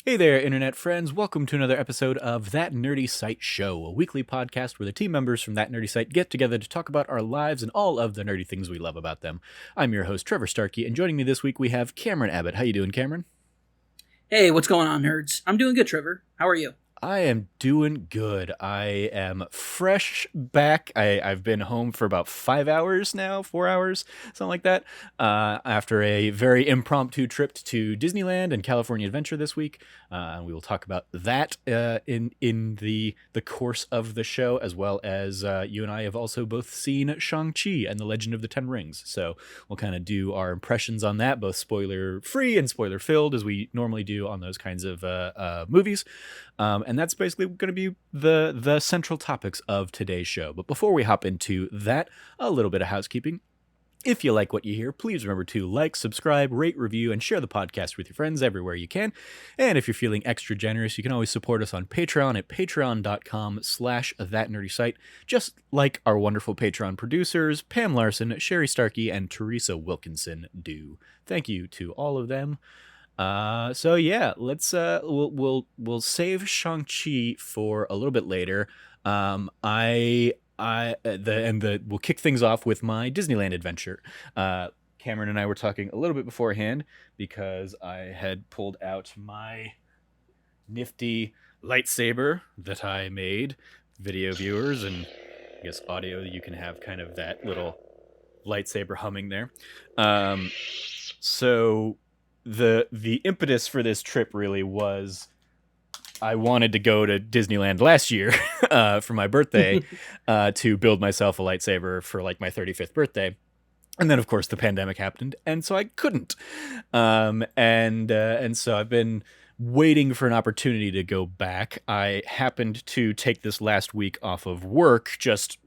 Hey there, internet friends. Welcome to another episode of That Nerdy Site Show, a weekly podcast where the team members from That Nerdy Site get together to talk about our lives and all of the nerdy things we love about them. I'm your host, Trevor Starkey, and joining me this week we have Cameron Abbott. How you doing, Cameron? Hey, what's going on, nerds? I'm doing good, Trevor. How are you? I am doing good. I am fresh back. I've been home for about 5 hours now, 4 hours, something like that, after a very impromptu trip to Disneyland and California Adventure this week. And we will talk about that in the course of the show, as well as you and I have also both seen Shang-Chi and the Legend of the Ten Rings. So we'll kind of do our impressions on that, both spoiler-free and spoiler-filled, as we normally do on those kinds of movies. And that's basically going to be the central topics of today's show. But before we hop into that, a little bit of housekeeping. If you like what you hear, please remember to like, subscribe, rate, review, and share the podcast with your friends everywhere you can. And if you're feeling extra generous, you can always support us on Patreon at patreon.com/thatnerdysite, just like our wonderful Patreon producers, Pam Larson, Sherry Starkey, and Teresa Wilkinson do. Thank you to all of them. So yeah, let's we'll save Shang-Chi for a little bit later. We'll kick things off with my Disneyland adventure. Cameron and I were talking a little bit beforehand because I had pulled out my nifty lightsaber that I made. Video viewers and I guess audio, you can have kind of that little lightsaber humming there. So the impetus for this trip really was I wanted to go to Disneyland last year for my birthday to build myself a lightsaber for like my 35th birthday. And then, of course, the pandemic happened, and so I couldn't. And so I've been waiting for an opportunity to go back. I happened to take this last week off of work just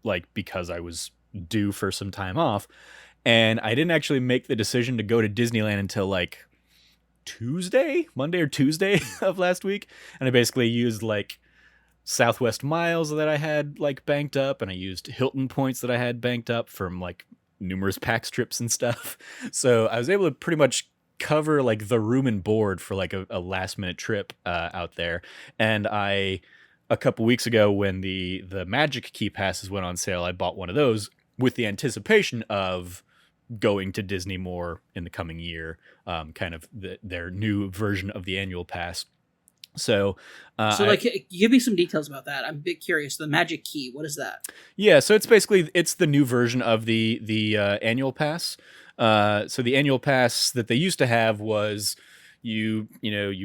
like because I was due for some time off. And I didn't actually make the decision to go to Disneyland until like Monday or Tuesday of last week. And I basically used like Southwest miles that I had like banked up, and I used Hilton points that I had banked up from like numerous PAX trips and stuff. So I was able to pretty much cover like the room and board for like a last minute trip out there. And a couple weeks ago when the Magic Key passes went on sale, I bought one of those with the anticipation of going to Disney more in the coming year, kind of their new version of the annual pass. So give me some details about that. I'm a bit curious. The Magic Key, what is that? Yeah, so it's the new version of the annual pass. So the annual pass that they used to have was you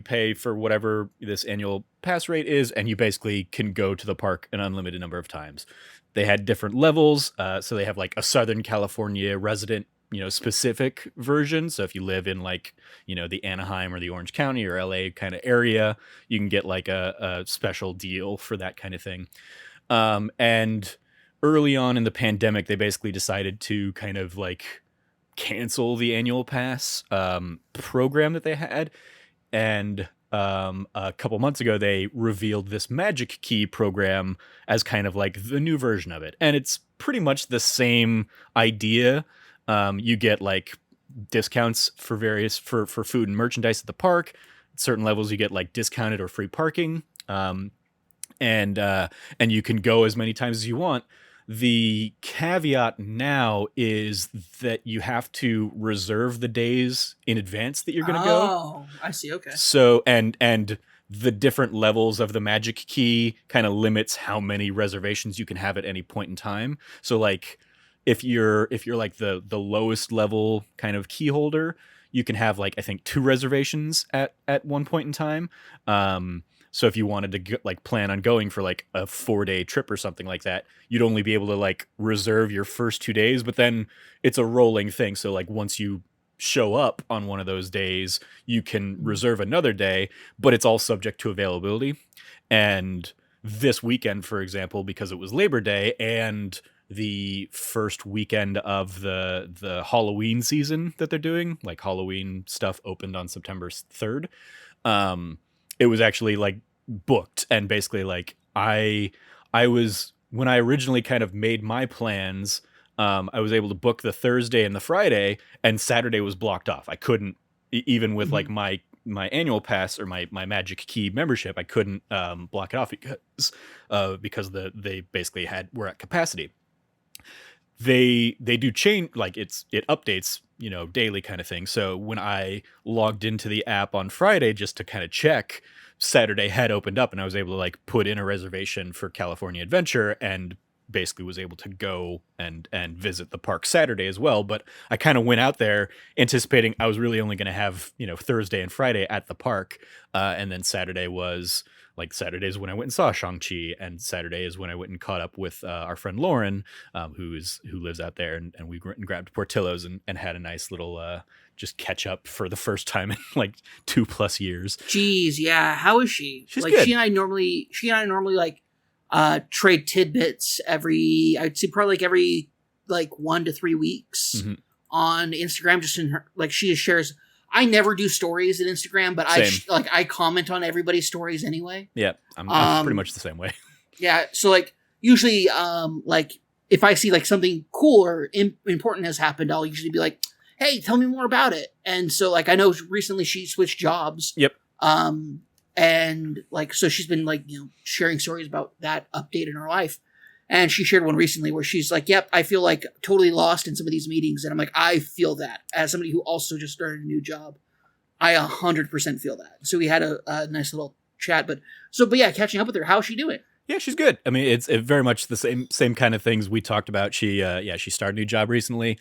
pay for whatever this annual pass rate is, and you basically can go to the park an unlimited number of times. They had different levels, so they have like a Southern California resident, specific version. So if you live in like, the Anaheim or the Orange County or LA kind of area, you can get like a special deal for that kind of thing. And early on in the pandemic, they basically decided to kind of like cancel the annual pass program that they had. And a couple months ago, they revealed this Magic Key program as kind of like the new version of it. And it's pretty much the same idea. You get like discounts for for food and merchandise at the park. At certain levels, you get like discounted or free parking. And you can go as many times as you want. The caveat now is that you have to reserve the days in advance that you're going to go. Oh, I see. Okay. So, and the different levels of the Magic Key kind of limits how many reservations you can have at any point in time. So like if you're like the lowest level kind of key holder, you can have like, I think 2 reservations at one point in time. So if you wanted to plan on going for like a 4-day trip or something like that, you'd only be able to like reserve your first 2 days, but then it's a rolling thing. So like once you show up on one of those days, you can reserve another day, but it's all subject to availability. And this weekend, for example, because it was Labor Day and the first weekend of the Halloween season that they're doing, like Halloween stuff opened on September 3rd. It was actually like booked, and basically like I was, when I originally kind of made my plans, I was able to book the Thursday and the Friday, and Saturday was blocked off. I couldn't, even with like my my annual pass or my Magic Key membership, I couldn't block it off because they basically were at capacity. They do change, like it updates, daily kind of thing. So when I logged into the app on Friday just to kind of check, Saturday had opened up and I was able to like put in a reservation for California Adventure and basically was able to go and visit the park Saturday as well. But I kind of went out there anticipating I was really only going to have, Thursday and Friday at the park. And then Saturday was like Saturdays when I went and saw Shang-Chi, and Saturday is when I went and caught up with our friend Lauren, who lives out there, and we went and grabbed Portillo's and had a nice little just catch up for the first time in like 2+ years. Jeez, yeah. How is she? She's like good. She and I normally like trade tidbits I'd say probably every 1 to 3 weeks on Instagram. Just in her, like, she just shares. I never do stories in Instagram, but I comment on everybody's stories anyway. Yeah, I'm pretty much the same way. Yeah, so like usually, if I see like something cool or important has happened, I'll usually be like, "Hey, tell me more about it." And so like I know recently she switched jobs. Yep. And like so she's been like sharing stories about that update in her life. And she shared one recently where she's like, "Yep, I feel like totally lost in some of these meetings." And I'm like, I feel that as somebody who also just started a new job. I 100% feel that. So we had a nice little chat. But yeah, catching up with her. How's she doing? Yeah, she's good. I mean, it's very much the same kind of things we talked about. She started a new job recently.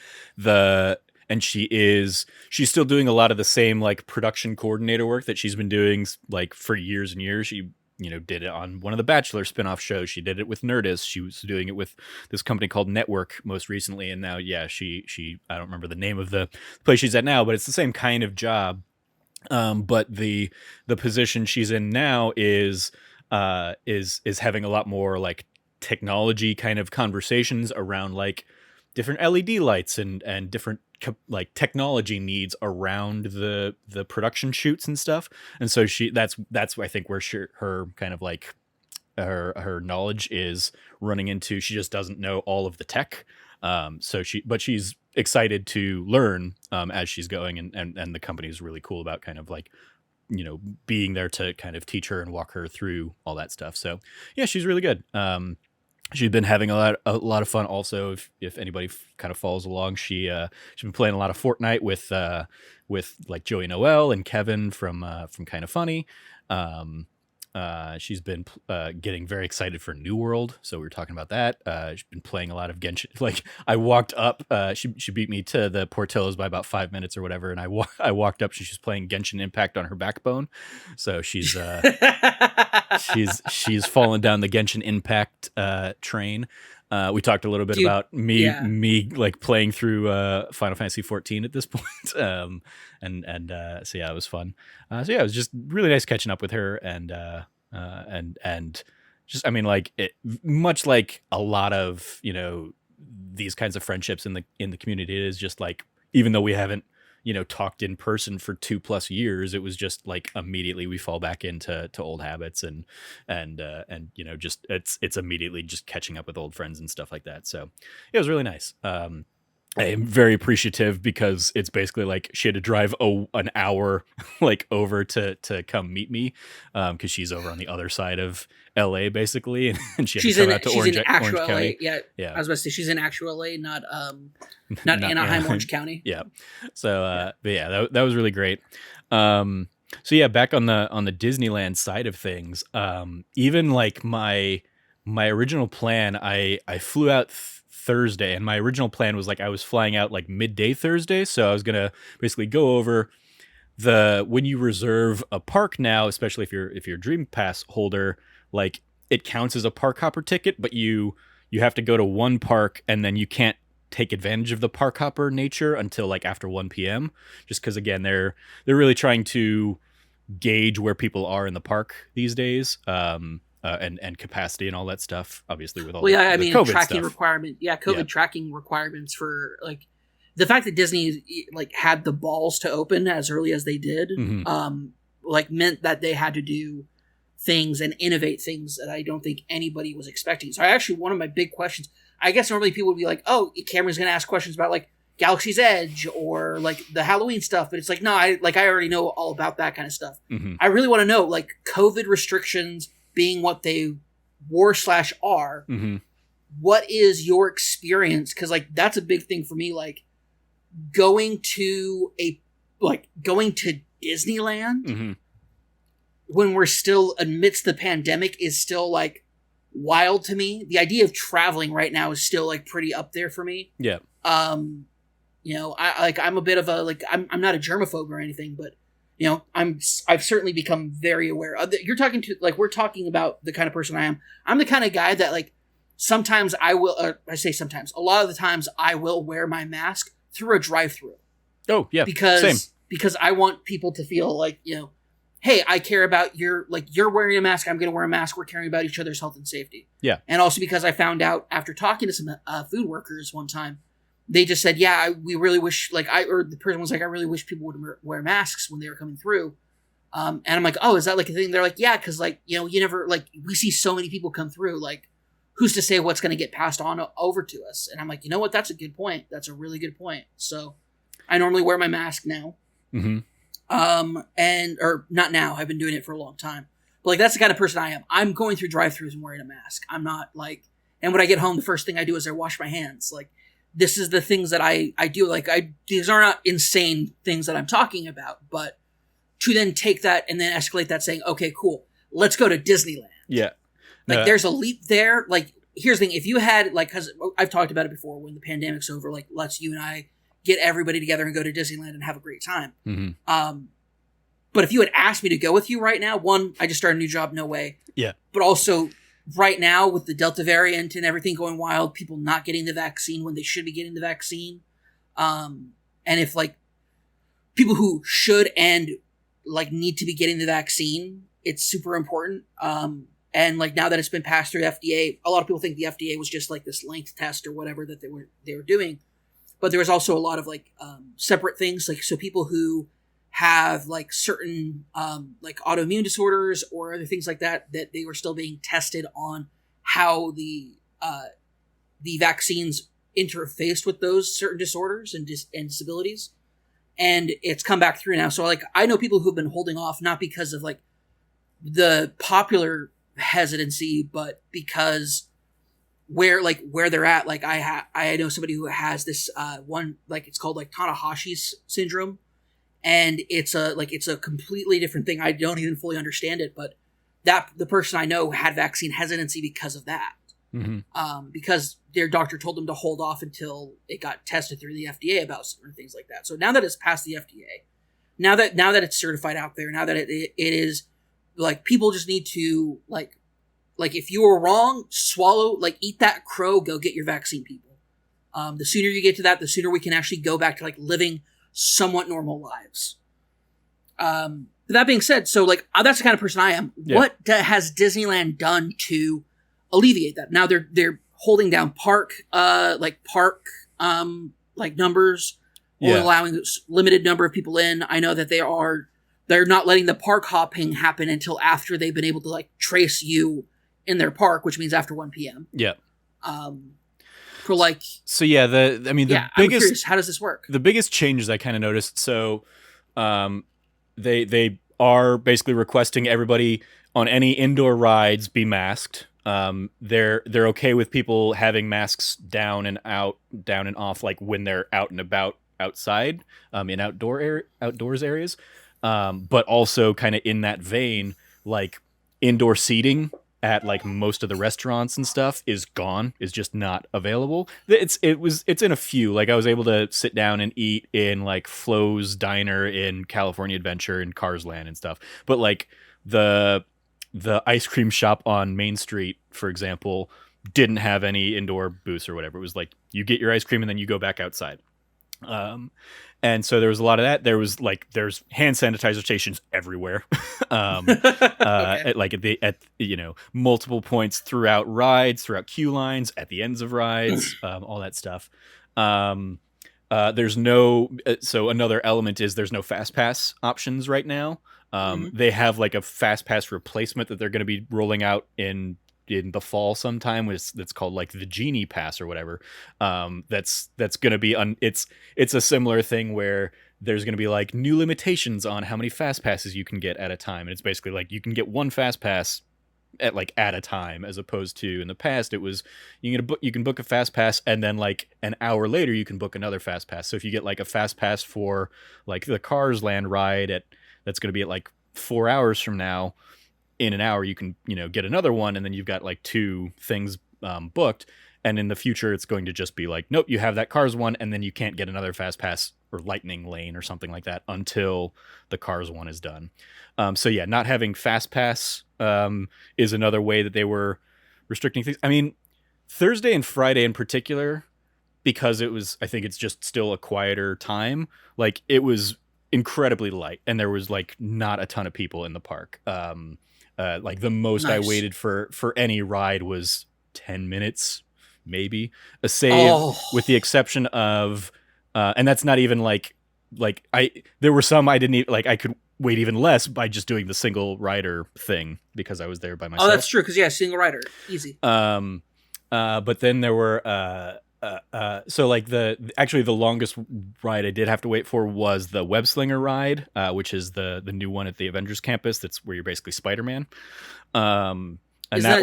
And she's still doing a lot of the same like production coordinator work that she's been doing like for years and years. She did it on one of the Bachelor spinoff shows. She did it with Nerdist. She was doing it with this company called Network most recently. And now, she I don't remember the name of the place she's at now, but it's the same kind of job. But the position she's in now is having a lot more like technology kind of conversations around like different LED lights and different like technology needs around the production shoots and stuff. And so that's I think where her kind of like her knowledge is running into. She just doesn't know all of the tech. But she's excited to learn as she's going, and the company is really cool about kind of like being there to kind of teach her and walk her through all that stuff. So yeah, she's really good. She's been having a lot of fun. Also, if anybody kind of follows along, she's been playing a lot of Fortnite with like Joey Noelle and Kevin from Kind of Funny. She's been getting very excited for New World, so we were talking about that. She's been playing a lot of Genshin. Like I walked up, she beat me to the Portillo's by about 5 minutes or whatever, and I walked up. She's playing Genshin Impact on her backbone, so she's she's fallen down the Genshin Impact train. We talked a little bit about me like playing through Final Fantasy 14 at this point. So yeah, it was fun. So yeah, it was just really nice catching up with her and just, I mean, like much like a lot of, these kinds of friendships in the community, it is just like, even though we haven't, talked in person for 2+ years, it was just like immediately we fall back into old habits and just it's immediately just catching up with old friends and stuff like that. So it was really nice. I am very appreciative because it's basically like she had to drive an hour like over to come meet me because she's over on the other side of LA basically, and she had to come out to Orange County. Yeah. I was about to say she's in actual LA, not Anaheim, Orange County. Yeah. So but yeah, that was really great. So yeah, back on the Disneyland side of things, even like my original plan, I flew out Thursday, and my original plan was like I was flying out like midday Thursday, so I was gonna basically go over when you reserve a park now, especially if you're a Dream Pass holder, like it counts as a park hopper ticket, but you have to go to one park and then you can't take advantage of the park hopper nature until like after 1 p.m. just because again they're really trying to gauge where people are in the park these days. And capacity and all that stuff, obviously with all the COVID tracking stuff. requirement. Yeah, COVID tracking requirements for like the fact that Disney like had the balls to open as early as they did, like meant that they had to do things and innovate things that I don't think anybody was expecting. So one of my big questions, I guess normally people would be like, oh, Cameron's going to ask questions about like, Galaxy's Edge or like the Halloween stuff, but it's like, no, I already know all about that kind of stuff. Mm-hmm. I really want to know, like, COVID restrictions being what they were/are, Mm-hmm. what is your experience? Because like that's a big thing for me. Like going to Disneyland Mm-hmm. when we're still amidst the pandemic is still like wild to me. The idea of traveling right now is still like pretty up there for me. Yeah. You know, I'm a bit of a like I'm not a germaphobe or anything, but you know, I've certainly become very aware of that. You're talking to like we're talking about the kind of person I am. I'm the kind of guy that like sometimes I will. I say sometimes. A lot of the times I will wear my mask through a drive-through. Oh yeah. Because Same. because I want people to feel like, you know, hey, I care about your, like, you're wearing a mask, I'm going to wear a mask, we're caring about each other's health and safety. Yeah. And also because I found out after talking to some food workers one time, they just said, yeah, we really wish, like, or the person was like, I really wish people would wear masks when they were coming through. And I'm like, oh, is that like a thing? They're like, yeah, because, like, you know, you never, like, we see so many people come through, like, who's to say what's going to get passed on over to us? And I'm like, you know what? That's a good point. That's a really good point. So I normally wear my mask now. Mm-hmm. Or not now. I've been doing it for a long time. But like that's the kind of person I am. I'm going through drive-thrus and wearing a mask. I'm not like, and when I get home, the first thing I do is I wash my hands. Like this is the things that I do. Like these are not insane things that I'm talking about, but to then take that and then escalate that saying, okay, cool, let's go to Disneyland. Yeah. Like there's a leap there. Like here's the thing. If you had like, cause I've talked about it before when the pandemic's over, like let's you and I get everybody together and go to Disneyland and have a great time. Mm-hmm. But if you had asked me to go with you right now, one, I just started a new job, no way. Yeah. But also, right now, with the Delta variant and everything going wild, people not getting the vaccine when they should be getting the vaccine. And if, like, people who should and, like, need to be getting the vaccine, it's super important. And, like, now that it's been passed through FDA, a lot of people think the FDA was just, like, this length test or whatever that they were doing. But there was also a lot of, like, separate things. Like, so people who have like certain like autoimmune disorders or other things like that they were still being tested on how the vaccines interfaced with those certain disorders and disabilities, and it's come back through now. So like I know people who've been holding off not because of like the popular hesitancy, but because where they're at. Like I know somebody who has this one, like it's called like Tanahashi's syndrome. And it's a completely different thing. I don't even fully understand it, but the person I know had vaccine hesitancy because of that. Mm-hmm. Because their doctor told them to hold off until it got tested through the FDA about certain things like that. So now that it's past the FDA, now that it's certified out there, now that it is like people just need to like if you were wrong, swallow, like eat that crow, go get your vaccine, people. The sooner you get to that, the sooner we can actually go back to like living somewhat normal lives. That being said, so like that's the kind of person I am. Yeah. What has Disneyland done to alleviate that? Now they're holding down park numbers, or allowing a limited number of people in. I know that they're not letting the park hopping happen until after they've been able to like trace you in their park, which means after 1 p.m. Yeah. For like, so yeah, the biggest, I'm curious, how does this work? The biggest changes I kind of noticed. So, they are basically requesting everybody on any indoor rides be masked. They're okay with people having masks down and off, like when they're out and about outside, in outdoors areas. But also kind of in that vein, like indoor seating at like most of the restaurants and stuff is just not available. It's in a few. Like I was able to sit down and eat in like Flo's Diner in California Adventure and Cars Land and stuff. But like the ice cream shop on Main Street, for example, didn't have any indoor booths or whatever. It was like you get your ice cream and then you go back outside. And so there was a lot of that. There's hand sanitizer stations everywhere. Okay. At multiple points throughout rides, throughout queue lines, at the ends of rides, all that stuff. There's no, so another element is there's no fast pass options right now. They have like a fast pass replacement that they're going to be rolling out in in the fall sometime, that's called like the Genie Pass or whatever. That's going to be it's a similar thing where there's going to be like new limitations on how many fast passes you can get at a time, and it's basically like you can get one fast pass at a time, as opposed to in the past it was you can book a fast pass and then like an hour later you can book another fast pass. So if you get like a fast pass for like the Cars Land ride at that's going to be at like 4 hours from now, in an hour you can get another one, and then you've got like two things booked. And in the future it's going to just be like, nope, you have that Cars one, and then you can't get another fast pass or Lightning Lane or something like that until the Cars one is done. So yeah, not having fast pass is another way that they were restricting things. I mean, Thursday and Friday in particular, because I think it's just still a quieter time, like it was incredibly light and there was like not a ton of people in the park. Like the most I Nice. waited for any ride was 10 minutes, maybe a save, Oh, with the exception of, and that's not even like there were some I didn't even, like I could wait even less by just doing the single rider thing because I was there by myself. oh, that's true. Because yeah, single rider, easy. But then there were so like the longest ride I did have to wait for was the Web Slinger ride, which is the new one at the Avengers campus. That's where you're basically Spider-Man. And Is that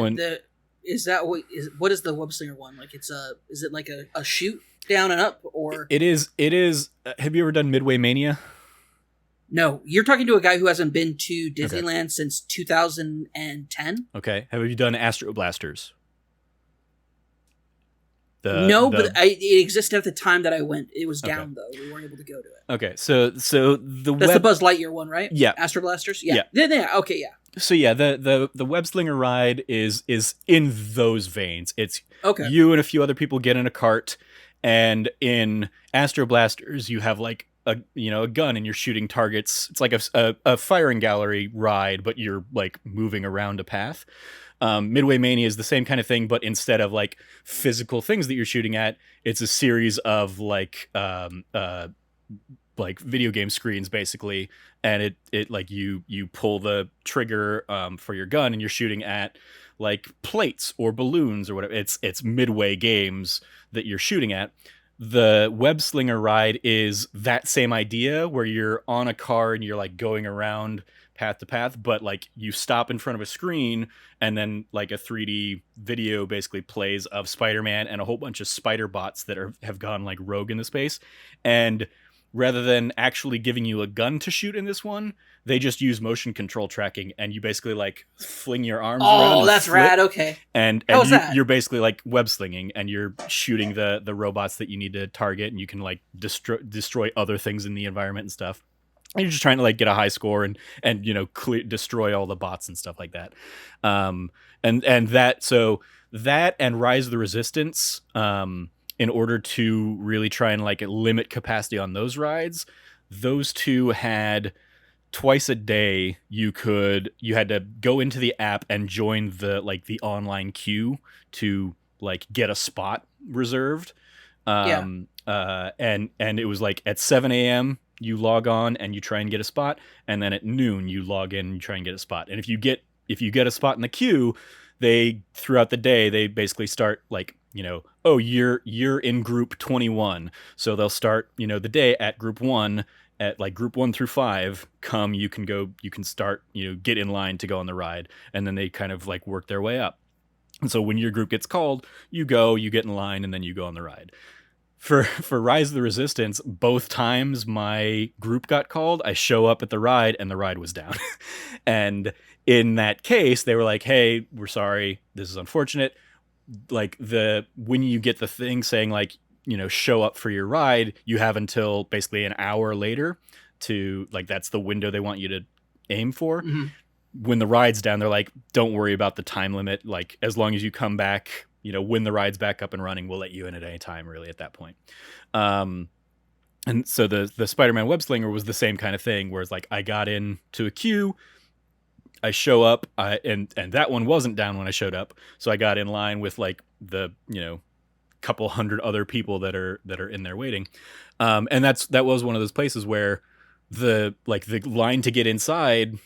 that one, what is the web slinger one? Like is it like a shoot down and up, or it is. Have you ever done Midway Mania? no? You're talking to a guy who hasn't been to Disneyland since 2010. Okay. Have you done Astro Blasters? But it existed at the time that I went. It was down though. We weren't able to go to it. Okay, so That's the Buzz Lightyear one, right? Yeah. Astro Blasters. Yeah. Yeah. Okay. Yeah. So yeah, the Web Slinger ride is in those veins. It's Okay. you and a few other people get in a cart, and in Astro Blasters you have like a gun and you're shooting targets. It's like a firing gallery ride, but you're like moving around a path. Midway Mania is the same kind of thing, but instead of like physical things that you're shooting at, it's a series of like video game screens basically, and it like you pull the trigger for your gun and you're shooting at like plates or balloons or whatever. It's Midway games that you're shooting at. The Web Slinger ride is that same idea where you're on a car and you're like going around path to path, but like you stop in front of a screen and then like a 3D video basically plays of Spider-Man and a whole bunch of spider bots that have gone like rogue in the space. And rather than actually giving you a gun to shoot in this one, they just use motion control tracking, and you basically like fling your arms around. Oh, that's rad. Okay. And you're basically like web slinging, and you're shooting the robots that you need to target, and you can like destroy other things in the environment and stuff. And you're just trying to like get a high score and destroy all the bots and stuff like that. And that and Rise of the Resistance, in order to really try and like limit capacity on those rides, those two had twice a day you had to go into the app and join the online queue to like get a spot reserved. And it was like at 7 a.m. you log on and you try and get a spot, and then at noon you log in and you try and get a spot. And if you get a spot in the queue, they throughout the day they basically start like, oh, you're in group 21, so they'll start the day at group 1, at like group 1 through 5. You can start get in line to go on the ride, and then they kind of like work their way up. And so when your group gets called, you get in line, and then you go on the ride. For Rise of the Resistance, both times my group got called, I show up at the ride and the ride was down. And in that case, they were like, "Hey, we're sorry. This is unfortunate." Like when you get the thing saying like, show up for your ride, you have until basically an hour later to like, that's the window they want you to aim for. Mm-hmm. When the ride's down, they're like, "Don't worry about the time limit. Like as long as you come back, when the ride's back up and running, we'll let you in at any time," really, at that point. And so the Spider-Man Web Slinger was the same kind of thing, where it's like I got into a queue, I show up, and that one wasn't down when I showed up, so I got in line with like the couple hundred other people that are in there waiting. And that was one of those places where the line to get inside,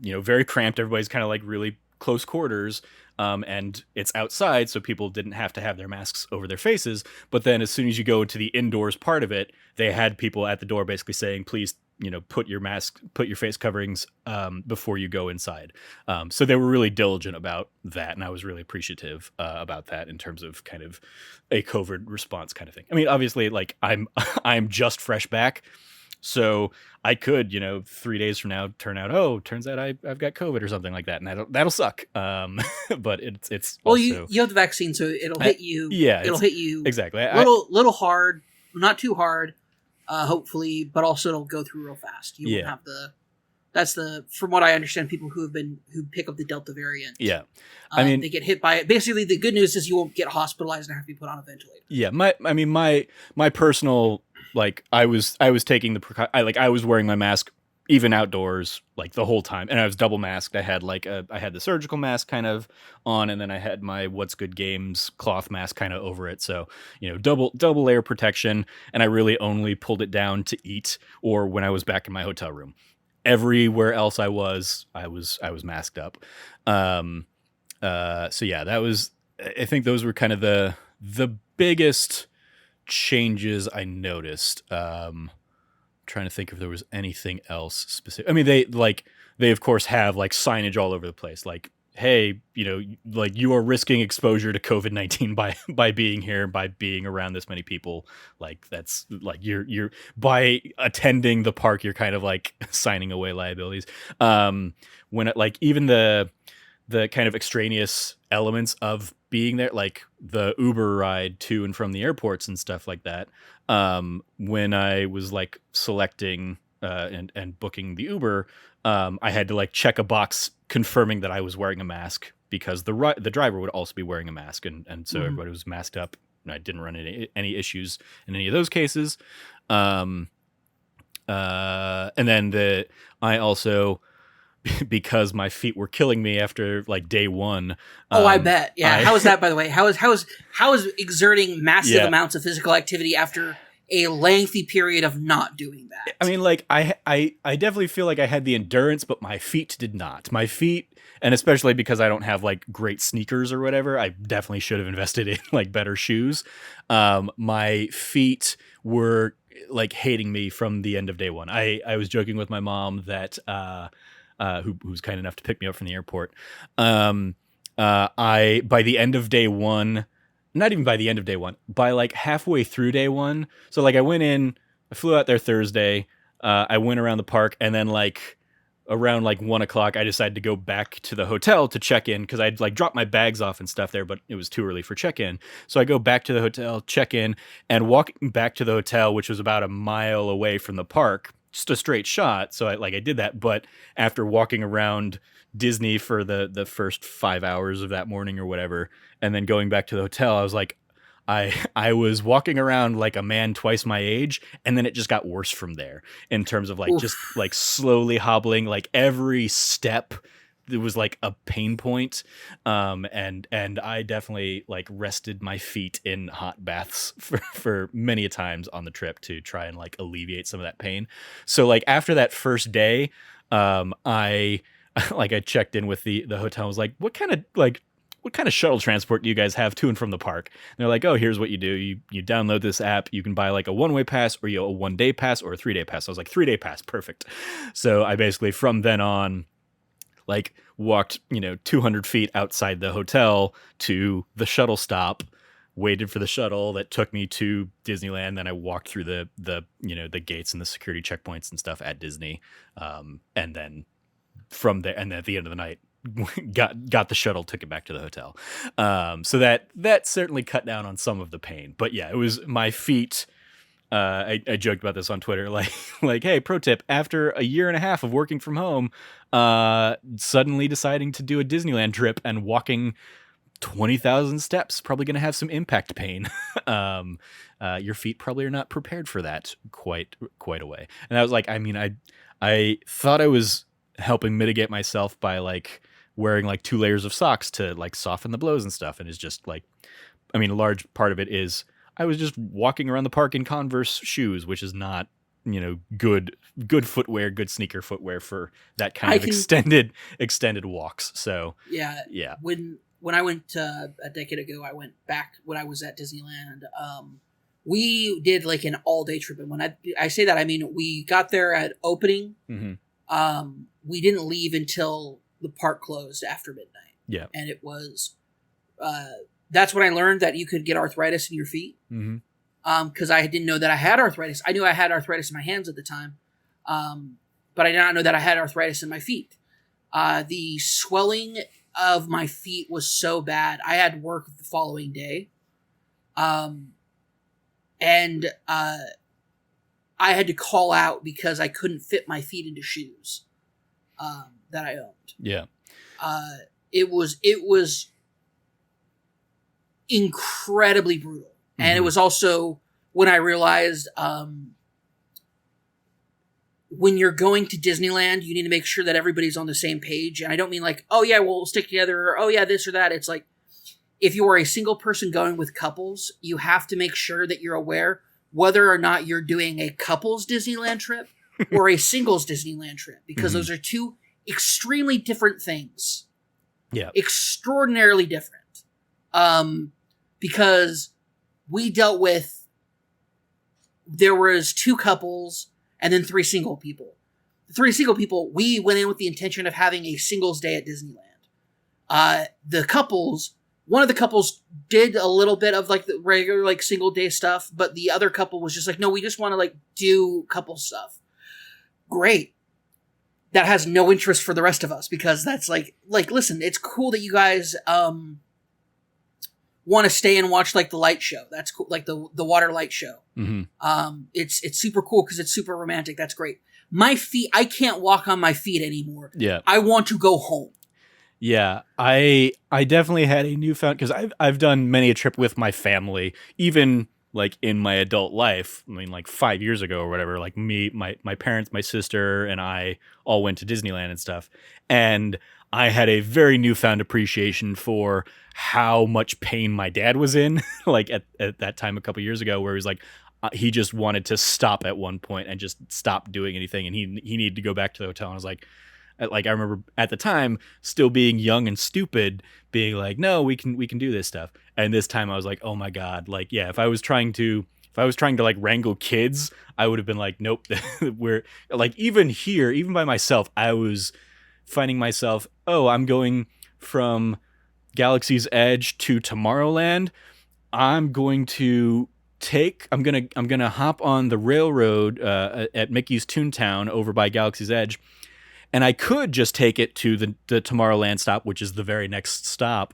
very cramped. Everybody's kind of like really close quarters. And it's outside, so people didn't have to have their masks over their faces. But then as soon as you go into the indoors part of it, they had people at the door basically saying, please, put your face coverings before you go inside. So they were really diligent about that. And I was really appreciative about that in terms of kind of a COVID response kind of thing. I mean, obviously, like I'm just fresh back. So I could, 3 days from now turns out I've got COVID or something like that. And that'll suck. But it's well, also, you have the vaccine, so it'll hit you. Yeah, it'll hit you exactly. Little hard, not too hard, hopefully, but also it'll go through real fast. You won't have that's from what I understand, people who pick up the Delta variant. Yeah. I mean, they get hit by it. Basically, the good news is you won't get hospitalized and have to be put on a ventilator. Yeah. My personal, like, I was taking I was wearing my mask even outdoors, like the whole time. And I was double masked. I had the surgical mask kind of on, and then I had my What's Good Games cloth mask kind of over it. So, double layer protection. And I really only pulled it down to eat or when I was back in my hotel room. Everywhere else I was masked up. So yeah, I think those were kind of the biggest changes I noticed. Trying to think if there was anything else specific. I mean, they of course have like signage all over the place, like, hey, like you are risking exposure to COVID-19 by being here, by being around this many people. Like that's like you're by attending the park, you're kind of like signing away liabilities. When even the kind of extraneous elements of being there, like the Uber ride to and from the airports and stuff like that. When I was like selecting and booking the Uber, I had to like check a box confirming that I was wearing a mask because the driver would also be wearing a mask, and so everybody was masked up, and I didn't run any issues in any of those cases. And then I also, because my feet were killing me after like day one. I bet. Yeah. How is that, by the way? How is exerting massive amounts of physical activity after a lengthy period of not doing that? I mean, like I definitely feel like I had the endurance, but my feet did not. My feet, and especially because I don't have like great sneakers or whatever, I definitely should have invested in like better shoes. My feet were like hating me from the end of day one. I was joking with my mom that who was kind enough to pick me up from the airport. By the end of day one, not even by the end of day one, by like halfway through day one. So like I flew out there Thursday. I went around the park, and then like around like 1:00, I decided to go back to the hotel to check in because I'd like dropped my bags off and stuff there, but it was too early for check-in. So I go back to the hotel, check in, and walking back to the hotel, which was about a mile away from the park, just a straight shot. So I did that. But after walking around Disney for the first 5 hours of that morning or whatever, and then going back to the hotel, I was like, I was walking around like a man twice my age, and then it just got worse from there in terms of like just like slowly hobbling, like every step it was like a pain point. And I definitely like rested my feet in hot baths for many a times on the trip to try and like alleviate some of that pain. So like after that first day, I checked in with the hotel. I was like, what kind of shuttle transport do you guys have to and from the park? And they're like, oh, here's what you do. You download this app. You can buy like a one-way pass or a 1-day pass or a 3-day pass. I was like, 3-day pass. Perfect. So I basically from then on like walked, 200 feet outside the hotel to the shuttle stop, waited for the shuttle that took me to Disneyland. Then I walked through the gates and the security checkpoints and stuff at Disney. And then from there, and then at the end of the night, got the shuttle, took it back to the hotel. So that certainly cut down on some of the pain. But yeah, it was my feet. I joked about this on Twitter, like, hey, pro tip: after a year and a half of working from home, suddenly deciding to do a Disneyland trip and walking 20,000 steps, probably going to have some impact pain. Your feet probably are not prepared for that quite a way. And I was like, I mean, I thought I was helping mitigate myself by like wearing like 2 layers of socks to like soften the blows and stuff. And it's just like, I mean, a large part of it is I was just walking around the park in Converse shoes, which is not good footwear, good sneaker footwear for that kind I of can extended walks. So yeah. yeah. When I went a decade ago, I went back when I was at Disneyland. We did like an all day trip, and when I say that, I mean we got there at opening. We didn't leave until the park closed after midnight. Yeah, and it was that's when I learned that you could get arthritis in your feet. Because I didn't know that I had arthritis. I knew I had arthritis in my hands at the time, but I did not know that I had arthritis in my feet. The swelling of my feet was so bad. I had work the following day. And I had to call out because I couldn't fit my feet into shoes that I owned. Yeah. It was incredibly brutal. And it was also when I realized when you're going to Disneyland, you need to make sure that everybody's on the same page. And I don't mean like, oh yeah, we'll stick together, or oh yeah, this or that. It's like, if you are a single person going with couples, you have to make sure that you're aware whether or not you're doing a couples Disneyland trip or a singles Disneyland trip, because those are two extremely different things. Yeah. Extraordinarily different. Because we dealt with, there was 2 couples and then 3 single people. The 3 single people, we went in with the intention of having a singles day at Disneyland. The couples, one of the couples did a little bit of like the regular like single day stuff, but the other couple was just like, no, we just want to like do couple stuff. Great. That has no interest for the rest of us, because that's like listen, it's cool that you guys want to stay and watch like the light show. That's cool, like the water light show. It's super cool because it's super romantic. That's great. My feet, I can't walk on my feet anymore. Yeah, I want to go home. Yeah, I definitely had a newfound, because I've done many a trip with my family, even like in my adult life. I mean, like 5 years ago or whatever, like me, my parents, my sister, and I all went to Disneyland and stuff. And I had a very newfound appreciation for how much pain my dad was in, like at that time a couple years ago, where he was like, he just wanted to stop at one point and just stop doing anything, and he needed to go back to the hotel. And I was like, I remember at the time still being young and stupid, being like, no, we can do this stuff. And this time I was like, oh my God, like, yeah, if I was trying to like wrangle kids, I would have been like, nope. We're like, even here, even by myself, I was finding myself, oh, I'm going from Galaxy's Edge to Tomorrowland. I'm gonna hop on the railroad at Mickey's Toontown over by Galaxy's Edge. And I could just take it to the Tomorrowland stop, which is the very next stop.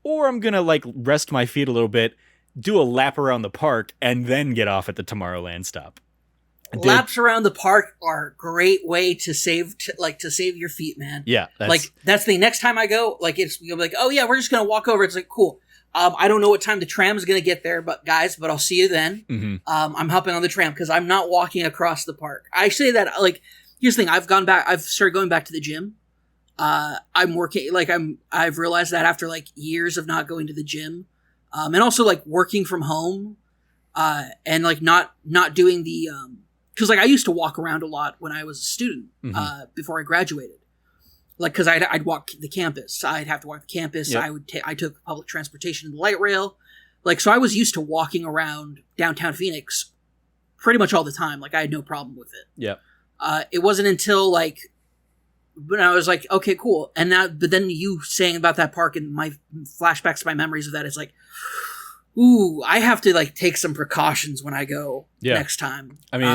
Or I'm going to like rest my feet a little bit, do a lap around the park, and then get off at the Tomorrowland stop. Laps around the park are a great way to save your feet, man. Yeah. That's the next time I go, like you'll be like, oh yeah, we're just going to walk over. It's like, cool. I don't know what time the tram is going to get there, but I'll see you then. I'm hopping on the tram because I'm not walking across the park. I say that like, here's the thing. I've started going back to the gym. I'm working, like I've realized that after like years of not going to the gym, and also like working from home, and like not doing the, cause like I used to walk around a lot when I was a student, before I graduated. Like, cause I'd walk the campus. I'd have to walk the campus. Yep. I took public transportation and the light rail. Like, so I was used to walking around downtown Phoenix pretty much all the time. Like I had no problem with it. Yeah. It wasn't until like, when I was like, okay, cool. And now, but then you saying about that park and my flashbacks to my memories of that, it's like, ooh, I have to like take some precautions when I go next time. I mean,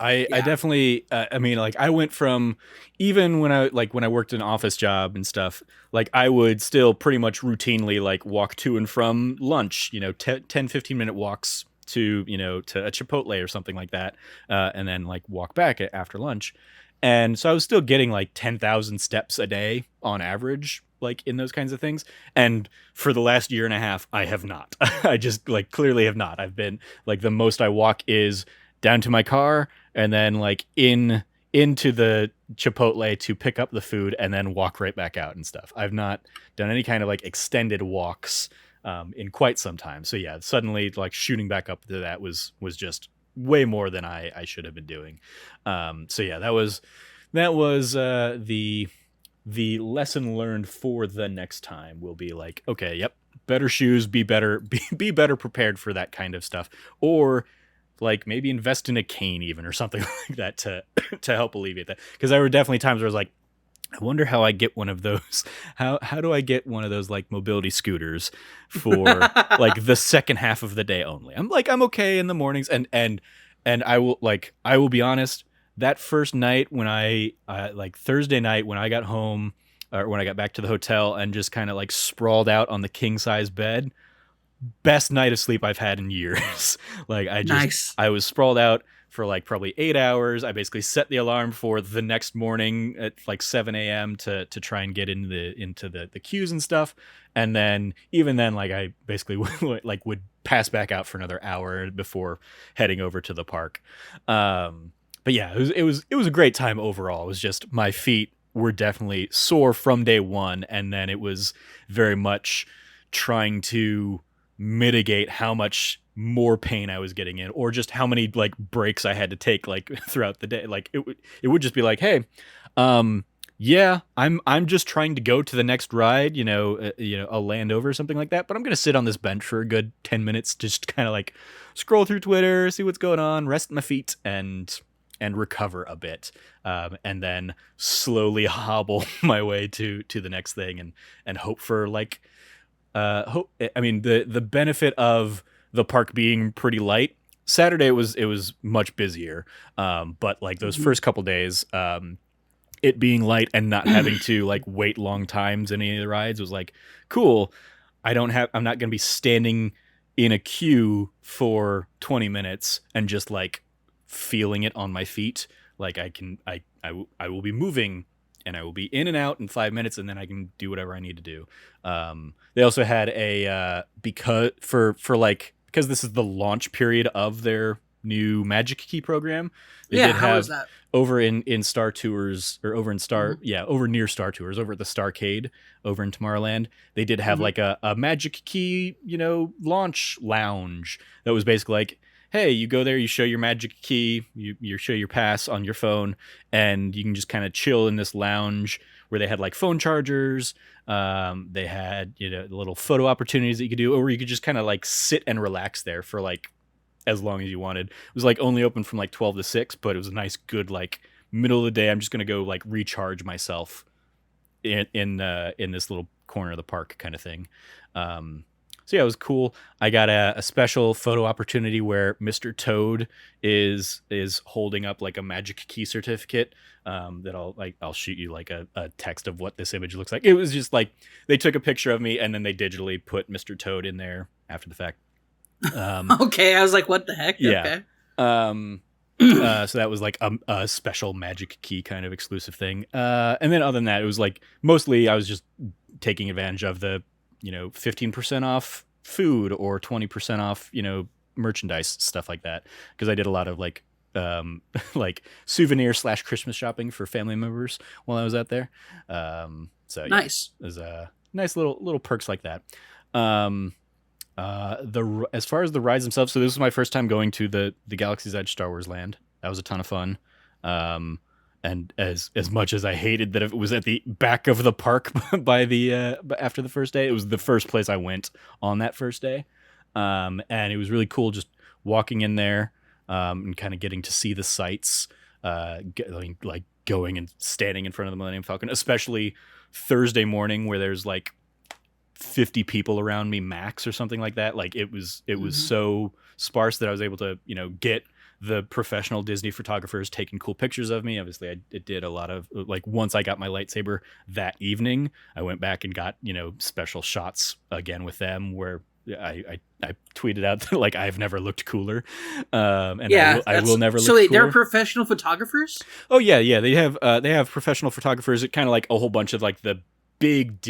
I definitely, I mean, like I went from, even when I worked an office job and stuff, like I would still pretty much routinely like walk to and from lunch, 10, 15 minute walks to a Chipotle or something like that, and then like walk back after lunch. And so I was still getting like 10,000 steps a day on average, like in those kinds of things. And for the last year and a half, I have not. I just like clearly have not. I've been like, the most I walk is down to my car and then like into the Chipotle to pick up the food and then walk right back out and stuff. I've not done any kind of like extended walks in quite some time. So yeah, suddenly like shooting back up to that was just way more than I should have been doing. So yeah, that was the lesson learned for the next time will be like, okay, yep, better shoes, be better, be better prepared for that kind of stuff, or like maybe invest in a cane even or something like that to help alleviate that. Because there were definitely times where I was like, I wonder how I get one of those. How do I get one of those like mobility scooters for like the second half of the day only? I'm okay in the mornings, and I will be honest. That first night when I like Thursday night when I got home or when I got back to the hotel and just kind of like sprawled out on the king size bed, best night of sleep I've had in years. Like I was sprawled out for like probably 8 hours. I basically set the alarm for the next morning at like 7 a.m. to try and get into the queues and stuff. And then even then, like I basically would pass back out for another hour before heading over to the park. But yeah, it was a great time overall. It was just my feet were definitely sore from day one, and then it was very much trying to mitigate how much more pain I was getting in, or just how many like breaks I had to take like throughout the day. Like it would just be like, hey, yeah, I'm just trying to go to the next ride, a Land Over or something like that, but I'm gonna sit on this bench for a good 10 minutes, just kind of like scroll through Twitter, see what's going on, rest my feet, and recover a bit, and then slowly hobble my way to the next thing, and hope for like I mean the benefit of the park being pretty light. Saturday it was much busier, but like those first couple days, it being light and not having to like wait long times in any of the rides was like cool. I'm not gonna be standing in a queue for 20 minutes and just like feeling it on my feet. Like I will be moving, and I will be in and out in 5 minutes, and then I can do whatever I need to do. They also had a because this is the launch period of their new Magic Key program. They did how have is that? over in Star Tours, or over in Star over near Star Tours, over at the Starcade over in Tomorrowland. They did have like a Magic Key launch lounge that was basically like, hey, you go there, you show your Magic Key, you show your pass on your phone, and you can just kind of chill in this lounge where they had like phone chargers. They had little photo opportunities that you could do, or you could just kind of like sit and relax there for like as long as you wanted. It was like only open from like 12 to 6, but it was a nice, good like middle of the day. I'm just gonna go like recharge myself in this little corner of the park kind of thing. So yeah, it was cool. I got a special photo opportunity where Mr. Toad is holding up like a Magic Key certificate, that I'll shoot you like a text of what this image looks like. It was just like they took a picture of me and then they digitally put Mr. Toad in there after the fact. Okay, I was like, what the heck? Yeah. Okay. So that was like a special Magic Key kind of exclusive thing. And then other than that, it was like mostly I was just taking advantage of the 15% off food or 20% off, merchandise, stuff like that. Because I did a lot of like like souvenir / Christmas shopping for family members while I was out there. So yeah, nice. There's nice little perks like that. As far as the rides themselves, so this was my first time going to the Galaxy's Edge Star Wars Land. That was a ton of fun. And as much as I hated that it was at the back of the park after the first day, it was the first place I went on that first day. And it was really cool just walking in there, and kind of getting to see the sights, going and standing in front of the Millennium Falcon, especially Thursday morning where there's like 50 people around me max or something like that. Like it was so sparse that I was able to, get the professional Disney photographers taking cool pictures of me. Obviously, I did a lot of like once I got my lightsaber that evening, I went back and got special shots again with them where I tweeted out that, like I've never looked cooler, and yeah, I will never. So look they're cooler. Professional photographers. Oh yeah. They have professional photographers at kind of like a whole bunch of like the big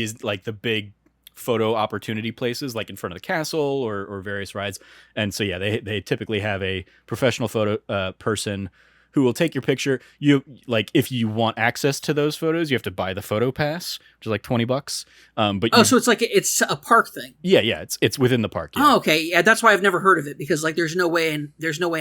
big photo opportunity places like in front of the castle or various rides. And so yeah, they typically have a professional photo person who will take your picture. You like if you want access to those photos, you have to buy the photo pass, which is like $20. But so it's like it's a park thing. Yeah, it's within the park. Yeah. Oh, okay. Yeah, that's why I've never heard of it, because like there's no way in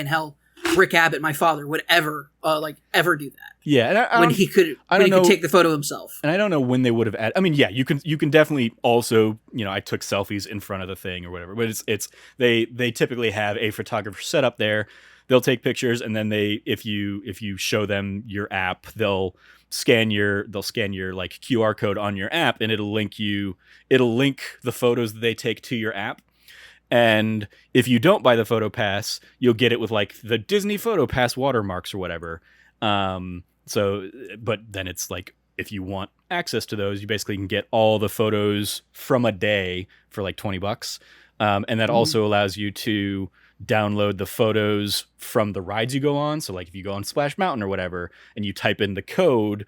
hell Rick Abbott, my father, would ever do that. Yeah, and when he could take the photo himself. And I don't know when they would have added. I mean, yeah, you can definitely also, I took selfies in front of the thing or whatever. But they typically have a photographer set up there. They'll take pictures, and then if you show them your app, they'll scan your like QR code on your app, and it'll link the photos that they take to your app. And if you don't buy the photo pass, you'll get it with like the Disney photo pass watermarks or whatever. But then it's like, if you want access to those, you basically can get all the photos from a day for like $20. And that also allows you to download the photos from the rides you go on. So like if you go on Splash Mountain or whatever, and you type in the code,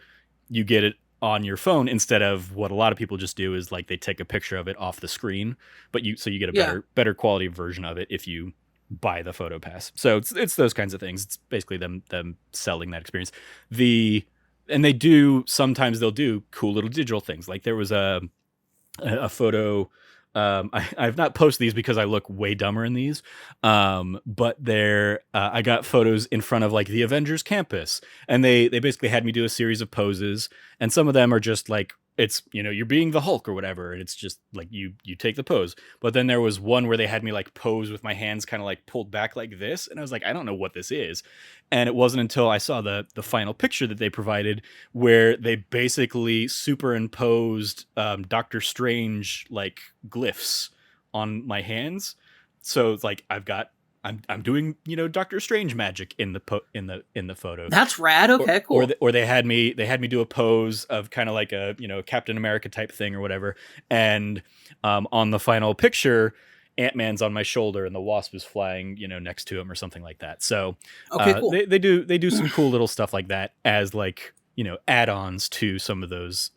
you get it on your phone, instead of what a lot of people just do is like they take a picture of it off the screen, but you get a better quality version of it if you buy the photo pass. So it's those kinds of things. It's basically them selling that experience. And sometimes they'll do cool little digital things. Like there was a photo. I've not posted these because I look way dumber in these. But I got photos in front of like the Avengers campus, and they basically had me do a series of poses, and some of them are just like, it's, you're being the Hulk or whatever, and it's just like you take the pose. But then there was one where they had me like pose with my hands kind of like pulled back like this, and I was like, I don't know what this is. And it wasn't until I saw the final picture that they provided, where they basically superimposed Doctor Strange like glyphs on my hands. So it's like I'm doing Doctor Strange magic in the photo. That's rad. Okay, cool. Or they had me do a pose of kind of like a Captain America type thing or whatever, and on the final picture, Ant-Man's on my shoulder and the Wasp is flying next to him or something like that. So cool. They do some cool little stuff like that as like add-ons to some of those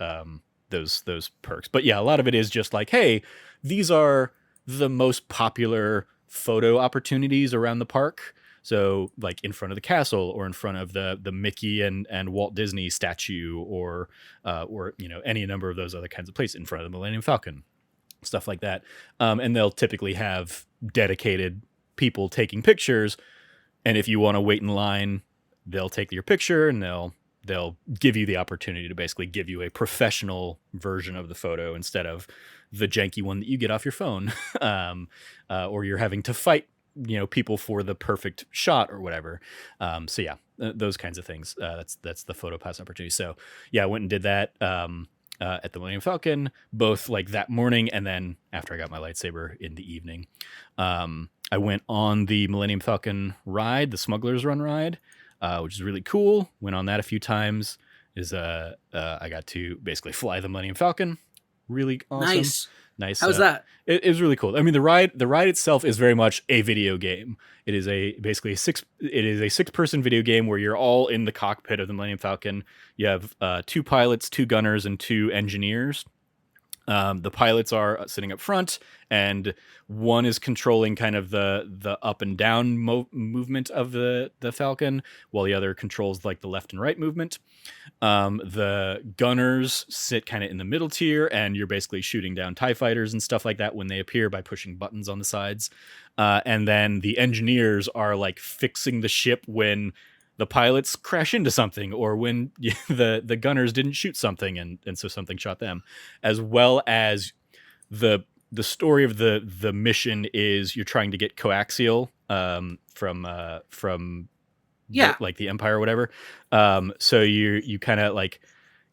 perks. But yeah, a lot of it is just like, hey, these are the most popular photo opportunities around the park. So like in front of the castle, or in front of the Mickey and Walt Disney statue, or any number of those other kinds of places, in front of the Millennium Falcon, stuff like that. And they'll typically have dedicated people taking pictures, and if you want to wait in line, they'll take your picture, and they'll give you the opportunity to basically give you a professional version of the photo, instead of the janky one that you get off your phone, or you're having to fight people for the perfect shot or whatever. So yeah, those kinds of things. That's the photo pass opportunity. So yeah, I went and did that at the Millennium Falcon, both like that morning and then after I got my lightsaber in the evening. I went on the Millennium Falcon ride, the Smuggler's Run ride, which is really cool. Went on that a few times. I got to basically fly the Millennium Falcon. Really awesome. Nice. How was that? It was really cool. I mean, the ride itself is very much a video game. It is basically a 6-person video game where you're all in the cockpit of the Millennium Falcon. You have 2 pilots, 2 gunners, and 2 engineers. The pilots are sitting up front, and one is controlling kind of the up and down movement of the Falcon, while the other controls like the left and right movement. The gunners sit kind of in the middle tier, and you're basically shooting down TIE fighters and stuff like that when they appear by pushing buttons on the sides. And then the engineers are like fixing the ship when the pilots crash into something, or when the gunners didn't shoot something and so something shot them. As well as the story of the mission is you're trying to get coaxial from like the Empire or whatever. So you kind of like,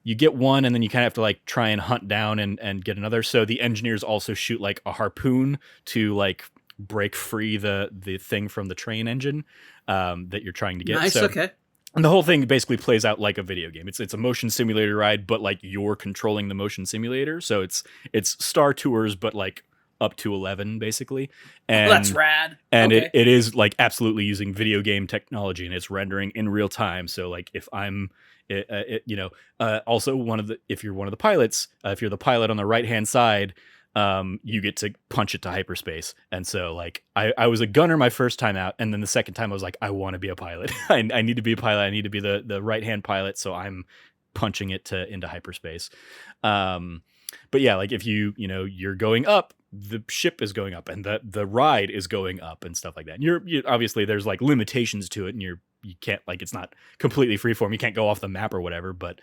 you get one, and then you kind of have to like try and hunt down and get another. So the engineers also shoot like a harpoon to like break free the thing from the train engine that you're trying to get. Nice. So, okay. And the whole thing basically plays out like a video game. It's a motion simulator ride, but like you're controlling the motion simulator. So it's Star Tours, but like up to 11 basically. And that's rad. And okay. it is like absolutely using video game technology, and it's rendering in real time. So like if I'm also if you're one of the pilots, if you're the pilot on the right hand side, you get to punch it to hyperspace. And so like I was a gunner my first time out, and then the second time I was like, I want to be a pilot. I need to be a pilot. I need to be the right hand pilot. So I'm punching it into hyperspace. But yeah, like if you're going up, the ship is going up and the ride is going up and stuff like that. And you obviously there's like limitations to it, and you can't, like, it's not completely freeform. You can't go off the map or whatever, but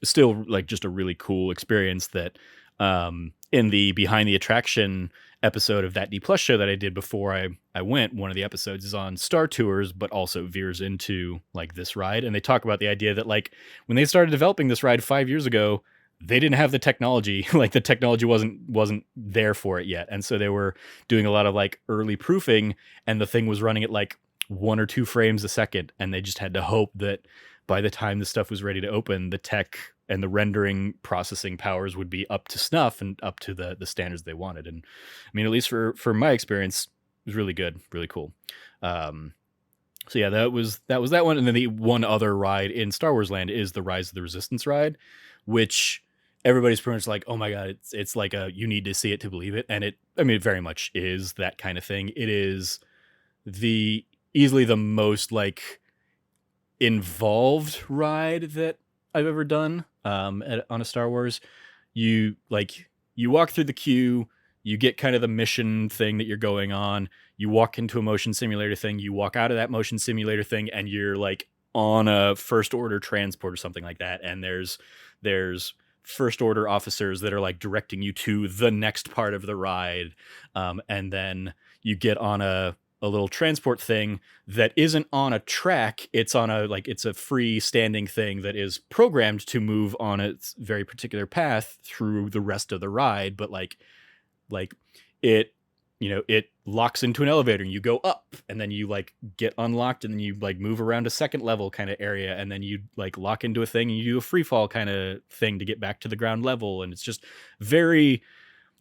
still like just a really cool experience that in the behind the attraction episode of that D Plus show that I did before I went, one of the episodes is on Star Tours, but also veers into like this ride. And they talk about the idea that like when they started developing this ride 5 years ago, they didn't have the technology, like the technology wasn't there for it yet. And so they were doing a lot of like early proofing, and the thing was running at like 1 or 2 frames a second. And they just had to hope that by the time the stuff was ready to open, the tech and the rendering processing powers would be up to snuff and up to the standards they wanted. And I mean, at least for my experience, it was really good, really cool. So yeah, that was that one. And then the one other ride in Star Wars Land is the Rise of the Resistance ride, which everybody's pretty much like, oh my God, it's like you need to see it to believe it. And it very much is that kind of thing. It is easily the most like involved ride that I've ever done on a Star Wars. You walk through the queue, you get kind of the mission thing that you're going on, you walk into a motion simulator thing, you walk out of that motion simulator thing, and you're like on a first order transport or something like that. And there's first order officers that are like directing you to the next part of the ride. And then you get on a little transport thing that isn't on a track. It's on it's a freestanding thing that is programmed to move on its very particular path through the rest of the ride. But like it, it locks into an elevator and you go up, and then you like get unlocked, and then you like move around a second level kind of area, and then you like lock into a thing and you do a free fall kind of thing to get back to the ground level. And it's just there's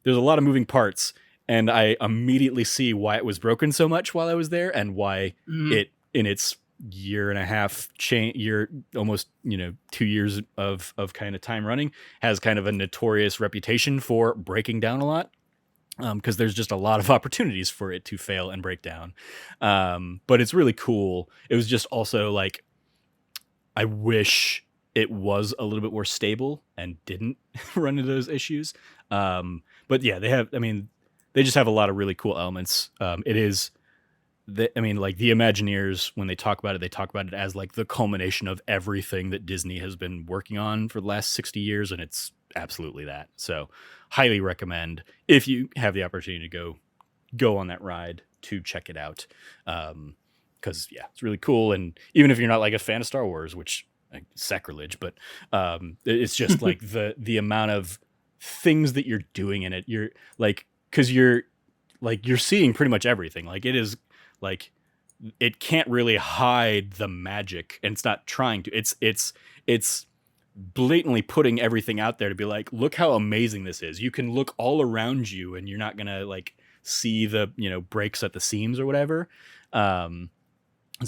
a lot of moving parts. And I immediately see why it was broken so much while I was there, and why it, in its year and a half almost 2 years of kind of time running, has kind of a notorious reputation for breaking down a lot. Because there's just a lot of opportunities for it to fail and break down. But it's really cool. It was just also like, I wish it was a little bit more stable and didn't run into those issues. But yeah, they just have a lot of really cool elements. Like the Imagineers, when they talk about it as like the culmination of everything that Disney has been working on for the last 60 years. And it's absolutely that. So highly recommend, if you have the opportunity to go on that ride, to check it out. Cause yeah, it's really cool. And even if you're not like a fan of Star Wars, which sacrilege, but it's just like the amount of things that you're doing in it. You're like, cause you're seeing pretty much everything. Like it is like, it can't really hide the magic, and it's not trying to. It's blatantly putting everything out there to be like, look how amazing this is. You can look all around you and you're not gonna like see the breaks at the seams or whatever. So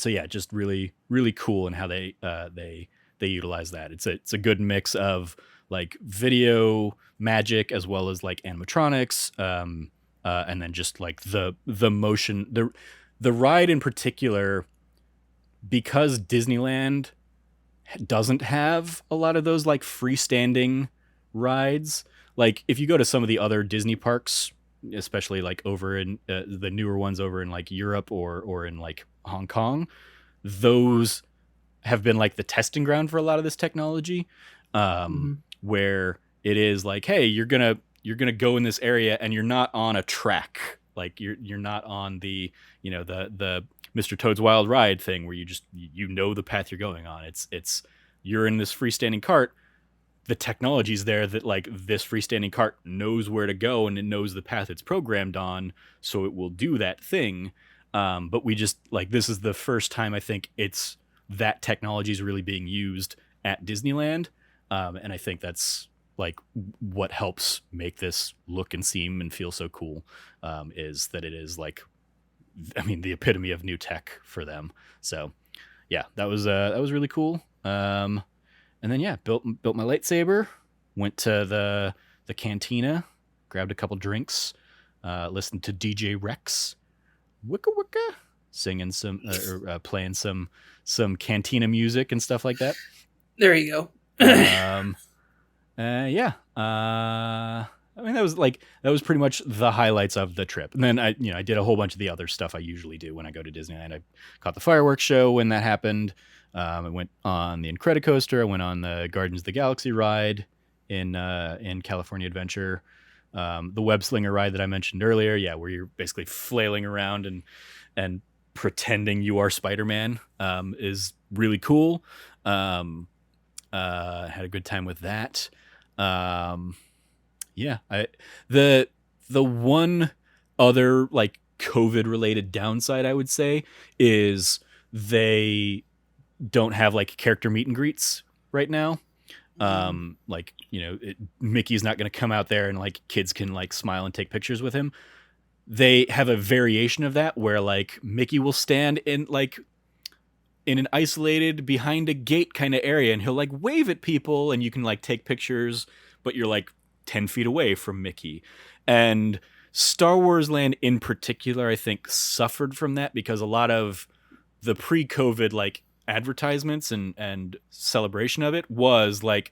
yeah, just really, really cool in how they utilize that. It's a good mix of like video magic as well as like animatronics, and then just like the motion, the ride in particular, because Disneyland doesn't have a lot of those like freestanding rides. Like if you go to some of the other Disney parks, especially like over in the newer ones over in like Europe or in like Hong Kong, those have been like the testing ground for a lot of this technology, where it is like, hey, you're gonna go in this area and you're not on a track. Like you're not on the the Mr. Toad's Wild Ride thing where you just the path you're going on. It's you're in this freestanding cart. The technology's there that like this freestanding cart knows where to go and it knows the path it's programmed on, so it will do that thing. But we just like, this is the first time I think that technology is really being used at Disneyland, and I think that's like what helps make this look and seem and feel so cool, is that it is like, the epitome of new tech for them. So yeah, that was really cool. And then yeah, built my lightsaber, went to the cantina, grabbed a couple drinks, listened to DJ Rex, wicka wicka, singing some or playing some cantina music and stuff like that. There you go. Yeah. I mean, that was pretty much the highlights of the trip. And then I did a whole bunch of the other stuff I usually do when I go to Disneyland. I caught the fireworks show when that happened. I went on the Incredicoaster. I went on the Guardians of the Galaxy ride in California Adventure. The web slinger ride that I mentioned earlier, yeah, where you're basically flailing around and pretending you are Spider-Man, is really cool. Had a good time with that. Yeah, the one other like COVID related downside I would say is they don't have like character meet and greets right now. Like, Mickey's not going to come out there and like kids can like smile and take pictures with him. They have a variation of that where like Mickey will stand in an isolated behind a gate kind of area and he'll like wave at people and you can like take pictures, but you're like 10 feet away from Mickey. And Star Wars Land in particular, I think, suffered from that because a lot of the pre-COVID like advertisements and celebration of it was like,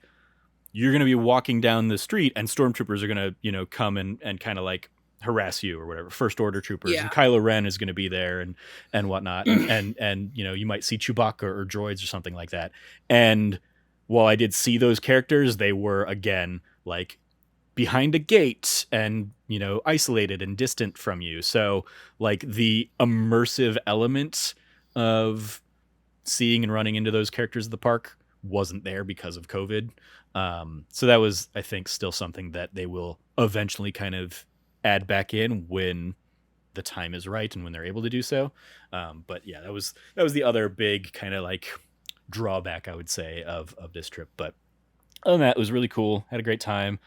you're going to be walking down the street and stormtroopers are going to, come and kind of like harass you or whatever, first order troopers, Yeah. and Kylo Ren is going to be there and whatnot. and you might see Chewbacca or droids or something like that. And while I did see those characters, they were again like behind a gate and isolated and distant from you. So like the immersive element of seeing and running into those characters at the park wasn't there because of COVID. So that was, I think, still something that they will eventually kind of add back in when the time is right and when they're able to do so. But yeah, that was the other big kind of like drawback I would say of this trip. But other than that, it was really cool. Had a great time.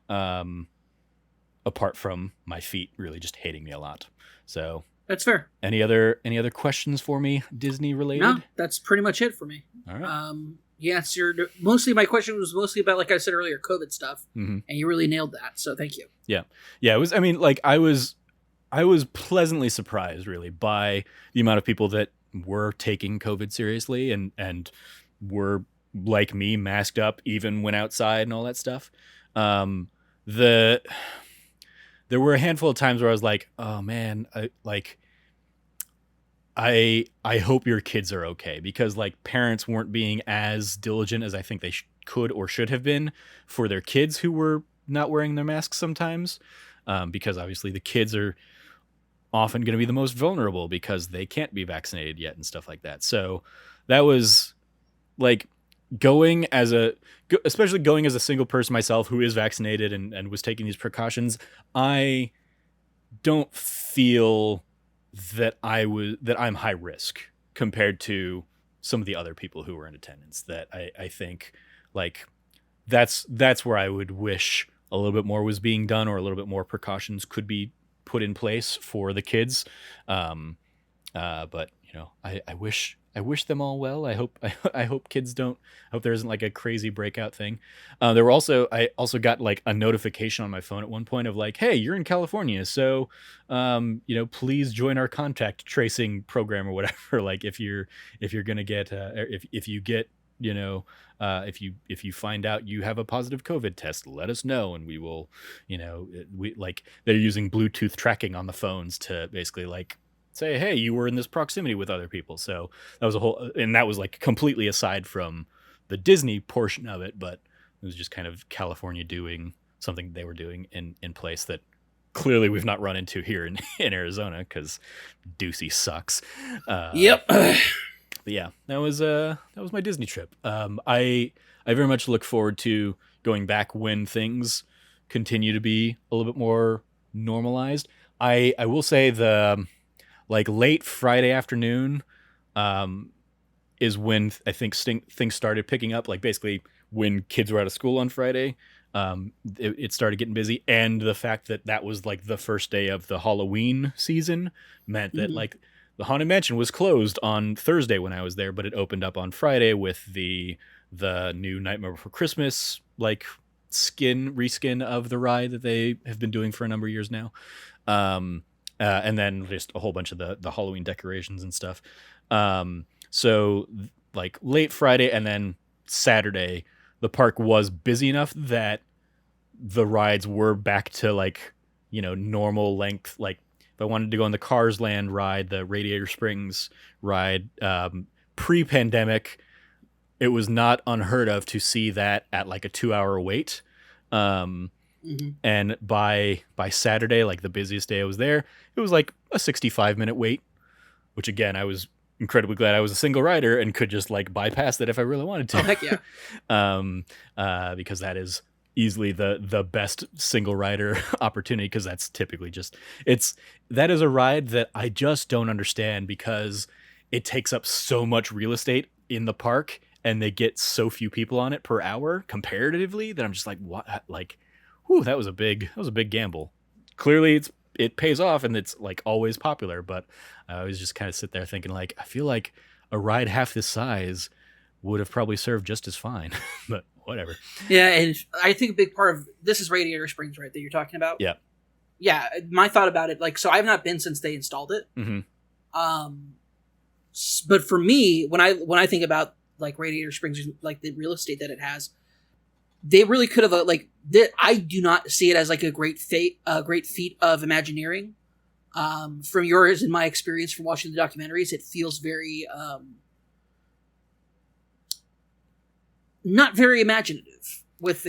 Apart from my feet really just hating me a lot. So That's fair. any other questions for me, Disney related? No, that's pretty much it for me. All right. Yes, mostly my question was mostly about, like I said earlier, COVID stuff, Mm-hmm. and you really nailed that. So thank you. Yeah. It was. I mean, like I was pleasantly surprised, really, by the amount of people that were taking COVID seriously and were like me, masked up, even went outside and all that stuff. There were a handful of times where I was like, oh man, I hope your kids are okay, because like parents weren't being as diligent as I think they could or should have been for their kids who were not wearing their masks sometimes, because obviously the kids are often going to be the most vulnerable because they can't be vaccinated yet and stuff like that. So that was like especially going as a single person myself who is vaccinated and was taking these precautions. I don't feel that I'm high risk compared to some of the other people who were in attendance. That I think like that's where I would wish a little bit more was being done, or a little bit more precautions could be put in place for the kids. But I wish them all well. I hope kids don't. I hope there isn't like a crazy breakout thing. I also got like a notification on my phone at one point of like, hey, you're in California, so please join our contact tracing program or whatever. Like if you're gonna get if you get if you find out you have a positive COVID test, let us know and we will, we like they're using Bluetooth tracking on the phones to basically like say, hey, you were in this proximity with other people. So that was and that was like completely aside from the Disney portion of it, but it was just kind of California doing something they were doing in place that clearly we've not run into here in Arizona because Ducey sucks. Yep. But yeah, that was my Disney trip. I very much look forward to going back when things continue to be a little bit more normalized. I will say the like late Friday afternoon is when I think things started picking up. Like basically when kids were out of school on Friday, it started getting busy, and the fact that was like the first day of the Halloween season meant that like the Haunted Mansion was closed on Thursday when I was there, but it opened up on Friday with the new Nightmare Before Christmas like reskin of the ride that they have been doing for a number of years now. And then just a whole bunch of the Halloween decorations and stuff. So like late Friday and then Saturday, the park was busy enough that the rides were back to like, normal length. Like if I wanted to go on the Cars Land ride, the Radiator Springs ride, pre-pandemic, it was not unheard of to see that at like a 2-hour wait. And by Saturday, like the busiest day I was there, it was like a 65-minute wait, which again, I was incredibly glad I was a single rider and could just like bypass that if I really wanted to. Oh, heck yeah. Because that is easily the best single rider opportunity, because that's typically that is a ride that I just don't understand, because it takes up so much real estate in the park and they get so few people on it per hour comparatively that I'm just like, what? Like, whew, that was a big gamble. Clearly it pays off and it's like always popular, but I always just kind of sit there thinking like, I feel like a ride half this size would have probably served just as fine, but whatever. Yeah. And I think a big part of this is Radiator Springs, right? That you're talking about. Yeah. Yeah. My thought about it, like, so I've not been since they installed it. But for me, when I think about like Radiator Springs, like the real estate that it has, they really could have I do not see it as like a great feat of Imagineering. From yours and my experience from watching the documentaries, it feels very not very imaginative with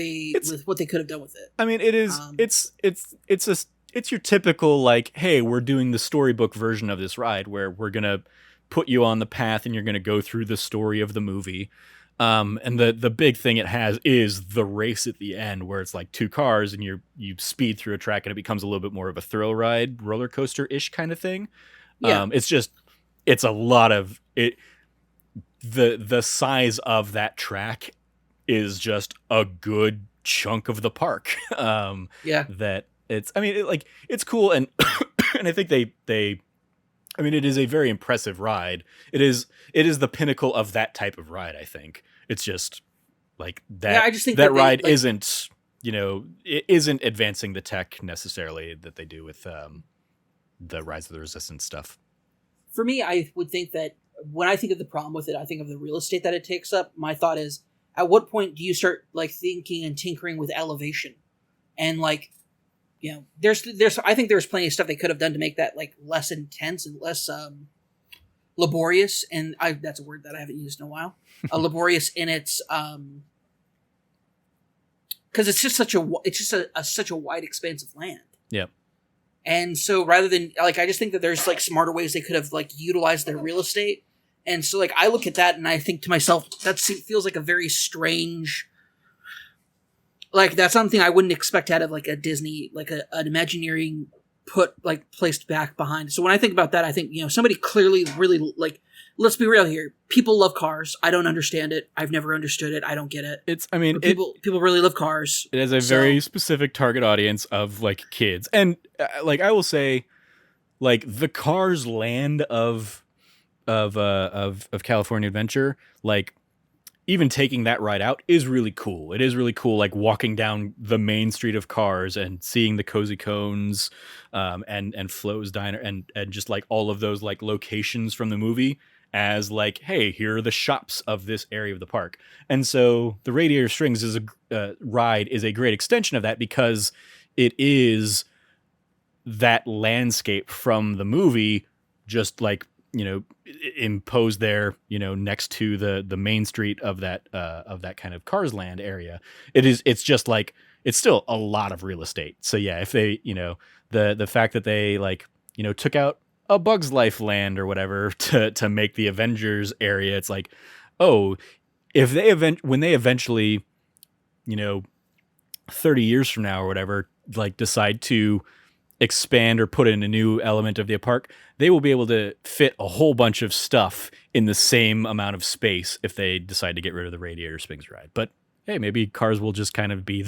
what they could have done with it. I mean, it is it's your typical like, hey, we're doing the storybook version of this ride where we're gonna put you on the path and you're gonna go through the story of the movie. And the big thing it has is the race at the end, where it's like two cars and you speed through a track and it becomes a little bit more of a thrill ride, roller coaster ish kind of thing. Yeah. It's a lot of it. The size of that track is just a good chunk of the park. That it's cool. And, and I think it is a very impressive ride. It is the pinnacle of that type of ride, I think. It's just like that. Yeah, I just think that ride isn't advancing the tech necessarily that they do with the Rise of the Resistance stuff. For me, I would think that when I think of the problem with it, I think of the real estate that it takes up. My thought is, at what point do you start like thinking and tinkering with elevation? And like, there's I think there's plenty of stuff they could have done to make that like less intense and less laborious, and that's a word that I haven't used in a while. Laborious in its because it's just such a wide expanse of land. Yeah. And so rather than like, I just think that there's like smarter ways they could have like utilized their real estate. And so like I look at that and I think to myself, that feels like a very strange. Like that's something I wouldn't expect out of like a Disney, like an Imagineering placed back behind. So when I think about that, I think, somebody clearly really like, let's be real here. People love cars. I don't understand it. I've never understood it. I don't get it. People really love cars. It has a very specific target audience of like kids. And like, I will say like the Cars Land of California Adventure, like, even taking that ride out is really cool. It is really cool, like walking down the main street of Cars and seeing the Cozy Cones, and Flo's Diner, and just like all of those like locations from the movie as like, hey, here are the shops of this area of the park. And so the Radiator Springs ride is a great extension of that, because it is that landscape from the movie, just like, imposed there, next to the main street of that kind of Cars Land area. It's just like, it's still a lot of real estate. So yeah, if they, the fact that they like, took out a Bug's Life land or whatever to make the Avengers area, it's like, oh, if when they eventually, 30 years from now or whatever, like decide to expand or put in a new element of the park, they will be able to fit a whole bunch of stuff in the same amount of space if they decide to get rid of the Radiator Springs ride. But hey, maybe Cars will just kind of be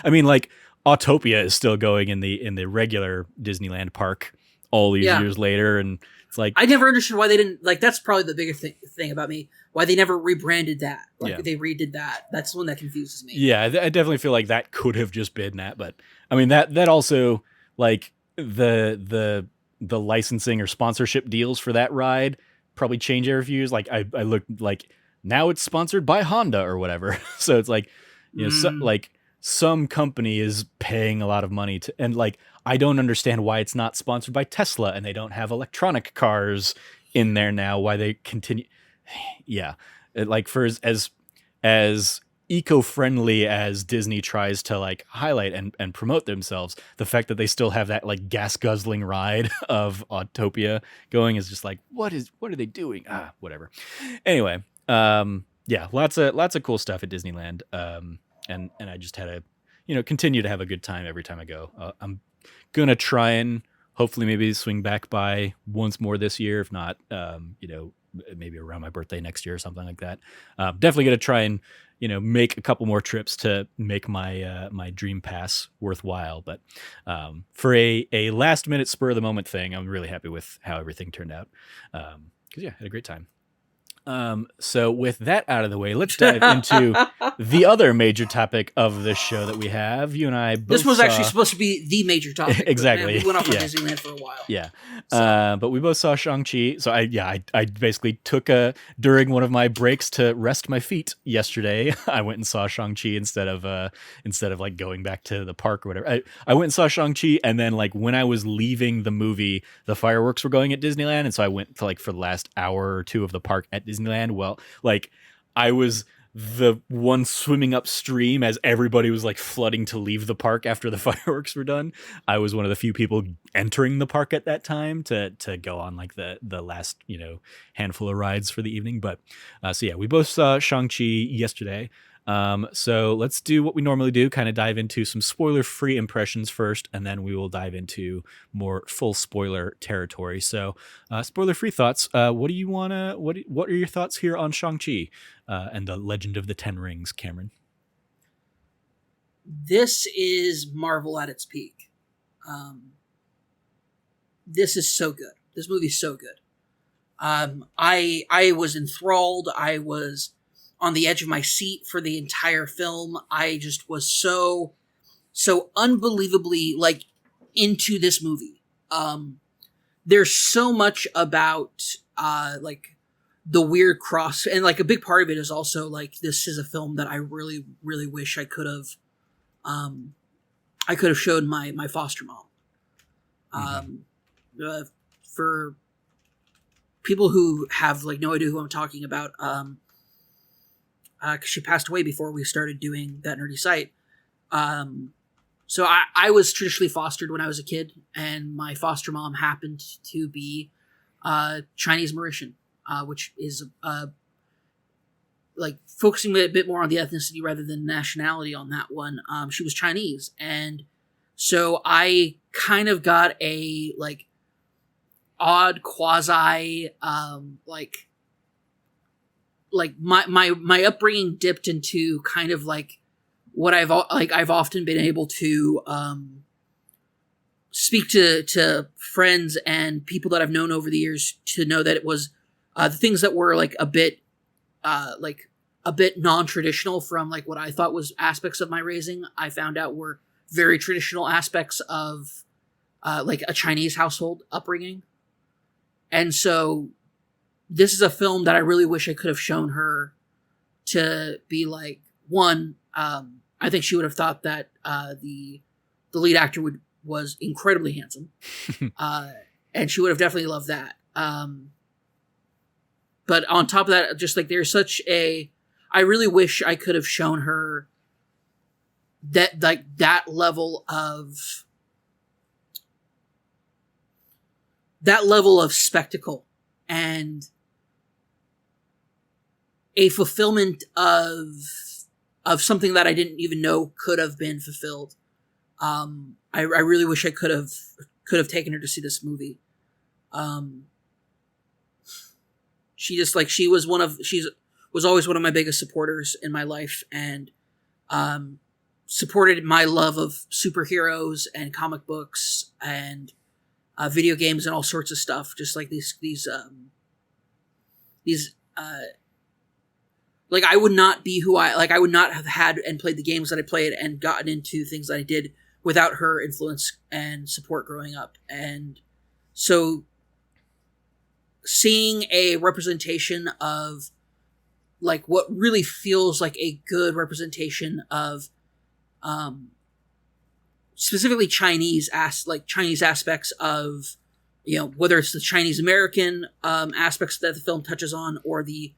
I mean, like Autopia is still going in the regular Disneyland park all these years later, and it's like, I never understood why they didn't, like, that's probably the biggest thing about me, why they never rebranded that. Like, they redid that. That's the one that confuses me. Yeah, I definitely feel like that could have just been that, but I mean that also, like, the licensing or sponsorship deals for that ride probably change every few years. Like I looked, like now it's sponsored by Honda or whatever. So it's like, so, like some company is paying a lot of money to, and like, I don't understand why it's not sponsored by Tesla and they don't have electronic cars in there now, why they continue. Yeah. Like, for as eco-friendly as Disney tries to like highlight and promote themselves, the fact that they still have that like gas guzzling ride of Autopia going is just like, what are they doing? Whatever. Anyway, yeah, lots of cool stuff at Disneyland. And I just had a, continue to have a good time every time I go. I'm gonna try and hopefully maybe swing back by once more this year. If not, maybe around my birthday next year or something like that. Definitely gonna try and make a couple more trips to make my my dream pass worthwhile. But for a last minute spur of the moment thing, I'm really happy with how everything turned out. Because yeah, had a great time. So with that out of the way, let's dive into the other major topic of the show that we have. You and I both This was actually supposed to be the major topic. Exactly. Man, we went off on Disneyland for a while. Yeah. But we both saw Shang-Chi. So I basically took during one of my breaks to rest my feet yesterday. I went and saw Shang-Chi instead of like going back to the park or whatever. I went and saw Shang-Chi, and then like when I was leaving the movie, the fireworks were going at Disneyland, and so I went to like for the last hour or two of the park at Disneyland. Well, like I was the one swimming upstream as everybody was like flooding to leave the park after the fireworks were done. I was one of the few people entering the park at that time to go on like the last, handful of rides for the evening. But so yeah, we both saw Shang-Chi yesterday. So let's do what we normally do, kind of dive into some spoiler-free impressions first, and then we will dive into more full spoiler territory. So, spoiler-free thoughts. What do you wanna? What are your thoughts here on Shang-Chi and the Legend of the Ten Rings, Cameron? This is Marvel at its peak. This is so good. This movie's so good. I was enthralled. I was on the edge of my seat for the entire film. I just was so unbelievably like into this movie. There's so much about like the weird cross, and like a big part of it is also like this is a film that I really really wish I could have showed my foster mom. For people who have like no idea who I'm talking about, because she passed away before we started doing that nerdy site. So I was traditionally fostered when I was a kid, and my foster mom happened to be Chinese Mauritian, which is like focusing a bit more on the ethnicity rather than nationality on that one. She was Chinese, and so I kind of got a like odd quasi like my upbringing dipped into kind of like what I've often been able to speak to friends and people that I've known over the years to know that it was the things that were like a bit non-traditional from like what I thought was aspects of my raising, I found out were very traditional aspects of like a Chinese household upbringing. And so this is a film that I really wish I could have shown her to be like, one, I think she would have thought that the lead actor was incredibly handsome. And she would have definitely loved that. But on top of that, just like there's such I really wish I could have shown her that like that level of spectacle and a fulfillment of something that I didn't even know could have been fulfilled. I really wish I could have taken her to see this movie. She just like she was always one of my biggest supporters in my life, and supported my love of superheroes and comic books and video games and all sorts of stuff. Just like these like I would not be who I would not have had and played the games that I played and gotten into things that I did without her influence and support growing up. And so seeing a representation of like what really feels like a good representation of specifically Chinese aspects of, whether it's the Chinese American aspects that the film touches on, or the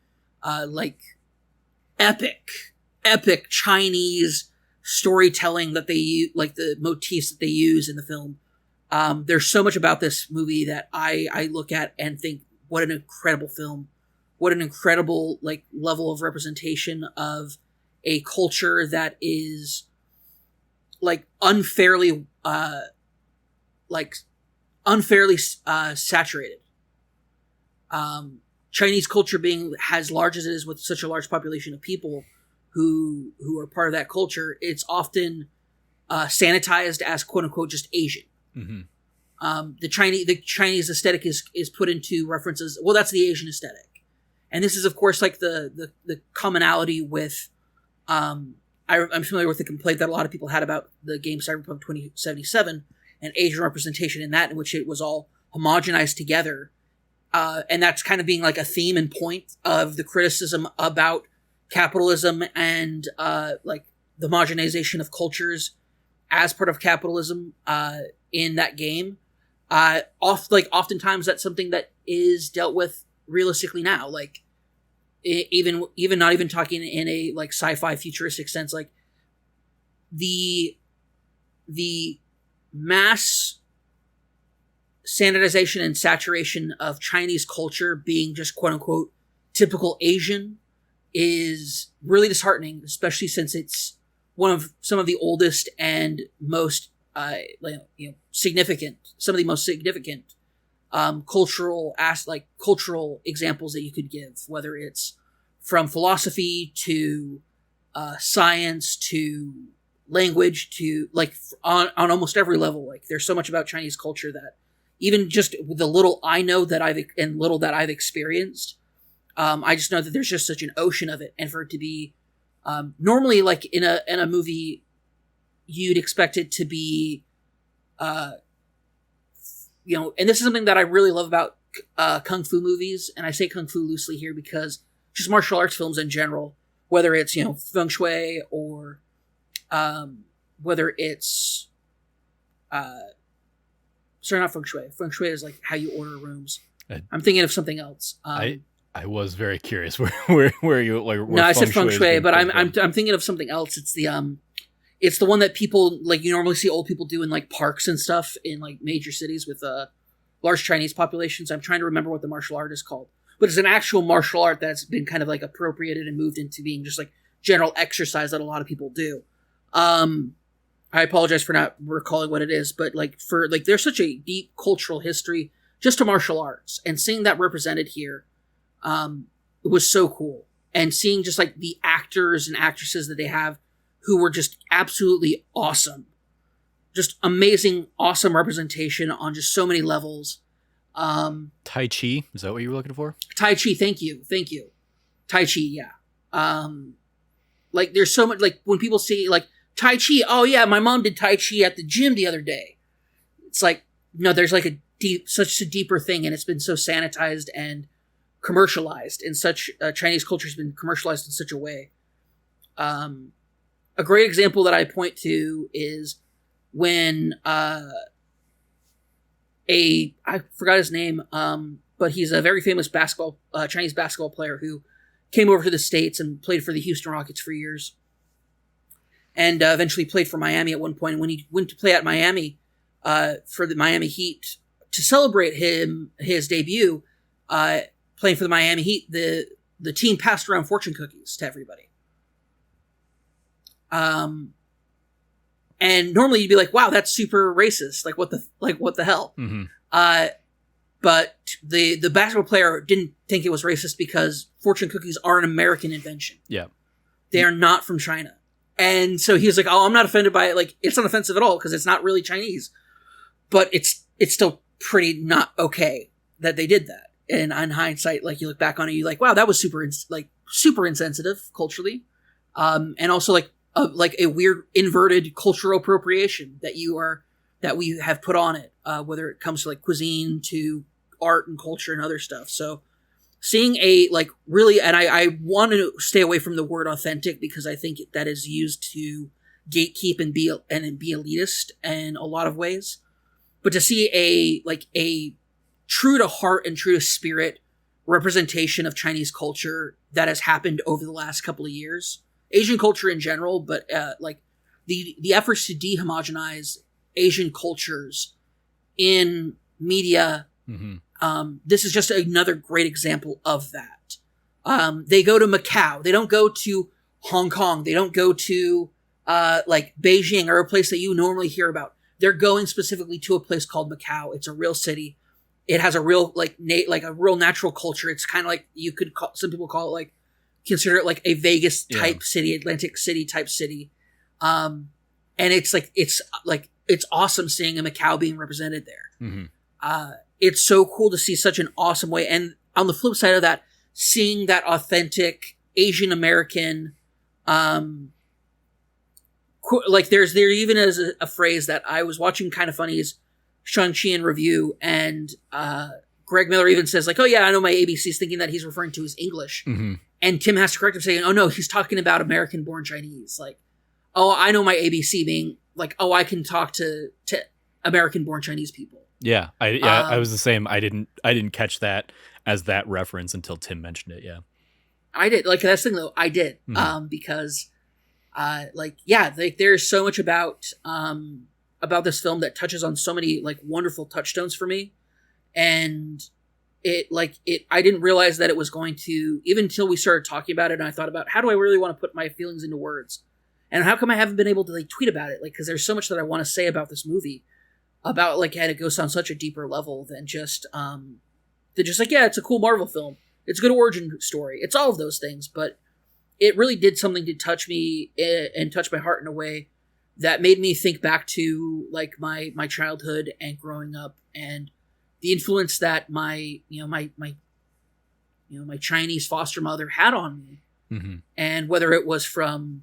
epic Chinese storytelling that they use, like the motifs that they use in the film. There's so much about this movie that I look at and think, what an incredible film, what an incredible level of representation of a culture that is unfairly saturated. Chinese culture being as large as it is, with such a large population of people who are part of that culture, it's often sanitized as quote unquote just Asian. Mm-hmm. The Chinese aesthetic is put into references. Well, that's the Asian aesthetic, and this is of course the commonality with. I'm familiar with the complaint that a lot of people had about the game Cyberpunk 2077 and Asian representation in that, in which it was all homogenized together. And that's kind of being a theme and point of the criticism about capitalism and the homogenization of cultures as part of capitalism in that game. Oftentimes that's something that is dealt with realistically now. Even not even talking in a sci-fi futuristic sense, the mass standardization and saturation of Chinese culture being just quote unquote typical Asian is really disheartening, especially since it's some of the oldest and most significant, some of the most significant cultural examples that you could give, whether it's from philosophy to science to language to on almost every level. There's so much about Chinese culture that even just the little I know that I've experienced, I just know that there's just such an ocean of it, and for it to be normally in a movie, you'd expect it to be and this is something that I really love about kung fu movies, and I say kung fu loosely here because just martial arts films in general, whether it's feng shui or whether it's sorry, not feng shui. Feng shui is how you order rooms. I'm thinking of something else. I was very curious where you no, I said feng shui, but I'm thinking of something else. It's the one that people you normally see old people do in parks and stuff in major cities with large Chinese populations. I'm trying to remember what the martial art is called, but it's an actual martial art that's been kind of appropriated and moved into being just general exercise that a lot of people do. I apologize for not recalling what it is, but there's such a deep cultural history just to martial arts, and seeing that represented here, it was so cool. And seeing just the actors and actresses that they have, who were just absolutely awesome, just amazing, awesome representation on just so many levels. Tai Chi, is that what you were looking for? Tai Chi, thank you. Tai Chi, yeah. There's so much, when people see Tai Chi, oh yeah, my mom did Tai Chi at the gym the other day. It's no, there's such a deeper thing, and it's been so sanitized and commercialized in such Chinese culture has been commercialized in such a way. A great example that I point to is when I forgot his name, but he's a very famous Chinese basketball player who came over to the States and played for the Houston Rockets for years, and eventually played for Miami at one point. And when he went to play at Miami for the Miami Heat to celebrate his debut, playing for the Miami Heat, the team passed around fortune cookies to everybody. And normally you'd be like, wow, that's super racist. What the hell? Mm-hmm. But the basketball player didn't think it was racist because fortune cookies are an American invention. Yeah. They are not from China. And so he was like, oh, I'm not offended by it. It's not offensive at all because it's not really Chinese, but it's still pretty not okay that they did that. And in hindsight, you look back on it, you're like, wow, that was super insensitive culturally. And also a weird inverted cultural appropriation that we have put on it, whether it comes to cuisine to art and culture and other stuff. So seeing really, and I want to stay away from the word authentic because I think that is used to gatekeep and be elitist in a lot of ways. But to see a true to heart and true to spirit representation of Chinese culture that has happened over the last couple of years, Asian culture in general, but like the efforts to dehomogenize Asian cultures in media. This is just another great example of that. They go to Macau. They don't go to Hong Kong. They don't go to like Beijing or a place that you normally hear about. They're going specifically to a place called Macau. It's a real city. It has a real like a real natural culture. It's kind of like you could call, some people call it like, consider it like a Vegas type city, Atlantic City type city. And it's awesome seeing a Macau being represented there. It's so cool to see such an awesome way. And on the flip side of that, seeing that authentic Asian American, like there even is a phrase that I was watching Kind of Funny's Shang-Chi in review, and Greg Miller even says like, oh yeah, I know my ABC's thinking that he's referring to his English. And Tim has to correct him saying, oh no, he's talking about American born Chinese. Like, oh, I know my ABC being like, oh, I can talk to American born Chinese people. Yeah, I was the same. I didn't catch that as that reference until Tim mentioned it. Yeah, I did. Like that's the thing though, I did because there's so much about this film that touches on so many like wonderful touchstones for me, and I didn't realize that it was going to, even until we started talking about it, and I thought about how do I really want to put my feelings into words, and how come I haven't been able to like tweet about it, like because there's so much that I want to say about this movie. About like had it goes on such a deeper level than just like, yeah, it's a cool Marvel film. It's a good origin story. It's all of those things, but it really did something to touch me and touch my heart in a way that made me think back to like my childhood and growing up and the influence that my Chinese foster mother had on me. And whether it was from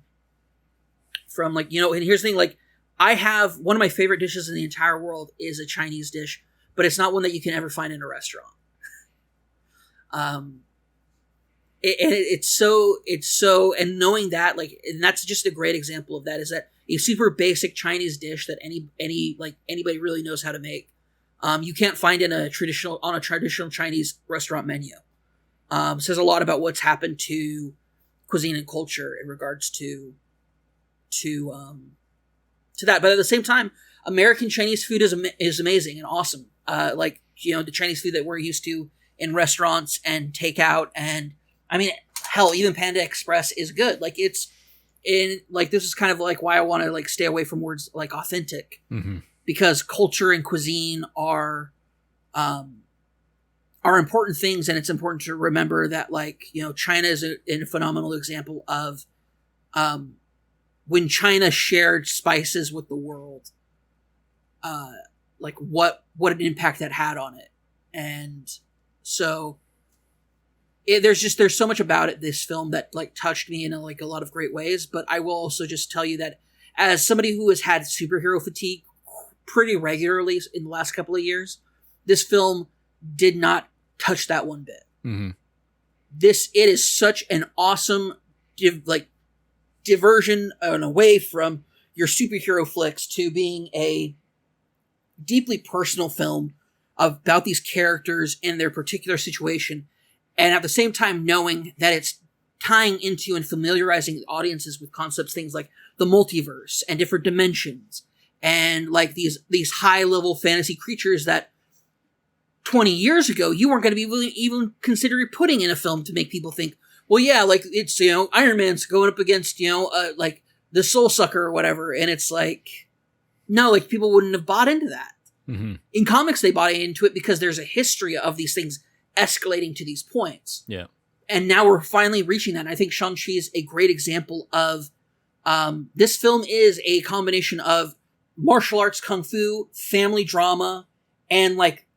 like, and here's the thing, like, I have one of my favorite dishes in the entire world is a Chinese dish, but it's not one that you can ever find in a restaurant. It's so, and knowing that, like, and that's just a great example of that, is that a super basic Chinese dish that anybody really knows how to make. You can't find on a traditional Chinese restaurant menu. Says a lot about what's happened to cuisine and culture in regards to that. But at the same time, American Chinese food is amazing and awesome. Like, the Chinese food that we're used to in restaurants and takeout. And I mean, hell, even Panda Express is good. Like this is kind of like why I want to like stay away from words like authentic, because culture and cuisine are important things. And it's important to remember that, like, China is a phenomenal example of, when China shared spices with the world, like what an impact that had on it. And so there's so much about it, this film, that like touched me in a lot of great ways. But I will also just tell you that as somebody who has had superhero fatigue pretty regularly in the last couple of years, this film did not touch that one bit. It is such an awesome, diversion and away from your superhero flicks to being a deeply personal film about these characters in their particular situation, and at the same time knowing that it's tying into and familiarizing audiences with concepts, things like the multiverse and different dimensions, and like these high level fantasy creatures that 20 years ago you weren't going to be willing even consider putting in a film to make people think, well, yeah, like it's, Iron Man's going up against, like the Soul Sucker or whatever. And it's like, no, like people wouldn't have bought into that. In comics, they bought into it because there's a history of these things escalating to these points. Yeah. And now we're finally reaching that. And I think Shang-Chi is a great example of, this film is a combination of martial arts, kung fu, family drama, and like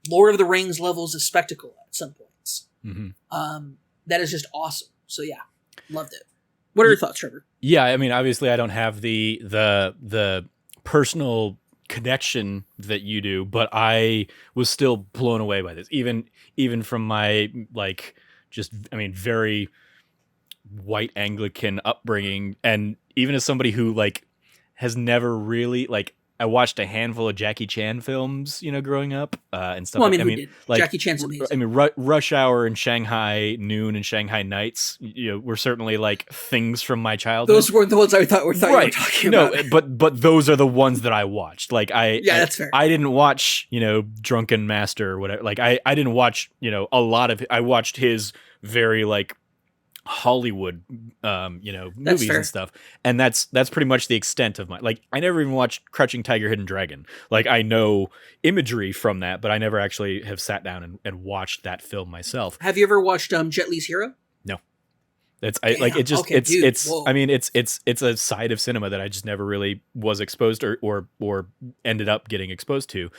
Lord of the Rings levels of spectacle at some points. That is just awesome. So yeah, loved it. What are your thoughts, Trevor? Yeah, I mean, obviously I don't have the personal connection that you do, but I was still blown away by this. Even from my very white Anglican upbringing, and even as somebody who like has never really like. I watched a handful of Jackie Chan films, growing up and stuff. Well, I mean, I who mean, did? like, Jackie Chan's amazing. I mean, Rush Hour and Shanghai Noon and Shanghai Nights, were certainly like things from my childhood. Those weren't the ones I thought you were talking about. No, but those are the ones that I watched. Like that's fair. I didn't watch, Drunken Master or whatever. Like I didn't watch, a lot of. I watched his very like Hollywood movies and stuff, and that's pretty much the extent of my, like, I never even watched Crouching Tiger, Hidden Dragon. Like, I know imagery from that, but I never actually have sat down and watched that film myself. Have you ever watched Jet Li's Hero? No. It's I mean, it's a side of cinema that I just never really was exposed or ended up getting exposed to.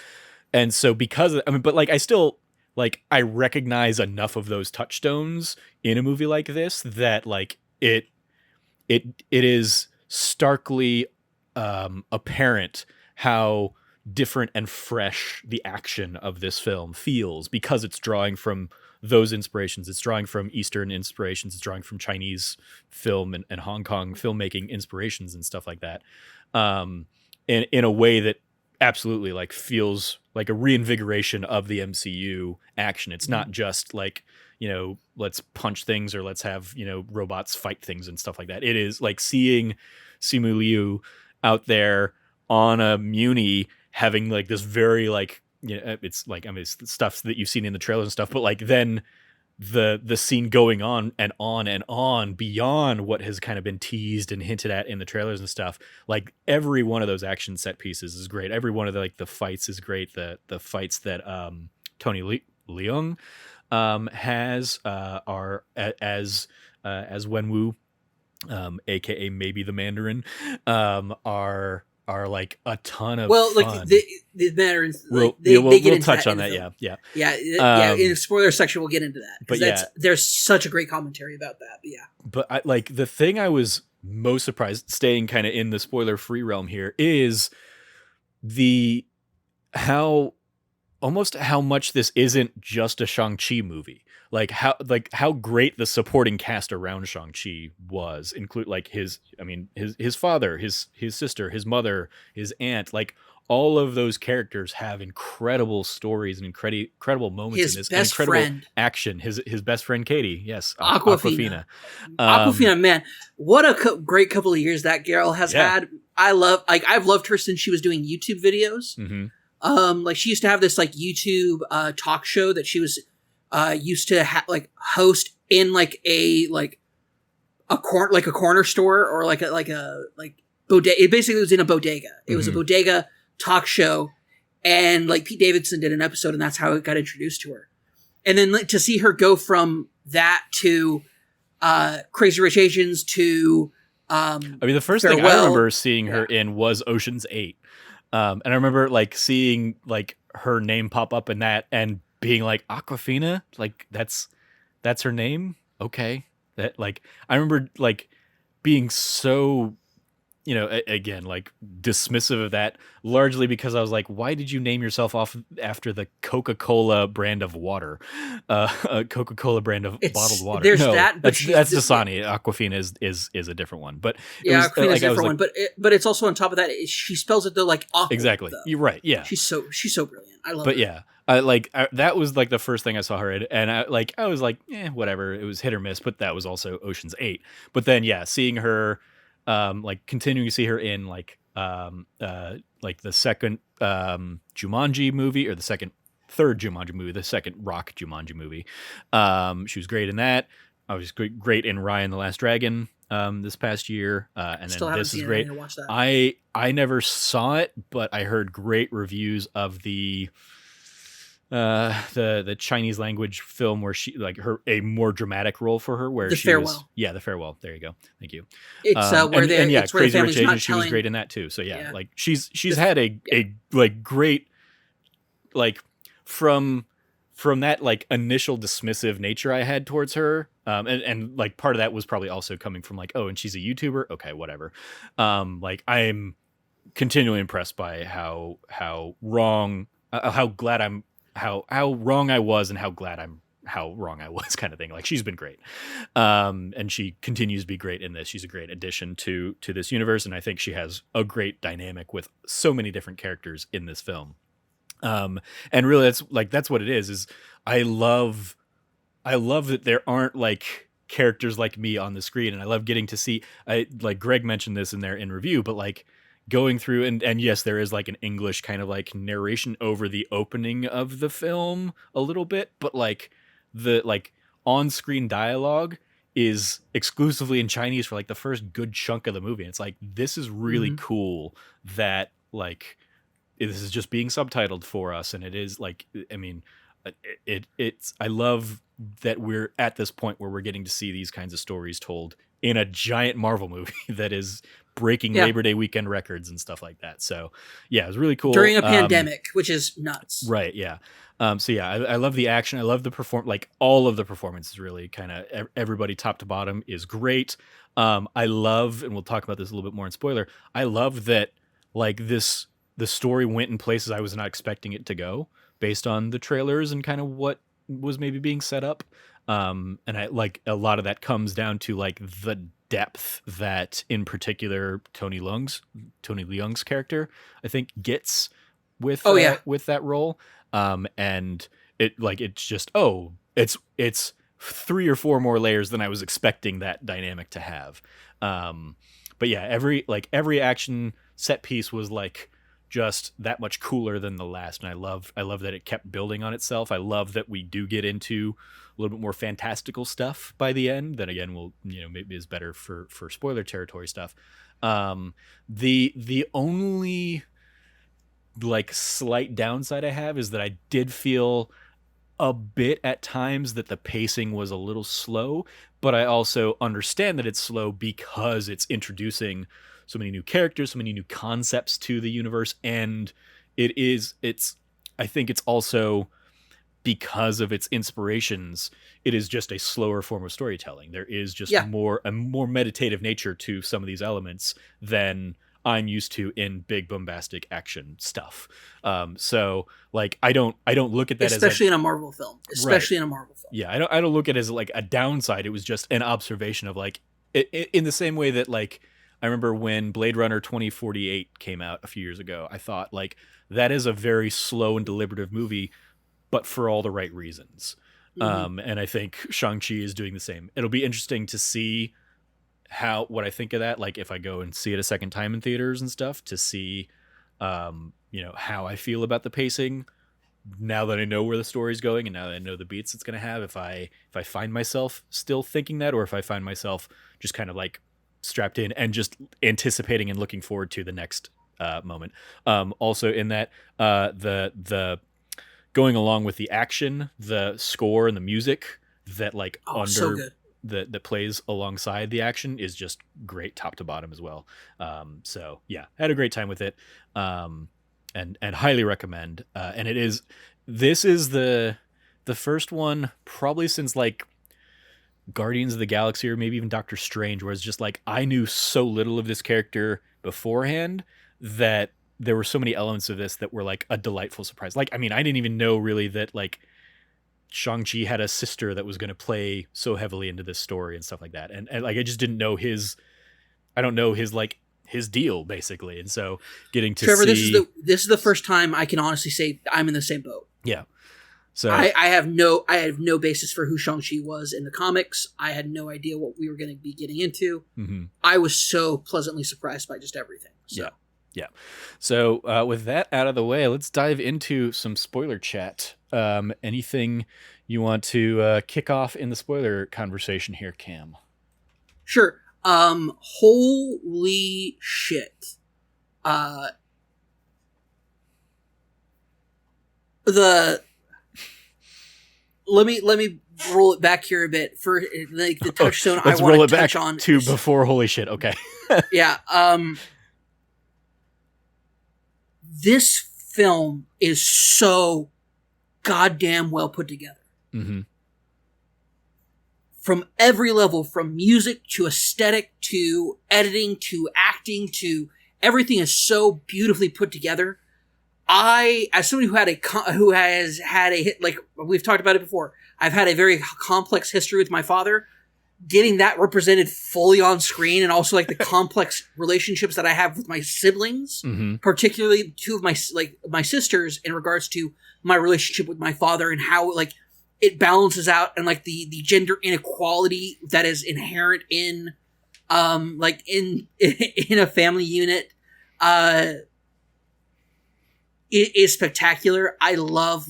And so because but like I still, like, I recognize enough of those touchstones in a movie like this that like it is starkly apparent how different and fresh the action of this film feels, because it's drawing from those inspirations. It's drawing from Eastern inspirations. It's drawing from Chinese film and Hong Kong filmmaking inspirations and stuff like that. In a way that absolutely like feels like a reinvigoration of the MCU action. It's not just like, let's punch things or let's have, robots fight things and stuff like that. It is like seeing Simu Liu out there on a Muni having like this very like, it's like, I mean, it's stuff that you've seen in the trailers and stuff, but like then the scene going on and on and on beyond what has kind of been teased and hinted at in the trailers and stuff. Like every one of those action set pieces is great. Every one of the fights is great. The fights that Tony Leung has are as Wenwu, aka maybe the Mandarin, are like a ton of fun. Like the Mandarins, we'll touch on that. Yeah. In the spoiler section, we'll get into that. But there's such a great commentary about that. But but like the thing I was most surprised, staying kind of in the spoiler-free realm here, is how much this isn't just a Shang-Chi movie. Like how great the supporting cast around Shang-Chi was, include like his father, his sister, his mother, his aunt, like all of those characters have incredible stories and incredible moments in this, and incredible friend. Action. His best friend Katie, yes, Awkwafina. Awkwafina, man, what a great couple of years that girl has had. I've loved her since she was doing YouTube videos. Mm-hmm. Like she used to have this like YouTube talk show that she was used to host in like a corner store or like a bodega. It basically was in a bodega. It was a bodega talk show, and like Pete Davidson did an episode, and that's how it got introduced to her. And then to see her go from that to Crazy Rich Asians to the first thing I remember seeing her in was Ocean's 8. And I remember like seeing like her name pop up in that and being like, Awkwafina, like that's her name. Okay. That, like, I remember like being so, again, like dismissive of that, largely because I was like, why did you name yourself off after the Coca-Cola brand of water? A Coca-Cola brand of bottled water. There's that, but that's Dasani. Aquafina is a different one, but Aquafina is a different one. But it's also on top of that, she spells it though like awkward. Exactly. Though. You're right. Yeah. She's so brilliant. I love her. But yeah. That was like the first thing I saw her in, and I was like, whatever. It was hit or miss, but that was also Ocean's 8. But then seeing her, like continuing to see her in like the second Jumanji movie, or third Jumanji movie, the second Rock Jumanji movie. She was great in that. I was great in Raya and the Last Dragon this past year, and then this is great. I never saw it, but I heard great reviews of the Chinese language film where she a more dramatic role for her, where The Farewell. The Farewell. There you go. Thank you. It's it's where Crazy Rich Asians, she was great in that too. So like she's had a like great, like from that like initial dismissive nature I had towards her, and like part of that was probably also coming from like, oh, and she's a YouTuber, okay, whatever. Like I'm continually impressed by how wrong I was, and how glad I'm how wrong I was, kind of thing. Like, she's been great, and she continues to be great in this. She's a great addition to this universe, and I think she has a great dynamic with so many different characters in this film. And really, that's what it is. Is I love that there aren't like characters like me on the screen, and I love getting to see. I like Greg mentioned this in review, but like going through and yes, there is like an English kind of like narration over the opening of the film a little bit, but like the like on-screen dialogue is exclusively in Chinese for like the first good chunk of the movie. And it's like, this is really cool that like this is just being subtitled for us. And it is like, I mean, it's I love that we're at this point where we're getting to see these kinds of stories told in a giant Marvel movie that is breaking Labor Day weekend records and stuff like that. So yeah, it was really cool during a pandemic, which is nuts. Right. Yeah. So yeah, I love the action. I love the like all of the performances, really kind of everybody top to bottom is great. I love, and we'll talk about this a little bit more in spoiler. I love that like the story went in places I was not expecting it to go based on the trailers and kind of what was maybe being set up. And I like a lot of that comes down to like the depth that in particular Tony Leung's character, I think, gets with with that role. And it like it's just it's 3 or 4 more layers than I was expecting that dynamic to have. But yeah, every action set piece was like just that much cooler than the last, and I love that it kept building on itself. I love that we do get into a little bit more fantastical stuff by the end that again will maybe is better for spoiler territory stuff. The only like slight downside I have is that I did feel a bit at times that the pacing was a little slow, but I also understand that it's slow because it's introducing so many new characters, so many new concepts to the universe. And I think it's also because of its inspirations, it is just a slower form of storytelling. There is just a more meditative nature to some of these elements than I'm used to in big bombastic action stuff. So like, I don't look at that especially in a Marvel film, in a Marvel film. Yeah. I don't look at it as like a downside. It was just an observation of like, in the same way that like, I remember when Blade Runner 2048 came out a few years ago, I thought like that is a very slow and deliberative movie, but for all the right reasons. And I think Shang-Chi is doing the same. It'll be interesting to see what I think of that. Like if I go and see it a second time in theaters and stuff to see, how I feel about the pacing now that I know where the story's going and now that I know the beats it's going to have, if I find myself still thinking that, or if I find myself just kind of like strapped in and just anticipating and looking forward to the next moment. Also in that the going along with the action, the score and the music that like so good. that plays alongside the action is just great top to bottom as well. So yeah, had a great time with it. And highly recommend. And this is the first one probably since like Guardians of the Galaxy or maybe even Doctor Strange, where it's just like I knew so little of this character beforehand that there were so many elements of this that were like a delightful surprise. Like, I mean, I didn't even know really that like Shang-Chi had a sister that was going to play so heavily into this story and stuff like that. And like, I just didn't know his deal basically. And so getting to Trevor, see... this is the first time I can honestly say I'm in the same boat. Yeah. So I have no basis for who Shang-Chi was in the comics. I had no idea what we were going to be getting into. I was so pleasantly surprised by just everything. So. Yeah. So with that out of the way, let's dive into some spoiler chat. Anything you want to kick off in the spoiler conversation here, Cam? Sure. Holy shit. Let me roll it back here a bit for like the touchstone I want to touch on to before holy shit. Okay. Yeah. This film is so goddamn well put together. From every level, from music to aesthetic to editing to acting to everything is so beautifully put together. as somebody who has had a hit, like we've talked about it before, I've had a very complex history with my father. Getting that represented fully on screen, and also like the complex relationships that I have with my siblings, particularly two of my sisters, in regards to my relationship with my father and how like it balances out, and like the gender inequality that is inherent in like in a family unit it is spectacular. I love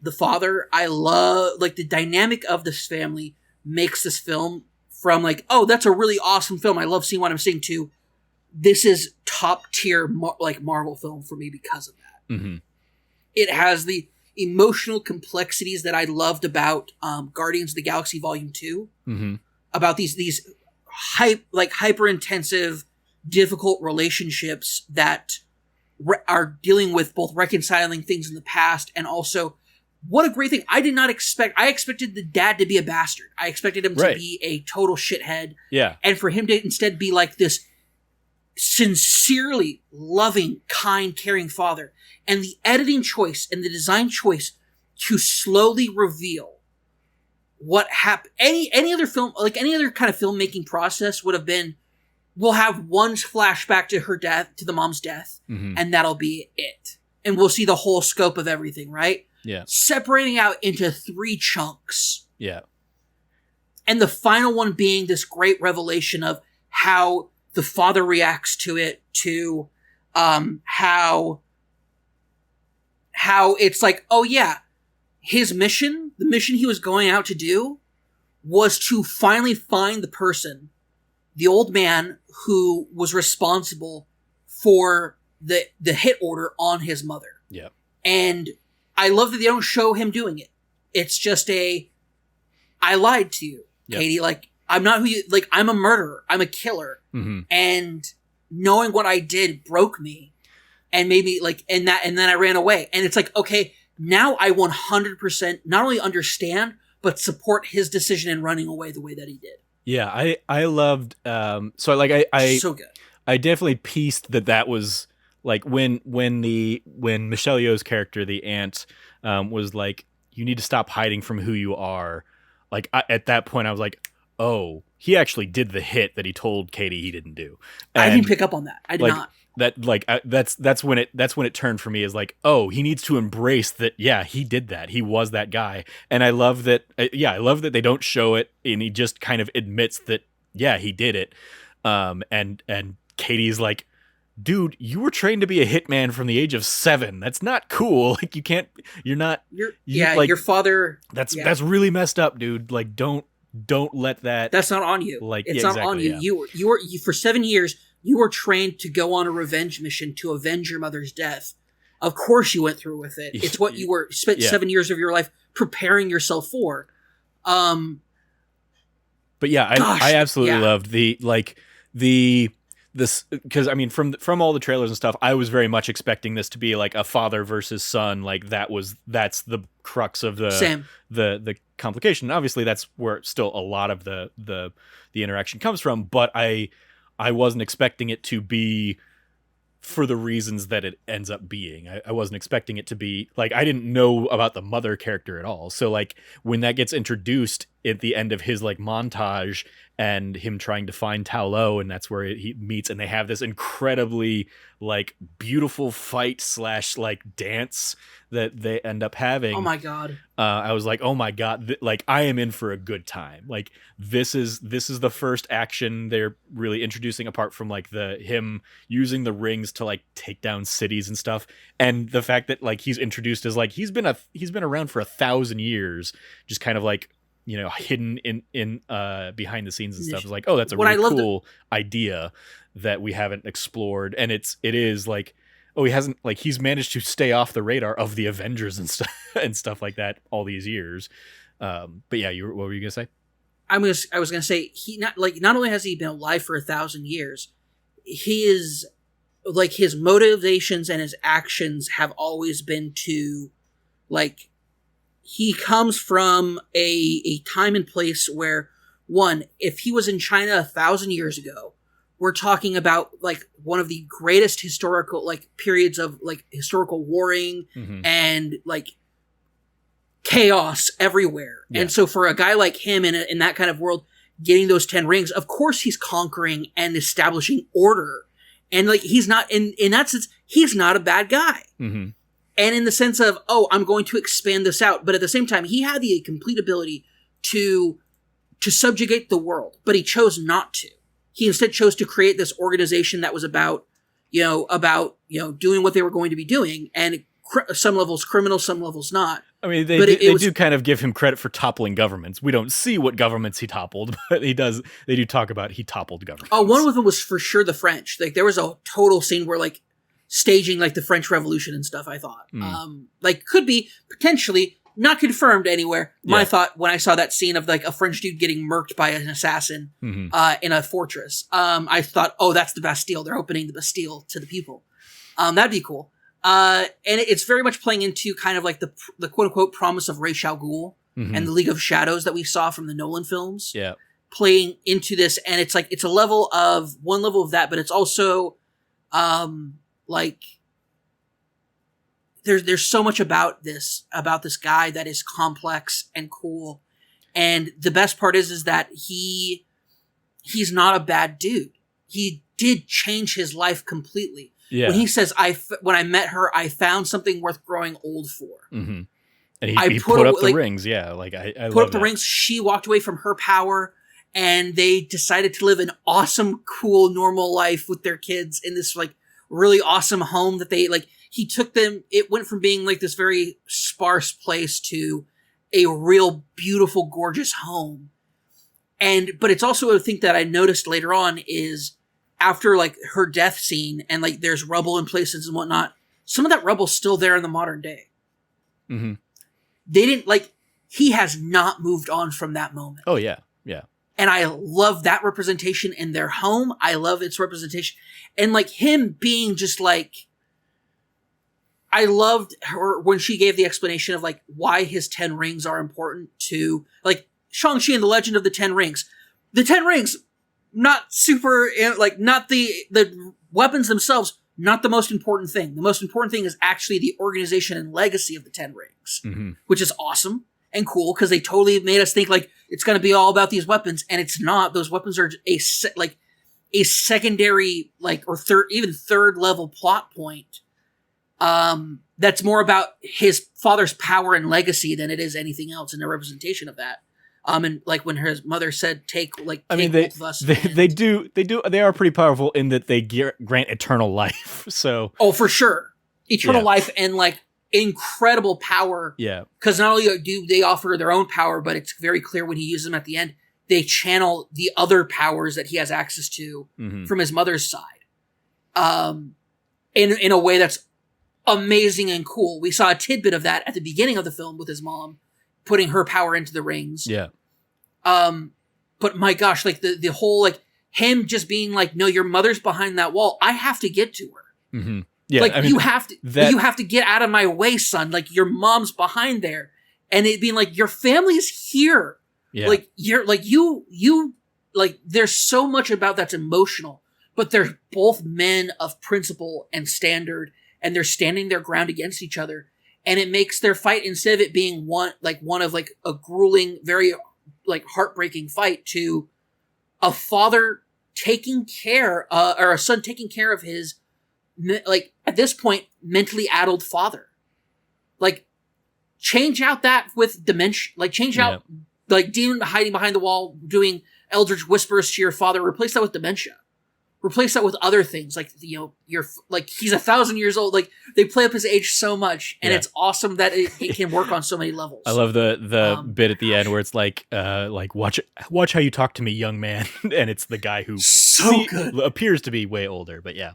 the father. I love like the dynamic of this family makes this film from like, oh, that's a really awesome film, I love seeing what I'm seeing, to this is top tier like Marvel film for me because of that. It has the emotional complexities that I loved about Guardians of the Galaxy Volume 2, about these hyper intensive, difficult relationships that are dealing with both reconciling things in the past, and also what a great thing. I did not expect. I expected the dad to be a bastard. I expected him to be a total shithead. Yeah. And for him to instead be like this sincerely loving, kind, caring father. And the editing choice and the design choice to slowly reveal what happened. Any other film, like any other kind of filmmaking process would have been, we'll have one flashback to her death, to the mom's death, and that'll be it. And we'll see the whole scope of everything, right? Yeah. Separating out into 3 chunks. Yeah. And the final one being this great revelation of how the father reacts to it, to how it's like, oh yeah, his mission, the mission he was going out to do, was to finally find the person, the old man who was responsible for the hit order on his mother. Yeah. And I love that they don't show him doing it. It's just I lied to you, Katie. Like, I'm not who you, like, I'm a murderer. I'm a killer. And knowing what I did broke me and made me like, and then I ran away. And it's like, okay, now I 100% not only understand, but support his decision in running away the way that he did. Yeah, I loved so like I so good. I definitely pieced that was like when Michelle Yeoh's character, the aunt, was like, you need to stop hiding from who you are. Like at that point I was like, oh, he actually did the hit that he told Katie he didn't do. And I didn't pick up on that. I did not. That like that's when it turned for me, is like, oh, he needs to embrace that. Yeah, he did that. He was that guy. And I love that. I love that they don't show it, and he just kind of admits that, yeah, he did it. And Katie's like, dude, you were trained to be a hitman from the age of 7. That's not cool. Like, you can't. You're not. Like, your father. That's really messed up, dude. Like, don't let that. That's not on you. Like, it's not on you. Yeah. You were for 7 years. You were trained to go on a revenge mission to avenge your mother's death. Of course you went through with it. It's what you spent 7 years of your life preparing yourself for. But yeah, I absolutely loved this, because I mean, from all the trailers and stuff, I was very much expecting this to be like a father versus son. Like that's the crux of the complication. Obviously, that's where still a lot of the interaction comes from. But I wasn't expecting it to be for the reasons that it ends up being. I wasn't expecting it to be like, I didn't know about the mother character at all. So like when that gets introduced at the end of his like montage and him trying to find Tao Lo, and that's where he meets, and they have this incredibly like beautiful fight / like dance that they end up having. Oh my God. I was like, oh my God, like I am in for a good time. Like this is the first action they're really introducing, apart from like him using the rings to like take down cities and stuff. And the fact that like he's introduced as like, he's been around for 1,000 years, just kind of like, you know, hidden in behind the scenes and stuff. It's like, oh, that's a really cool idea that we haven't explored. And it is like, oh, he's managed to stay off the radar of the Avengers and stuff like that all these years. But yeah, what were you gonna say? I was gonna say, he not only has he been alive for 1,000 years, he is like, his motivations and his actions have always been to like, he comes from a time and place where, one, if he was in China 1,000 years ago, we're talking about like one of the greatest historical like periods of like historical warring and like chaos everywhere. Yeah. And so for a guy like him in that kind of world, getting those 10 rings, of course he's conquering and establishing order. And like, he's not in that sense, he's not a bad guy. And in the sense of, oh, I'm going to expand this out. But at the same time, he had the complete ability to subjugate the world, but he chose not to. He instead chose to create this organization that was about doing what they were going to be doing. And some levels criminal, some levels not. I mean, they do kind of give him credit for toppling governments. We don't see what governments he toppled, but they do talk about he toppled governments. Oh, one of them was for sure the French. Like there was a total scene where like staging like the French Revolution and stuff, I thought. Like could be potentially not confirmed anywhere. My thought when I saw that scene of like a French dude getting murked by an assassin in a fortress, I thought, oh, that's the Bastille. They're opening the Bastille to the people. That'd be cool. And it's very much playing into kind of like the quote unquote promise of Ra's al Ghul and the League of Shadows that we saw from the Nolan films. Yeah. Playing into this. And it's like, it's one level of that, but it's also, like there's so much about this guy that is complex and cool. And the best part is that he's not a bad dude. He did change his life completely. Yeah. When he says, when I met her, I found something worth growing old for. And he put up the rings. Yeah. Like I put up the rings. She walked away from her power and they decided to live an awesome, cool, normal life with their kids in this like really awesome home that they like. He took them, it went from being like this very sparse place to a real beautiful, gorgeous home. But it's also a thing that I noticed later on is after like her death scene and like there's rubble in places and whatnot, some of that rubble's still there in the modern day. They didn't like, he has not moved on from that moment. Oh yeah. Yeah. And I love that representation in their home. I love its representation. And like him being just like, I loved her when she gave the explanation of like why his 10 rings are important to like Shang-Chi and the Legend of the 10 Rings. The 10 rings, not super, like not the weapons themselves, not the most important thing. The most important thing is actually the organization and legacy of the 10 rings, which is awesome and cool because they totally made us think like it's going to be all about these weapons, and it's not. Those weapons are a secondary, like, or third level plot point. That's more about his father's power and legacy than it is anything else in the representation of that. And like when his mother said, take both of us. They are pretty powerful in that they grant eternal life. So, oh, for sure. Eternal life and like incredible power. Yeah. Cause not only do they offer their own power, but it's very clear when he uses them at the end, they channel the other powers that he has access to from his mother's side. In a way that's amazing and cool. We saw a tidbit of that at the beginning of the film with his mom putting her power into the rings. Yeah. But my gosh, like the whole, like him just being like, no, your mother's behind that wall. I have to get to her. Yeah. Like you have to get out of my way, son. Like your mom's behind there. And it being like, your family is here. Yeah. Like you're like, you like, there's so much about that's emotional, but they're both men of principle and standard, and they're standing their ground against each other. And it makes their fight, instead of it being one of like a grueling, very like heartbreaking fight, to a father taking care, or a son taking care of his, like at this point, mentally addled father. Like change out that with dementia, like change out like demon hiding behind the wall, doing eldritch whispers to your father, replace that with dementia. Replace that with other things, like, you know, you're like, he's 1,000 years old. Like they play up his age so much, and it's awesome that it can work on so many levels. I love the bit at the end where it's like watch how you talk to me, young man, and it's the guy who good appears to be way older, but yeah.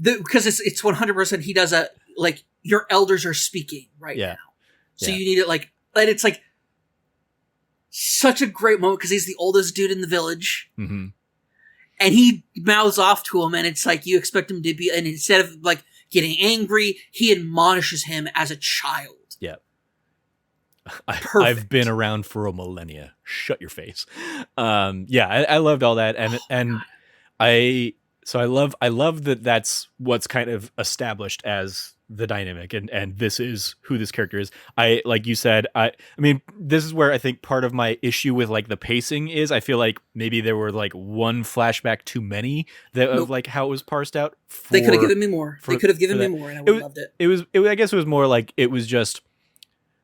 Because it's 100%. He does a like, your elders are speaking right now, so you need it like, and it's like such a great moment because he's the oldest dude in the village. And he mouths off to him, and it's like, you expect him to be, and instead of like getting angry, he admonishes him as a child. Yeah. I've been around for a millennia. Shut your face. I loved all that. And I I love that that's what's kind of established as the dynamic, and this is who this character is. I like you said, I mean, this is where I think part of my issue with like the pacing is I feel like maybe there were like one flashback too many that of Nope. like how it was parsed out They could have for given me more. They for could have for given me that. more, and I It would have was loved it. I guess it was more like it was just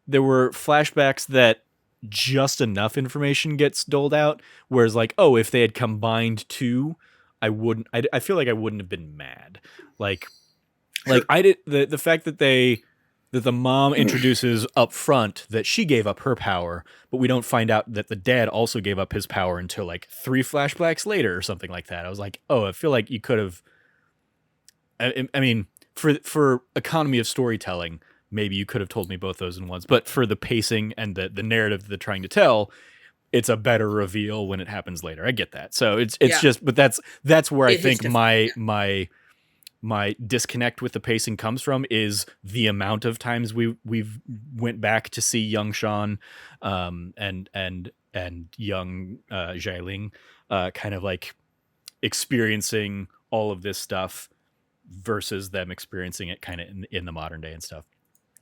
there were flashbacks that just enough information gets doled out, whereas like, oh, if they had combined two, I feel like I wouldn't have been mad. like Sure. I did the fact that the mom introduces up front that she gave up her power, but we don't find out that the dad also gave up his power until like three flashbacks later or something like that. I was like, oh, I feel like you could have. I mean, for economy of storytelling, maybe you could have told me both those in once. But for the pacing and the narrative they're trying to tell, it's a better reveal when it happens later. I get that. So it's Yeah, just, but that's where I it hits think different. my Yeah. my disconnect with the pacing comes from is the amount of times we've went back to see young Sean, and young Xialing, kind of like experiencing all of this stuff versus them experiencing it kind of in the modern day and stuff.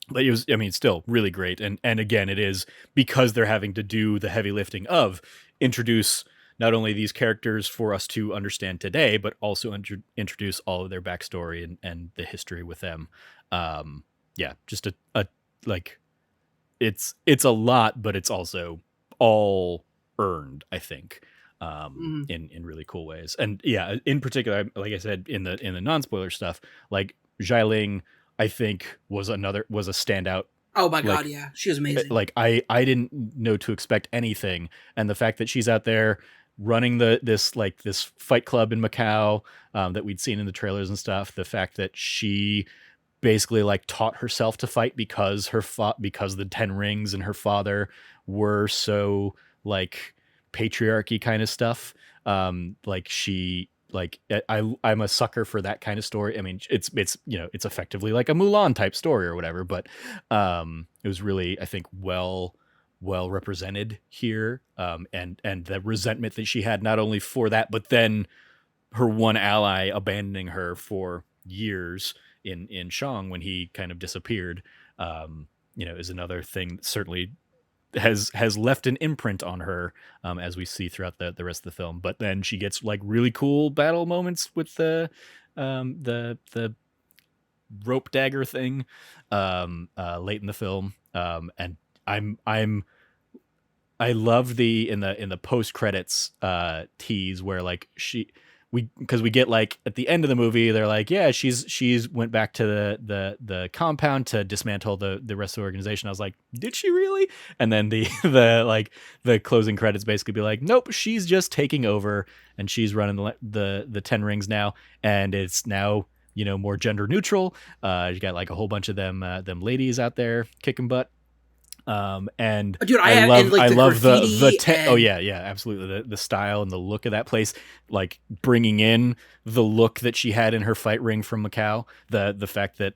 But it was, I mean, still really great. And again, it is because they're having to do the heavy lifting of introduce not only these characters for us to understand today, but also introduce all of their backstory and the history with them. Yeah, just a like it's a lot, but it's also all earned, I think, Mhm. in really cool ways. And yeah, in particular, like I said, in the non spoiler stuff, like Xialing, I think was a standout. Oh my god, Like yeah, she was amazing. like I didn't know to expect anything, and the fact that she's out there running this fight club in Macau, that we'd seen in the trailers and stuff. The fact that she basically like taught herself to fight because because the 10 rings and her father were so like patriarchy kind of stuff. Like she like I'm a sucker for that kind of story. I mean, it's it's effectively like a Mulan type story or whatever, but it was really, I think, well represented here. And the resentment that she had not only for that, but then her one ally abandoning her for years in Shang when he kind of disappeared, is another thing that certainly has left an imprint on her, as we see throughout the rest of the film. But then she gets like really cool battle moments with the rope dagger thing, late in the film, and I'm I love the in the post credits tease where like because we get like at the end of the movie they're like, yeah, she's went back to the compound to dismantle the rest of the organization. I was like, did she really? And then the the closing credits basically be like, nope, she's just taking over and she's running the 10 rings now, and it's now more gender neutral. You got like a whole bunch of them ladies out there kicking butt. And Dude, I and love like I the love graffiti oh and yeah, yeah, absolutely, the style and the look of that place, like bringing in the look that she had in her fight ring from Macau. The fact that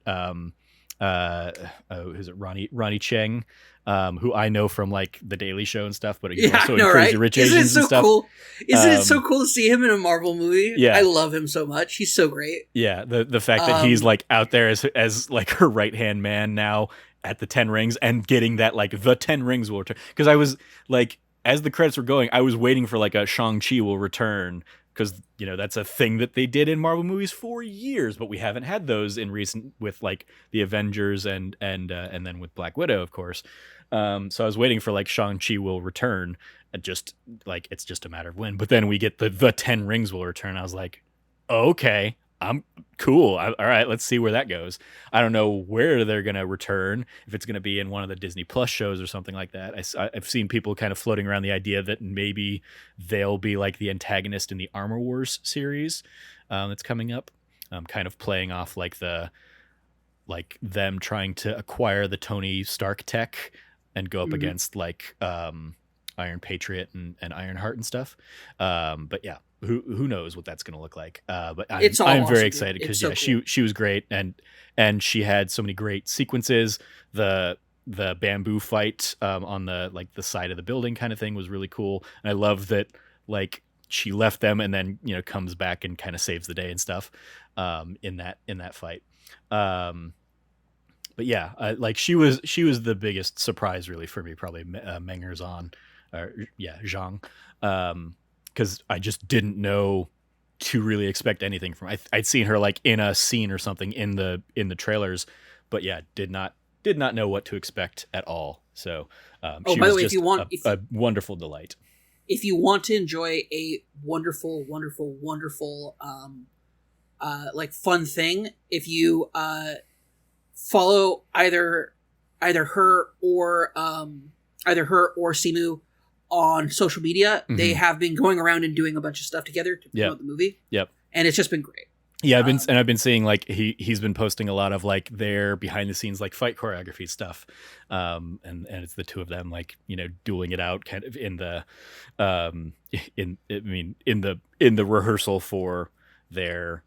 oh, is it Ronnie Cheng, who I know from like The Daily Show and stuff, but he's yeah, I also in know, Crazy right? Rich Isn't it Asians and so stuff. cool? Isn't it so Um, cool to see him in a Marvel movie? I yeah, love him so much. He's so great. yeah, the fact that he's Um, like out there as like her right hand man now at the 10 rings, and getting that like the 10 rings will return. Because I was like, as the credits were going, I was waiting for like a Shang-Chi will return, because that's a thing that they did in Marvel movies for years, but we haven't had those in recent with like the Avengers and then with Black Widow, of course. So I was waiting for like Shang-Chi will return, and just like it's just a matter of when. But then we get the 10 rings will return. I was like, okay, I'm cool. All right, let's see where that goes. I don't know where they're gonna return. If it's gonna be in one of the Disney Plus shows or something like that. I've seen people kind of floating around the idea that maybe they'll be like the antagonist in the Armor Wars series, that's coming up. Kind of playing off like them trying to acquire the Tony Stark tech and go up mhm. against like Iron Patriot and Ironheart and stuff. But yeah, who knows what that's going to look like? But I'm It's all I'm very awesome, dude. excited It's because so yeah, cool. she was great, and she had so many great sequences. The bamboo fight, on the like the side of the building kind of thing was really cool, and I love that like she left them and then comes back and kind of saves the day and stuff in that fight. But yeah, like she was the biggest surprise really for me, probably Meng Zhan, or Zhang, because I just didn't know to really expect anything from. I'd seen her like in a scene or something in the trailers, but yeah, did not know what to expect at all. So she by the was way, just a wonderful delight. If you want to enjoy a wonderful, wonderful, wonderful, like fun thing, if you follow either her or Simu on social media, they have been going around and doing a bunch of stuff together to promote the movie. Yep. And it's just been great. Yeah, I've been seeing like he's been posting a lot of like their behind the scenes like fight choreography stuff, and it's the two of them like dueling it out kind of in the in the rehearsal for their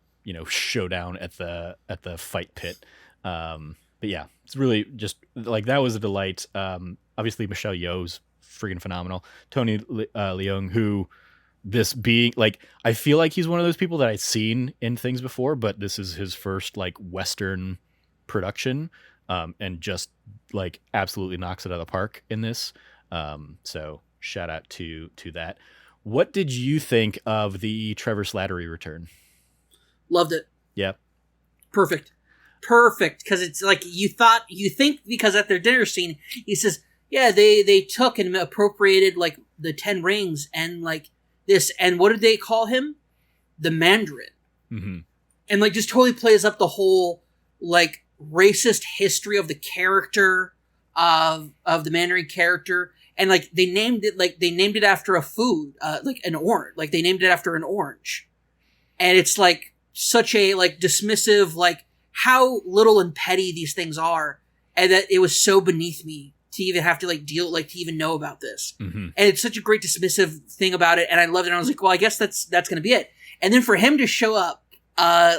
showdown at the fight pit. But yeah, it's really just like that was a delight. Obviously Michelle Yeoh's freaking phenomenal. Tony Leung, who this being like, I feel like he's one of those people that I've seen in things before, but this is his first like Western production, and just like absolutely knocks it out of the park in this. So shout out to that. What did you think of the Trevor Slattery return? Loved it. Yeah. Perfect. Because it's like you think because at their dinner scene he says, yeah, they took and appropriated like the 10 rings and like this, and what did they call him? The Mandarin. Mm-hmm. And like just totally plays up the whole like racist history of the character of the Mandarin character, and like they named it after a food, like an orange, like they named it after an orange, and it's like such a like dismissive, like how little and petty these things are, and that it was so beneath me to even have to like deal, like to even know about this. Mm-hmm. And it's such a great dismissive thing about it. And I loved it. And I was like, well, I guess that's going to be it. And then for him to show up,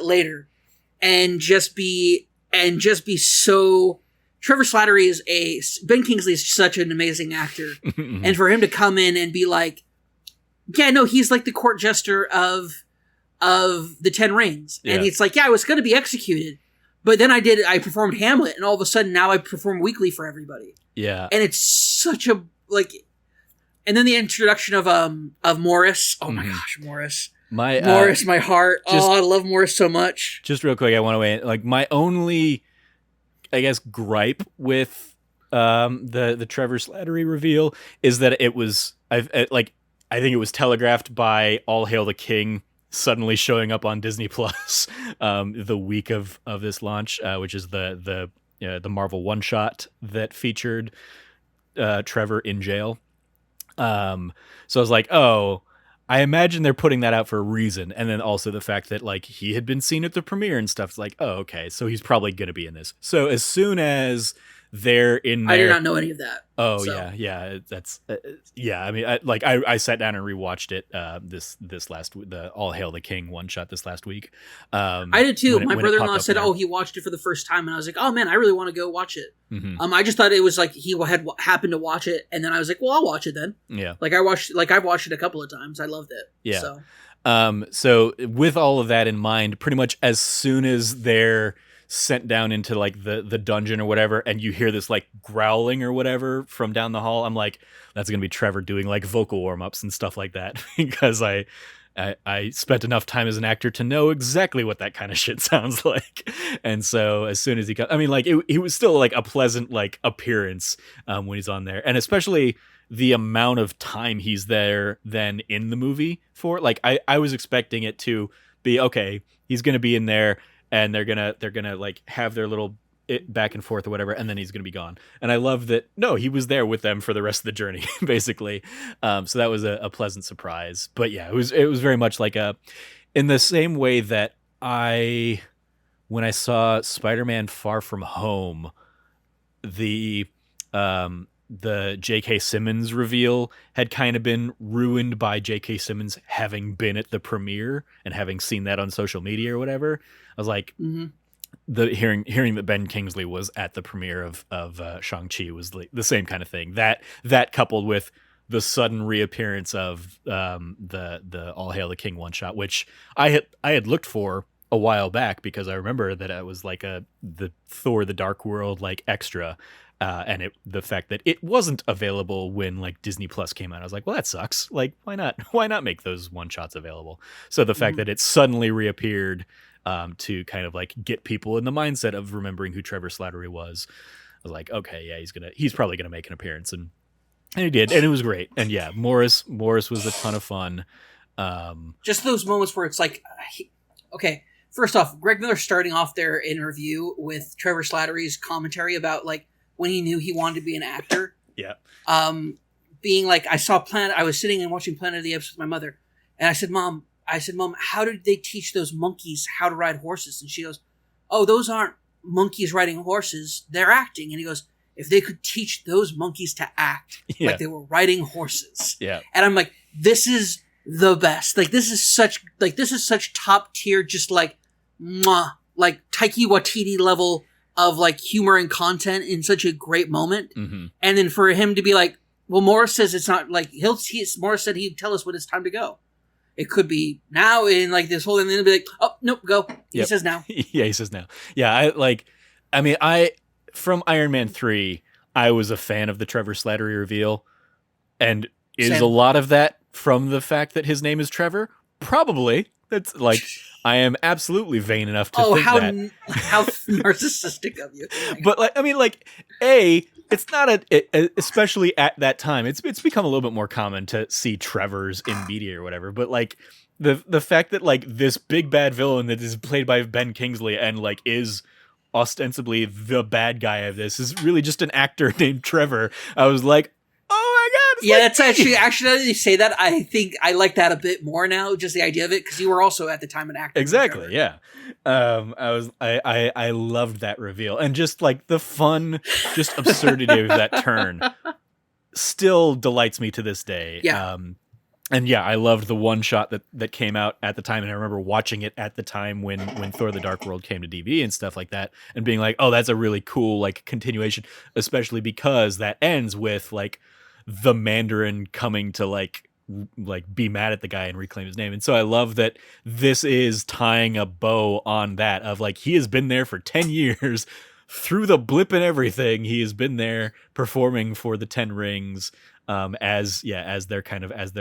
later and just be so, Trevor Slattery Ben Kingsley is such an amazing actor. Mm-hmm. And for him to come in and be like, yeah, no, he's like the court jester of the 10 Rings. And it's like, yeah, I was going to be executed. But then I performed Hamlet, and all of a sudden now I perform weekly for everybody. Yeah. And it's such a, like, and then the introduction of Morris. Oh my gosh, Morris. Morris, my heart. I love Morris so much. Just real quick, I want to weigh in. Like my only, I guess, gripe with the Trevor Slattery reveal is that it was, I think it was telegraphed by All Hail the King suddenly showing up on Disney Plus the week of this launch, which is the Marvel one shot that featured Trevor in jail. So I was like, oh, I imagine they're putting that out for a reason. And then also the fact that like he had been seen at the premiere and stuff. It's like, oh, okay, so he's probably going to be in this. So as soon as they're in there, I did not know any of that. Oh, so. Yeah. That's I mean, I sat down and rewatched it this last, the All Hail the King one shot this last week. I did too. My brother-in-law said, "Oh, he watched it for the first time," and I was like, "Oh man, I really want to go watch it." Mm-hmm. I just thought it was like he had happened to watch it, and then I was like, "Well, I'll watch it then." Yeah, I've watched it a couple of times. I loved it. Yeah. So with all of that in mind, pretty much as soon as they're sent down into like the dungeon or whatever, and you hear this like growling or whatever from down the hall, I'm like, that's gonna be Trevor doing like vocal warm-ups and stuff like that because I spent enough time as an actor to know exactly what that kind of shit sounds like. And so as soon as he got, I mean, like it was still like a pleasant like appearance when he's on there, and especially the amount of time he's there then in the movie for, like I was expecting it to be okay, he's gonna be in there and they're gonna like have their little back and forth or whatever, and then he's gonna be gone. And I love that. No, he was there with them for the rest of the journey, basically. So that was a pleasant surprise. But yeah, it was very much like in the same way that when I saw Spider-Man: Far From Home, the J.K. Simmons reveal had kind of been ruined by J.K. Simmons having been at the premiere and having seen that on social media or whatever. I was like, hearing that Ben Kingsley was at the premiere of Shang-Chi was like the same kind of thing. That coupled with the sudden reappearance of the All Hail the King one shot, which I had looked for a while back because I remember that it was like the Thor the Dark World like extra. And the fact that it wasn't available when like Disney Plus came out, I was like, well, that sucks. Like, why not? Why not make those one shots available? So the fact that it suddenly reappeared to kind of like get people in the mindset of remembering who Trevor Slattery was, I was like, okay, yeah, he's probably gonna make an appearance, and he did, and it was great. And yeah, Morris was a ton of fun. Just those moments where it's like, okay. First off, Greg Miller starting off their interview with Trevor Slattery's commentary about like when he knew he wanted to be an actor. Yeah. Being like, I was sitting and watching Planet of the Apes with my mother, and I said, Mom, how did they teach those monkeys how to ride horses? And she goes, oh, those aren't monkeys riding horses, they're acting. And he goes, if they could teach those monkeys to act like they were riding horses. Yeah. And I'm like, this is the best. Like, this is such top tier, just like, mwah, like Taiki Waititi level of like humor and content in such a great moment. Mm-hmm. And then for him to be like, well, Morris says it's not like Morris said he'd tell us when it's time to go. It could be now in like this whole, and then he'll be like, oh, nope, go. He says now. Yeah, he says now. Yeah. From Iron Man 3, I was a fan of the Trevor Slattery reveal. And is a lot of that from the fact that his name is Trevor? Probably. That's like, I am absolutely vain enough to think that. How narcissistic of you. But like, I mean, like, it's not especially at that time, it's become a little bit more common to see Trevors in media or whatever. But like the fact that like this big bad villain that is played by Ben Kingsley and like is ostensibly the bad guy of this is really just an actor named Trevor. I was like, oh my God. Yeah, that's actually now that you say that, I think I like that a bit more now, just the idea of it, because you were also at the time an actor. Exactly, yeah. I loved that reveal, and just like the fun, just absurdity of that turn still delights me to this day. Yeah. And yeah, I loved the one shot that came out at the time, and I remember watching it at the time when Thor: The Dark World came to DVD and stuff like that, and being like, oh, that's a really cool like continuation, especially because that ends with like the Mandarin coming to like be mad at the guy and reclaim his name. And so I love that this is tying a bow on that of like, he has been there for 10 years through the blip and everything. He has been there performing for the 10 Rings as their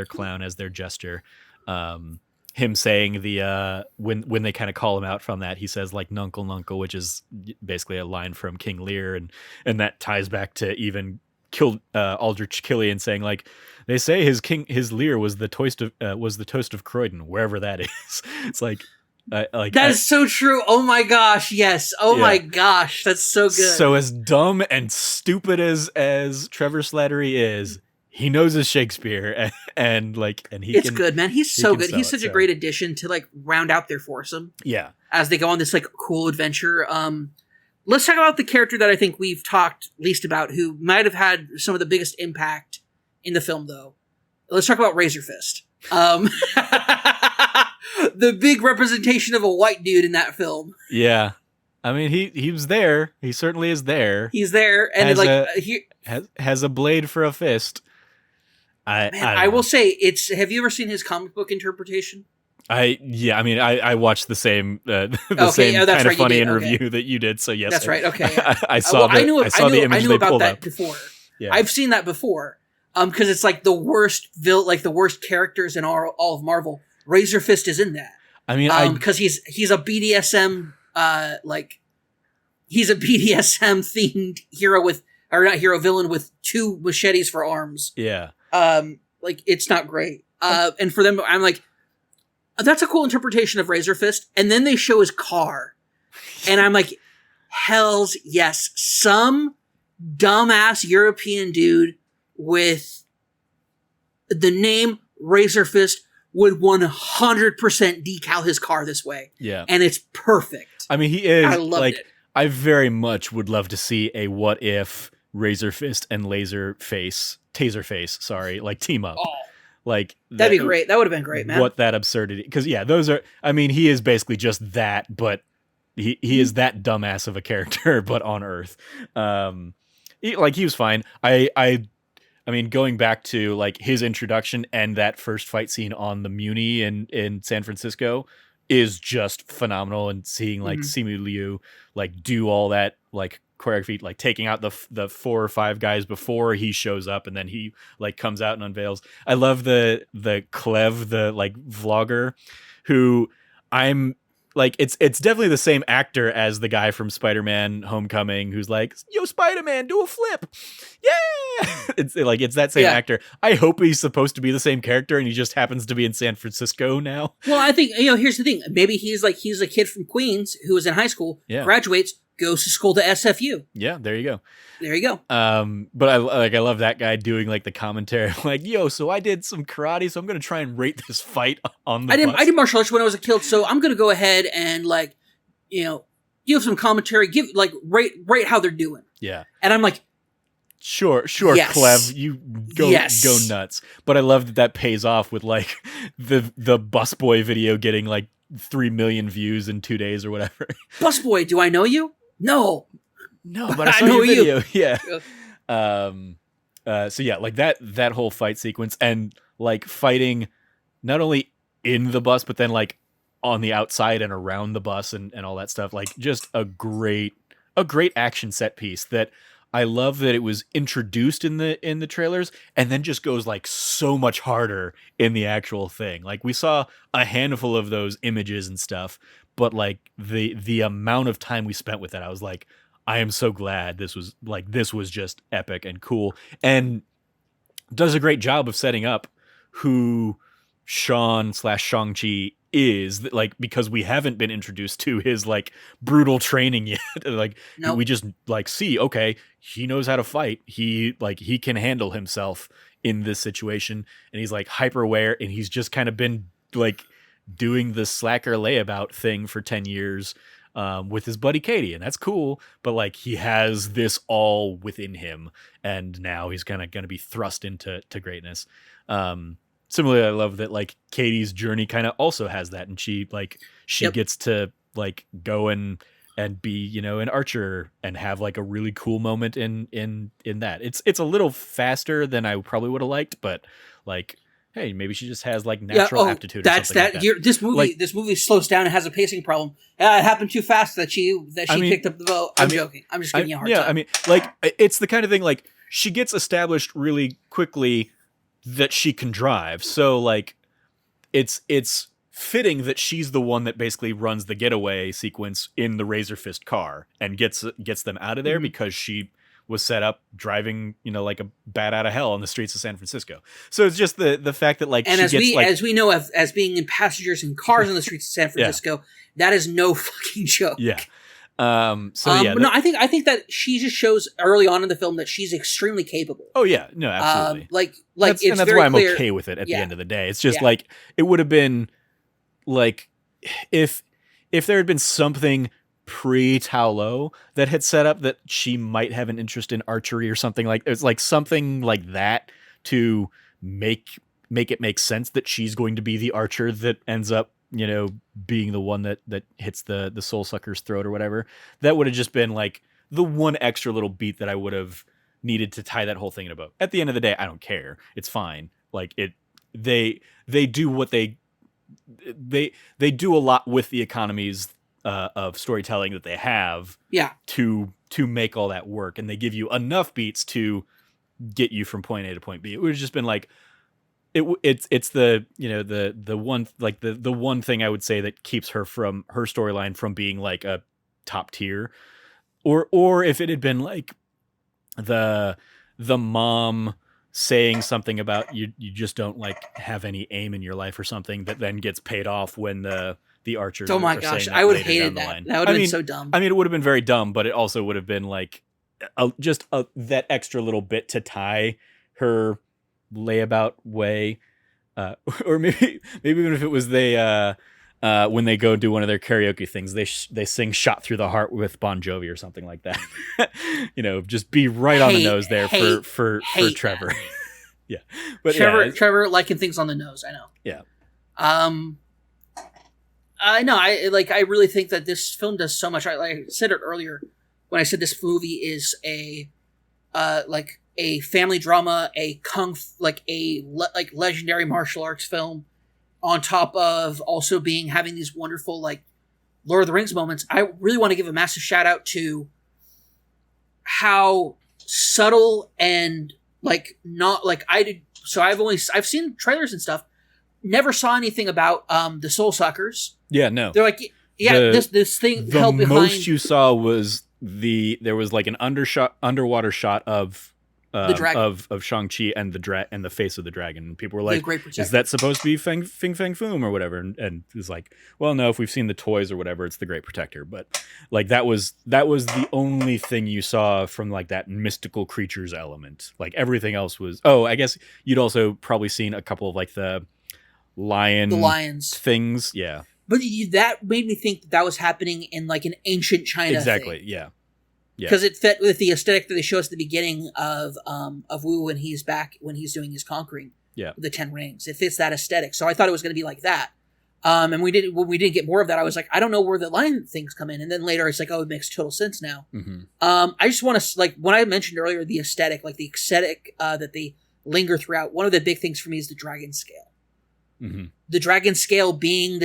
clown, as their jester. Him saying when they kind of call him out from that, he says like "Nunkle Nunkle," which is basically a line from King Lear, and that ties back to even Aldrich Killian saying like, they say his Lear was the toast of Croydon, wherever that is. It's like that is so true. Oh my gosh, yes. Oh my gosh, that's so good. So as dumb and stupid as Trevor Slattery is, he knows his Shakespeare, and it's good, man. He's so good. He's such a great addition to like round out their foursome. Yeah, as they go on this like cool adventure. Let's talk about the character that I think we've talked least about, who might have had some of the biggest impact in the film, though. Let's talk about Razor Fist. The big representation of a white dude in that film. Yeah. I mean, he was there. He certainly is there. He's there. And has a blade for a fist. I will say, have you ever seen his comic book interpretation? I watched the same kind of funny interview that you did. So yes, that's right. Okay, I saw the image they pulled up before. Yeah. I've seen that before. Because it's like the worst characters in all of Marvel. Razor Fist is in that. I mean, because he's a BDSM he's a BDSM themed villain with two machetes for arms. Yeah. It's not great. And for them, I'm like, that's a cool interpretation of Razor Fist. And then they show his car. And I'm like, hells yes. Some dumbass European dude with the name Razor Fist would 100% decal his car this way. Yeah. And it's perfect. I mean, he is. I loved it. I very much would love to see a what if Razor Fist and Taserface, team up. Oh. That'd be great. That would have been great, man. What that absurdity. Because those are, I mean, he is basically just that, but he is that dumbass of a character, but on Earth. He was fine. I mean, going back to like his introduction and that first fight scene on the Muni in San Francisco is just phenomenal. And seeing like Mhm. Simu Liu like do all that like choreography, like taking out the 4 or 5 guys before he shows up, and then he like comes out and unveils. I love the Clev, the like vlogger, who I'm like it's definitely the same actor as the guy from Spider-Man Homecoming who's like, yo, Spider-Man, do a flip. Yeah. It's that same Yeah. actor. I hope he's supposed to be the same character and he just happens to be in San Francisco now. Well, I think, here's the thing. Maybe he's a kid from Queens who was in high school, Yeah. graduates, goes to school to SFU. Yeah, there you go. There you go. But I love that guy doing like the commentary, like, yo, so I did some karate, so I'm gonna try and rate this fight on the bus. I did martial arts when I was a kid, so I'm gonna go ahead and like, give some commentary, rate how they're doing. Yeah. And I'm like, Sure, yes. Clev, you go nuts. But I love that pays off with like the busboy video getting like 3 million views in 2 days or whatever. Busboy, do I know you? No, but I saw your video. Yeah. So yeah, like that whole fight sequence and like fighting not only in the bus, but then like on the outside and around the bus and all that stuff. Like just a great action set piece that I love that it was introduced in the trailers and then just goes like so much harder in the actual thing. Like we saw a handful of those images and stuff, but like the amount of time we spent with it, I was like, I am so glad this was just epic and cool, and does a great job of setting up who Shang-Chi is, like, because we haven't been introduced to his like brutal training yet. Like Nope. we just like see, okay, he knows how to fight. He can handle himself in this situation, and he's like hyper aware, and he's just kind of been like doing the slacker layabout thing for 10 years with his buddy Katie, and that's cool, but like he has this all within him, and now he's kind of going to be thrust into greatness. Similarly, I love that like Katie's journey kind of also has that, and she Yep. gets to like go and be, an archer and have like a really cool moment in that. It's a little faster than I probably would have liked, but like, hey, maybe she just has like natural aptitude. That's or something that. like that. This movie slows down and has a pacing problem. It happened too fast that she picked up the boat. I'm joking. I'm just giving you a hard time. I mean, like it's the kind of thing like she gets established really quickly that she can drive. So like it's fitting that she's the one that basically runs the getaway sequence in the Razor Fist car and gets them out of there, because she was set up driving, like a bat out of hell on the streets of San Francisco. So it's just the fact that like, and she as we know, as being in passengers in cars on the streets of San Francisco, that is no fucking joke. Yeah. No, I think that she just shows early on in the film that she's extremely capable. Oh yeah, no, absolutely. That's very why I'm okay with it at the end of the day. It's just like, it would have been like if there had been something pre-Tao Lo that had set up that she might have an interest in archery or something, like it's like something like that to make it make sense that she's going to be the archer that ends up being the one that hits the soul sucker's throat or whatever. That would have just been like the one extra little beat that I would have needed to tie that whole thing in a bow. At the end of the day, I don't care. It's fine. Like they do what they do a lot with the economies of storytelling that they have to make all that work, and they give you enough beats to get you from point A to point B. It would have just been like it's the the one, like the one thing I would say that keeps her storyline from being like a top tier, or if it had been like the mom saying something about you just don't like have any aim in your life or something, that then gets paid off when the archers. Oh my gosh, I would have hated that. That would have been so dumb. I mean, it would have been very dumb, but it also would have been like that extra little bit to tie her layabout way, or maybe even if it was when they go do one of their karaoke things, they sing "Shot Through the Heart" with Bon Jovi or something like that. Just be right on the nose there for Trevor. Yeah, but Trevor liking things on the nose. I know. Yeah. I know. I really think that this film does so much. I said it earlier when I said this movie is a a family drama, a legendary martial arts film, on top of also having these wonderful like Lord of the Rings moments. I really want to give a massive shout out to how subtle and like not like I did. So I've seen trailers and stuff. Never saw anything about the Soul Suckers. Yeah, no. They're like, this thing held behind. The most you saw was there was like an underwater shot of the dragon. of Shang-Chi and the face of the dragon. And people were like, is that supposed to be Fang Foom or whatever? And it's like, well, no, if we've seen the toys or whatever, it's the Great Protector. But like that was the only thing you saw from like that mystical creatures element. Like everything else was, I guess you'd also probably seen a couple of like the lions things. Yeah. But that made me think that was happening in like an ancient China exactly, thing. Yeah. Because it fit with the aesthetic that they show us at the beginning of Wu when he's back, when he's doing his conquering. Yeah. The 10 rings. It fits that aesthetic. So I thought it was going to be like that. And when we didn't get more of that, I was like, I don't know where the lion things come in. And then later it's like, it makes total sense now. Mm-hmm. I just want to, like, when I mentioned earlier the aesthetic that they linger throughout, one of the big things for me is the dragon scale. Mm-hmm. The dragon scale being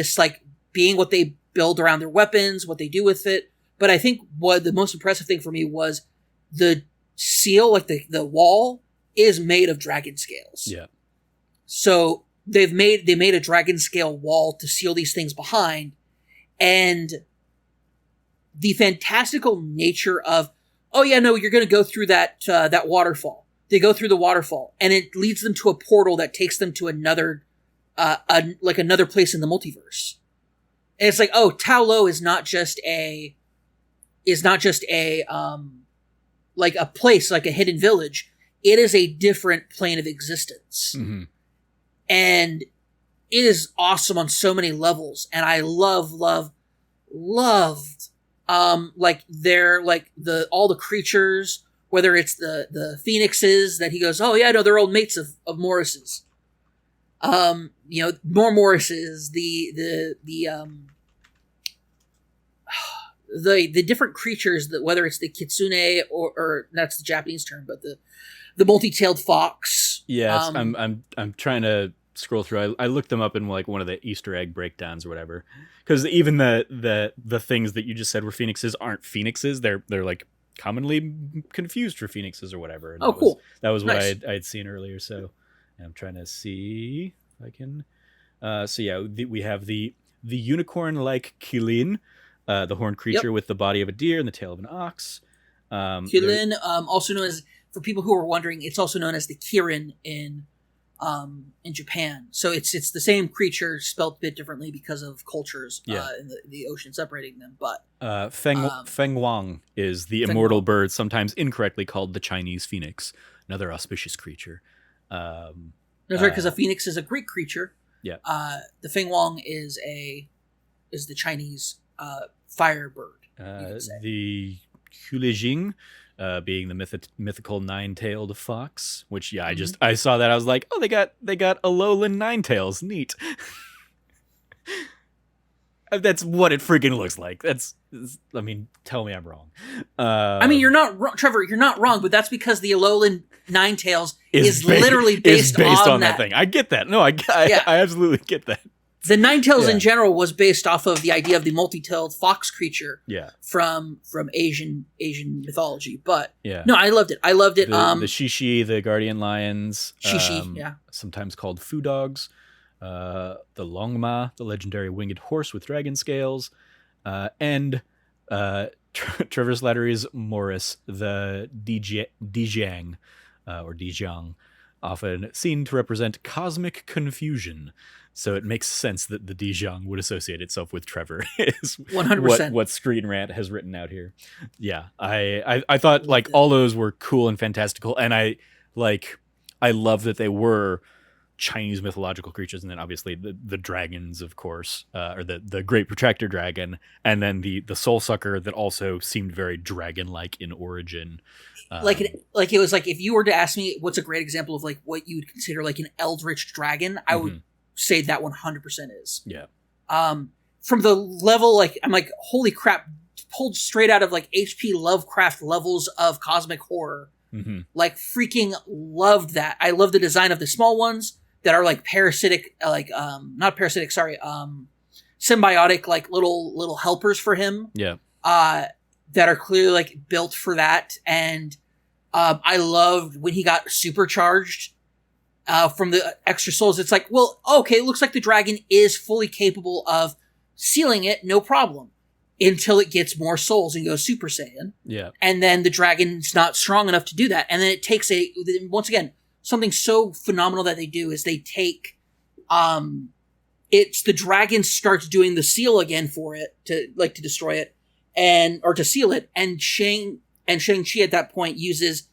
what they build around their weapons, what they do with it. But I think what the most impressive thing for me was the seal, like the wall, is made of dragon scales. Yeah. So they made a dragon scale wall to seal these things behind, and the fantastical nature of, you're going to go through that waterfall. They go through the waterfall, and it leads them to a portal that takes them to another another place in the multiverse. And it's like, Ta Lo is not just a like a place, like a hidden village. It is a different plane of existence. Mm-hmm. And it is awesome on so many levels. And I loved like all the creatures, whether it's the phoenixes that he goes, they're old mates of Morris's. More Morris's, the different creatures, that whether it's the kitsune or that's the Japanese term, but the multi-tailed fox. Yeah, I'm trying to scroll through. I looked them up in like one of the Easter egg breakdowns or whatever, because even the things that you just said were phoenixes aren't phoenixes. They're like commonly confused for phoenixes or whatever. And cool. That was what Nice. I had seen earlier. So I'm trying to see if I can. We have the unicorn-like Qilin. The horned creature with the body of a deer and the tail of an ox. Qilin, also known as, for people who are wondering, it's also known as the Kirin in Japan. So it's the same creature spelled a bit differently because of cultures in the ocean separating them. But Feng Wang is the immortal bird, sometimes incorrectly called the Chinese phoenix, another auspicious creature. That's right, because a phoenix is a Greek creature. Yeah. The Feng Wang is the Chinese firebird. The Hulijing, being the mythical nine-tailed fox, which I saw that, I was like, they got Alolan Ninetails, neat. That's what it freaking looks like. Tell me I'm wrong. You're not wrong, Trevor. You're not wrong, but that's because the Alolan Ninetails is literally based on that thing. I get that. No, I absolutely get that. The Ninetails in general was based off of the idea of the multi-tailed fox creature from Asian mythology. But no, I loved it. The Shishi, the guardian lions. Shishi, sometimes called foo dogs. The Longma, the legendary winged horse with dragon scales. And Trevor Slattery's Morris, the Dijiang, or Dijiang, often seen to represent cosmic confusion. So it makes sense that the Dijiang would associate itself with Trevor. Is 100%. What Screen Rant has written out here. Yeah, I thought like all those were cool and fantastical, and I love that they were Chinese mythological creatures, and then obviously the dragons, of course, or the Great Protector dragon, and then the Soul Sucker that also seemed very dragon-like in origin. It was like, if you were to ask me what's a great example of like what you would consider like an eldritch dragon, I would say that 100% is. Yeah. From the level, like, I'm like, holy crap, pulled straight out of like H.P. Lovecraft levels of cosmic horror. Mm-hmm. Like freaking loved that. I love the design of the small ones that are like parasitic, like not parasitic, sorry, symbiotic, like little helpers for him. Yeah. That are clearly like built for that. And I loved when he got supercharged from the extra souls. It's like, well, okay, it looks like the dragon is fully capable of sealing it, no problem, until it gets more souls and goes Super Saiyan. Yeah. And then the dragon's not strong enough to do that. And then it takes once again, something so phenomenal that they do is they take, it's the dragon starts doing the seal again for it to destroy it or to seal it. And Shang-Chi at that point uses,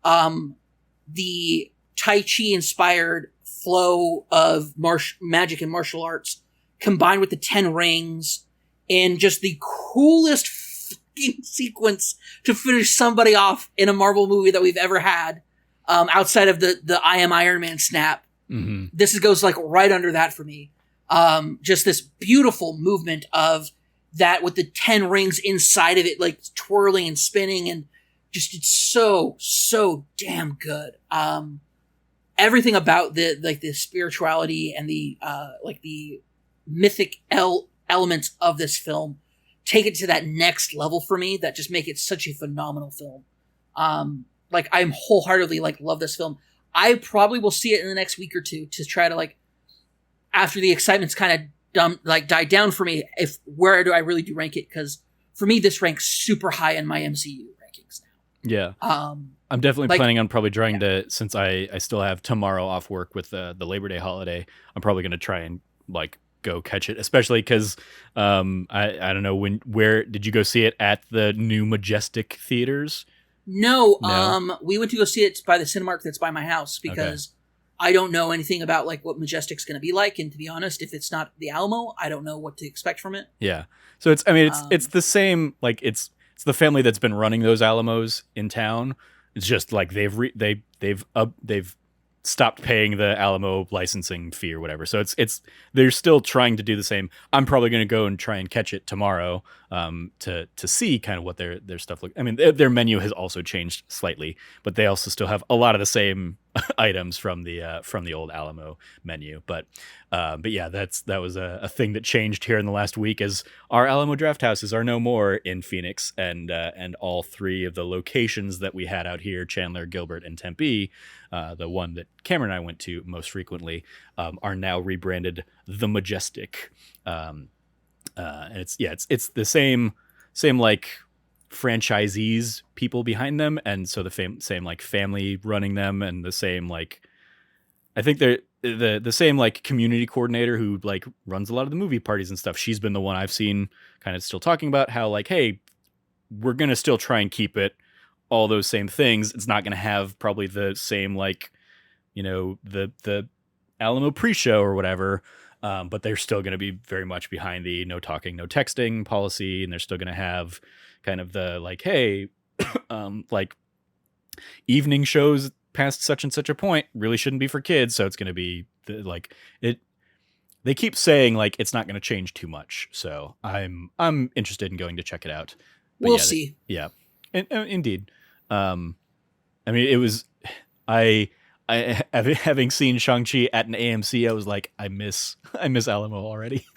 the Tai Chi inspired flow of magic and martial arts combined with the 10 rings in just the coolest fucking sequence to finish somebody off in a Marvel movie that we've ever had, outside of the I Am Iron Man snap. Mm-hmm. This goes like right under that for me. Just this beautiful movement of that with the 10 rings inside of it, like twirling and spinning, and just it's so damn good. Everything about the spirituality and the mythic elements of this film take it to that next level for me that just make it such a phenomenal film. I'm wholeheartedly love this film. I probably will see it in the next week or two to try to after the excitement's kind of died down for me, where do I really do rank it? Because for me, this ranks super high in my MCU rankings now. Yeah. I'm definitely planning on probably trying to, since I still have tomorrow off work with the Labor Day holiday, I'm probably going to try and go catch it, especially because I don't know where did you go see it at the new Majestic theaters? No, we went to go see it by the Cinemark that's by my house because I don't know anything about what Majestic's going to be like, and to be honest, if it's not the Alamo, I don't know what to expect from it. Yeah, so it's it's the same, it's the family that's been running those Alamos in town. It's just they've stopped paying the Alamo licensing fee or whatever. So they're still trying to do the same. I'm probably going to go and try and catch it tomorrow to see kind of what their stuff looks. I mean, their menu has also changed slightly, but they also still have a lot of the same items from the old Alamo menu. But yeah, that was a thing that changed here in the last week, as our Alamo draft houses are no more in Phoenix, and all three of the locations that we had out here, Chandler, Gilbert, and Tempe, the one that Cameron and I went to most frequently, are now rebranded The Majestic. And it's the same franchisees, people behind them, and so the same family running them, and the same I think they're the same community coordinator who runs a lot of the movie parties and stuff. She's been the one I've seen kind of still talking about how hey, we're gonna still try and keep it all those same things. It's not gonna have probably the same the Alamo pre-show or whatever, but they're still gonna be very much behind the no talking, no texting policy, and they're still gonna have kind of the hey, evening shows past such and such a point really shouldn't be for kids, so it's going to be they keep saying it's not going to change too much, so I'm interested in going to check it out. But we'll see. Yeah, indeed. I mean, it was I having seen Shang-Chi at an AMC, I was I miss Alamo already.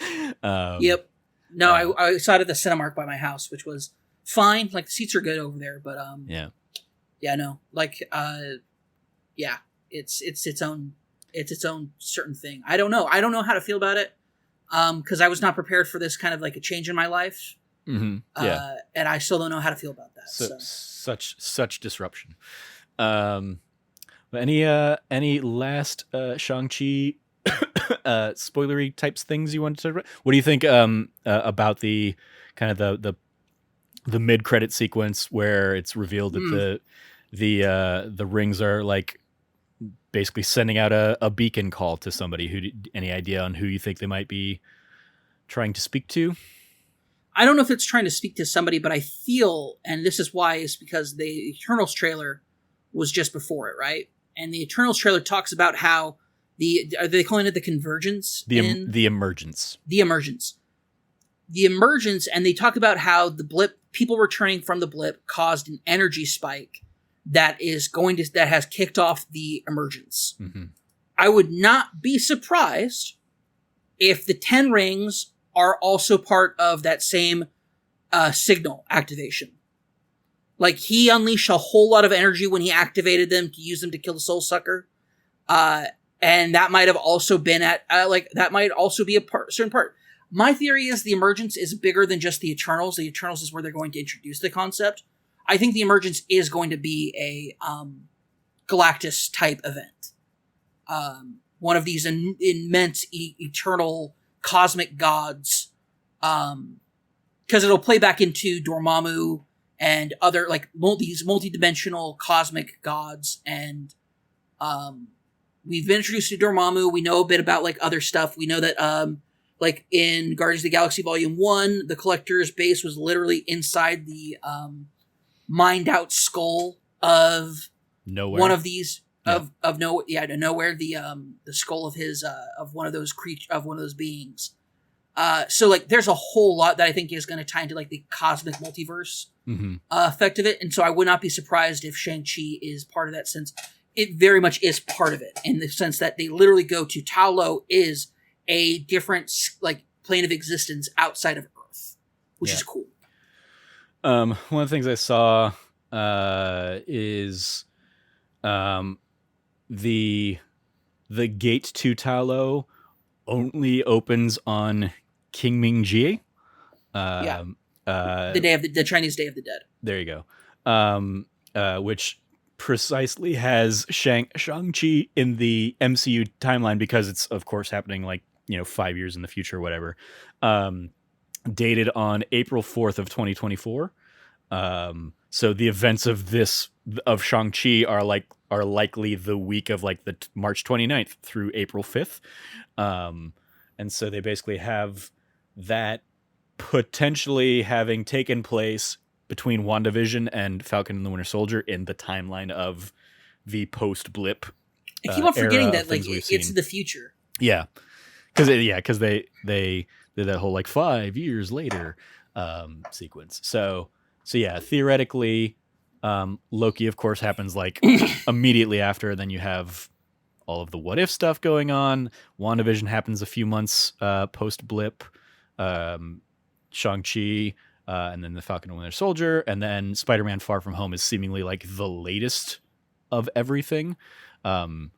Yep. No, I saw it at the Cinemark by my house, which was fine. The seats are good over there, but no, it's its own certain thing. I don't know how to feel about it, because I was not prepared for this kind of a change in my life. Mm-hmm. Yeah, and I still don't know how to feel about that. So. Such disruption. Any last Shang-Chi spoilery types things you wanted to? What do you think about the kind of the mid-credit sequence where it's revealed that the rings are basically sending out a beacon call to somebody? Any idea on who you think they might be trying to speak to? I don't know if it's trying to speak to somebody, but I feel, and this is why, is because the Eternals trailer was just before it, right? And the Eternals trailer talks about how are they calling it the convergence? The emergence. The emergence. The emergence, and they talk about how the blip, people returning from the blip, caused an energy spike that has kicked off the emergence. Mm-hmm. I would not be surprised if the 10 rings are also part of that same signal activation. Like, he unleashed a whole lot of energy when he activated them to use them to kill the Soul Sucker. And that might have also been that might also be a certain part. My theory is the emergence is bigger than just the Eternals. The Eternals is where they're going to introduce the concept. I think the emergence is going to be a Galactus type event. One of these immense eternal cosmic gods. Because it'll play back into Dormammu and other like these multi-dimensional cosmic gods. And we've been introduced to Dormammu. We know a bit about like other stuff. We know that like in Guardians of the Galaxy Volume 1, the Collector's base was literally inside the mined out skull of Nowhere. one of these of nowhere, the skull of his of one of those beings. So like there's a whole lot that I think is going to tie into like the cosmic multiverse effect of it, and so I would not be surprised if Shang-Chi is part of that, since it very much is part of it, in the sense that they literally go to Ta Lo is a different like plane of existence outside of Earth, which is cool. One of the things I saw is the gate to Ta Lo only opens on Qingming the day of the Chinese Day of the Dead. There you go. Which precisely has Shang-Chi in the MCU timeline, because it's of course happening like 5 years in the future or whatever. Dated on April 4th of 2024. So the events of Shang-Chi are likely the week of like the March 29th through April 5th. And so they basically have that potentially having taken place between WandaVision and Falcon and the Winter Soldier in the timeline of the post-blip. I keep on forgetting that like it's the future. Yeah. Because they did that whole like 5 years later sequence. So yeah, theoretically, Loki of course happens like immediately after. Then you have all of the what if stuff going on. WandaVision happens a few months post blip. Shang-Chi, and then the Falcon and Winter Soldier, and then Spider-Man Far From Home is seemingly like the latest of everything. So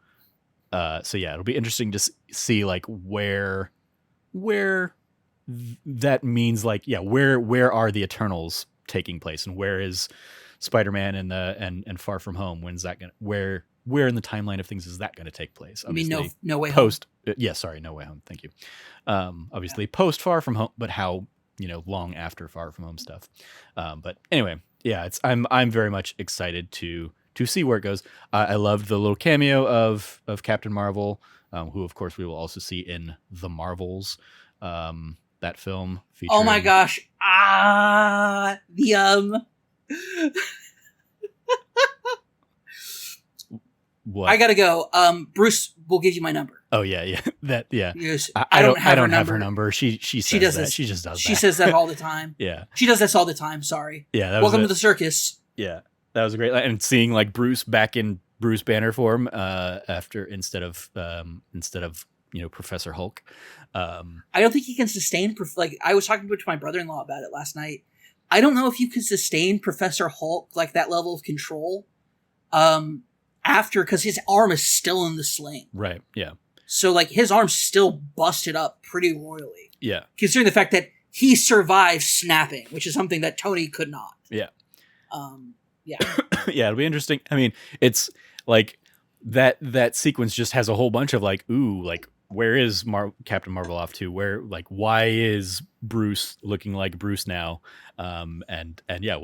yeah, it'll be interesting to see like where that means like, yeah, where are the Eternals taking place, and where is Spider-Man and Far From Home? When's that gonna where in the timeline of things is that going to take place? Obviously, I mean, no way post home. No Way Home. Thank you. Obviously post Far From Home, but how long after Far From Home stuff. But anyway, yeah, I'm very much excited to see where it goes. I loved the little cameo of Captain Marvel, who of course we will also see in The Marvels, that film featuring... Oh my gosh. What? I gotta go. Bruce will give you my number. Oh yeah. Yes. I don't have her number. She says that. She just does that. She says that all the time. Yeah. She does this all the time. Sorry. Yeah. Welcome to the circus. Yeah. That was a great, and seeing like Bruce back in Bruce Banner form, instead of Professor Hulk. I don't think he can sustain, like I was talking to my brother-in-law about it last night. I don't know if you can sustain Professor Hulk, like that level of control. Because his arm is still in the sling. Right, yeah. So, like, his arm's still busted up pretty royally. Yeah. Considering the fact that he survived snapping, which is something that Tony could not. Yeah. Yeah. Yeah, it'll be interesting. I mean, it's, like, that sequence just has a whole bunch of, like, ooh, like, where is Captain Marvel off to? Where, like, why is Bruce looking like Bruce now? And yeah,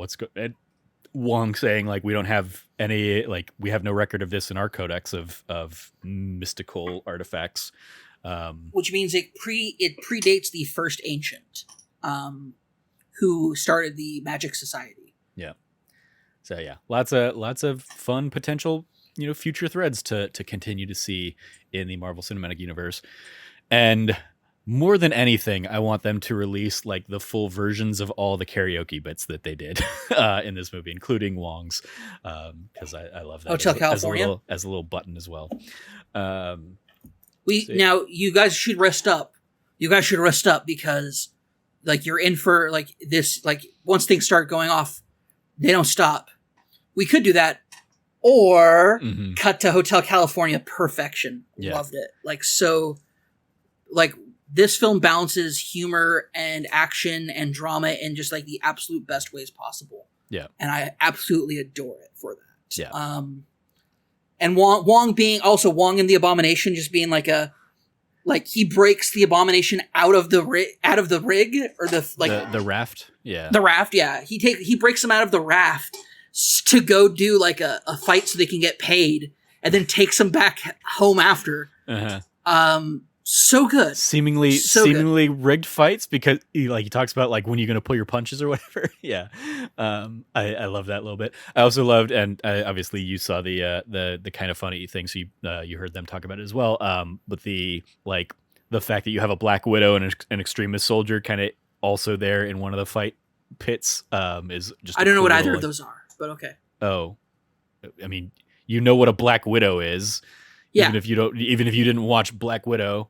Wong saying like we don't have any, like we have no record of this in our codex of mystical artifacts, which means it predates the first Ancient, who started the Magic Society. Yeah. So yeah, lots of fun potential future threads to continue to see in the Marvel Cinematic Universe, and more than anything, I want them to release like the full versions of all the karaoke bits that they did in this movie, including Wong's, because I love that Hotel California. as a little button as well. Um, Now you guys should rest up. You guys should rest up because like you're in for like this. Like once things start going off, they don't stop. We could do that, or cut to Hotel California perfection. Yeah. Loved it. Like so, like. This film balances humor and action and drama in just like the absolute best ways possible. Yeah. And I absolutely adore it for that. Yeah. And Wong being also Wong in the Abomination, just being like he breaks the Abomination out of the rig or the raft. Yeah. The raft. Yeah. He breaks them out of the raft to go do like a fight so they can get paid, and then takes them back home after. So good. Seemingly rigged fights because he talks about like when you're going to pull your punches or whatever. Yeah. I love that a little bit. I also loved, and obviously you saw the kind of funny thing. So you heard them talk about it as well. But the fact that you have a Black Widow and an extremist soldier kind of also there in one of the fight pits is just, I don't know what either of those are, but okay. Oh, I mean, you know what a Black Widow is. Yeah. Even if you didn't watch Black Widow,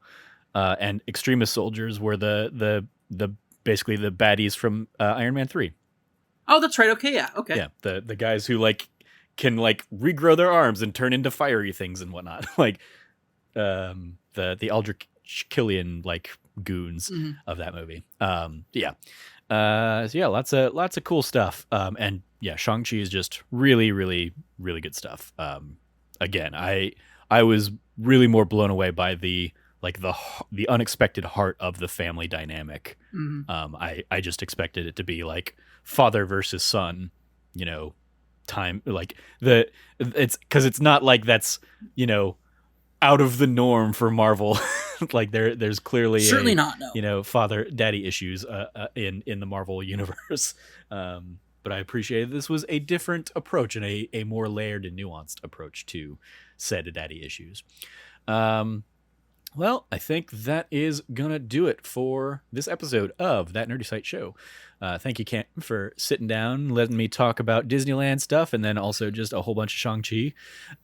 and extremist soldiers were the basically the baddies from Iron Man 3. Oh, that's right. Okay, yeah, okay. Yeah, the guys who can regrow their arms and turn into fiery things and whatnot, like the Aldrich Killian goons of that movie. Yeah. So yeah, lots of cool stuff. And yeah, Shang-Chi is just really, really, really good stuff. Again, I was really more blown away by the unexpected heart of the family dynamic. I just expected it to be like father versus son, time, it's because it's not like that's, out of the norm for Marvel. Like there's clearly certainly not, no. Father daddy issues in the Marvel universe. But I appreciated this was a different approach and a more layered and nuanced approach to said daddy issues. Well, I think that is gonna do it for this episode of That Nerdy Site Show. Thank you, Cam, for sitting down, letting me talk about Disneyland stuff, and then also just a whole bunch of Shang-Chi. You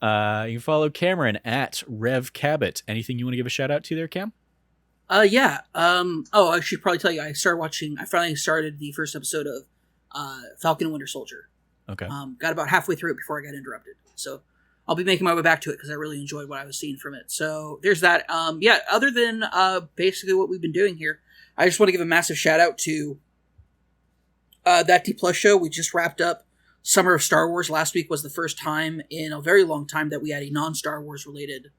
can follow Cameron at Rev Cabot. Anything you want to give a shout out to there, Cam? Yeah. I should probably tell you, I finally started the first episode of Falcon and Winter Soldier. Okay. Got about halfway through it before I got interrupted. So I'll be making my way back to it because I really enjoyed what I was seeing from it. So there's that. Yeah, other than basically what we've been doing here, I just want to give a massive shout out to That D Plus show. We just wrapped up Summer of Star Wars. Last week was the first time in a very long time that we had a non-Star Wars related.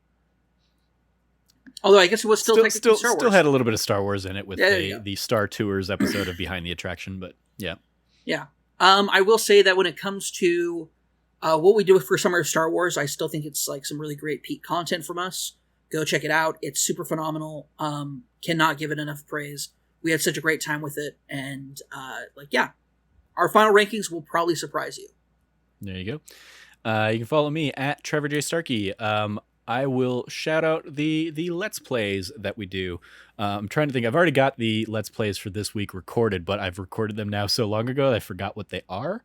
Although I guess it was still technically Star Wars. Still had a little bit of Star Wars in it with the Star Tours episode of Behind the Attraction, but yeah. Yeah. I will say that when it comes to what we do for Summer of Star Wars, I still think it's some really great peak content from us. Go check it out. It's super phenomenal. Cannot give it enough praise. We had such a great time with it. And our final rankings will probably surprise you. There you go. You can follow me at Trevor J. Starkey. I will shout out the Let's Plays that we do. I'm trying to think. I've already got the Let's Plays for this week recorded, but I've recorded them now so long ago that I forgot what they are.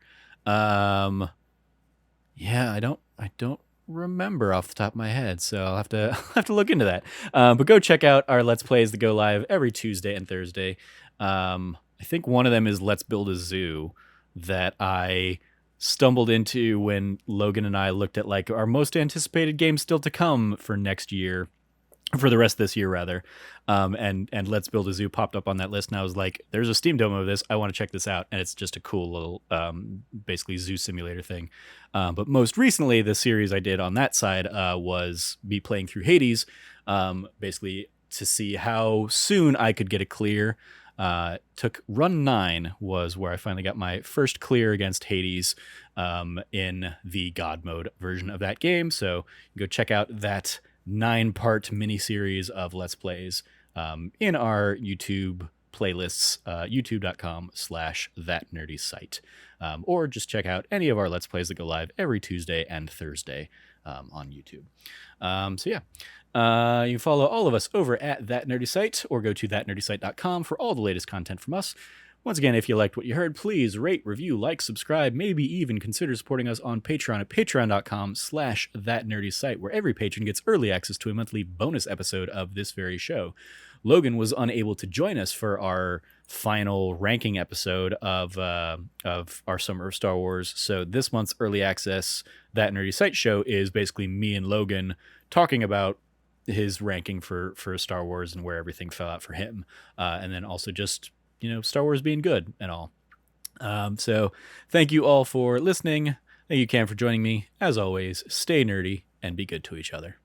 Yeah, I don't remember off the top of my head, so I'll have to look into that. But go check out our Let's Plays that go live every Tuesday and Thursday. I think one of them is Let's Build a Zoo that I stumbled into when Logan and I looked at our most anticipated game still to come for next year, for the rest of this year rather. And Let's Build a Zoo popped up on that list, and I was like, there's a Steam demo of this, I want to check this out. And it's just a cool little basically zoo simulator thing. But most recently the series I did on that side was me playing through Hades, basically to see how soon I could get a clear. Took run 9 was where I finally got my first clear against Hades in the God mode version of that game. So go check out that 9-part mini-series of Let's Plays in our YouTube playlists, youtube.com/thatnerdysite. Or just check out any of our Let's Plays that go live every Tuesday and Thursday on YouTube. So yeah. You can follow all of us over at That Nerdy Site or go to thatnerdysite.com for all the latest content from us. Once again, if you liked what you heard, please rate, review, like, subscribe, maybe even consider supporting us on Patreon at patreon.com/thatnerdysite, where every patron gets early access to a monthly bonus episode of this very show. Logan was unable to join us for our final ranking episode of our Summer of Star Wars, so this month's early access That Nerdy Site show is basically me and Logan talking about his ranking for Star Wars and where everything fell out for him, and then also just Star Wars being good and all. So thank you all for listening. Thank you, Cam, for joining me. As always, stay nerdy and be good to each other.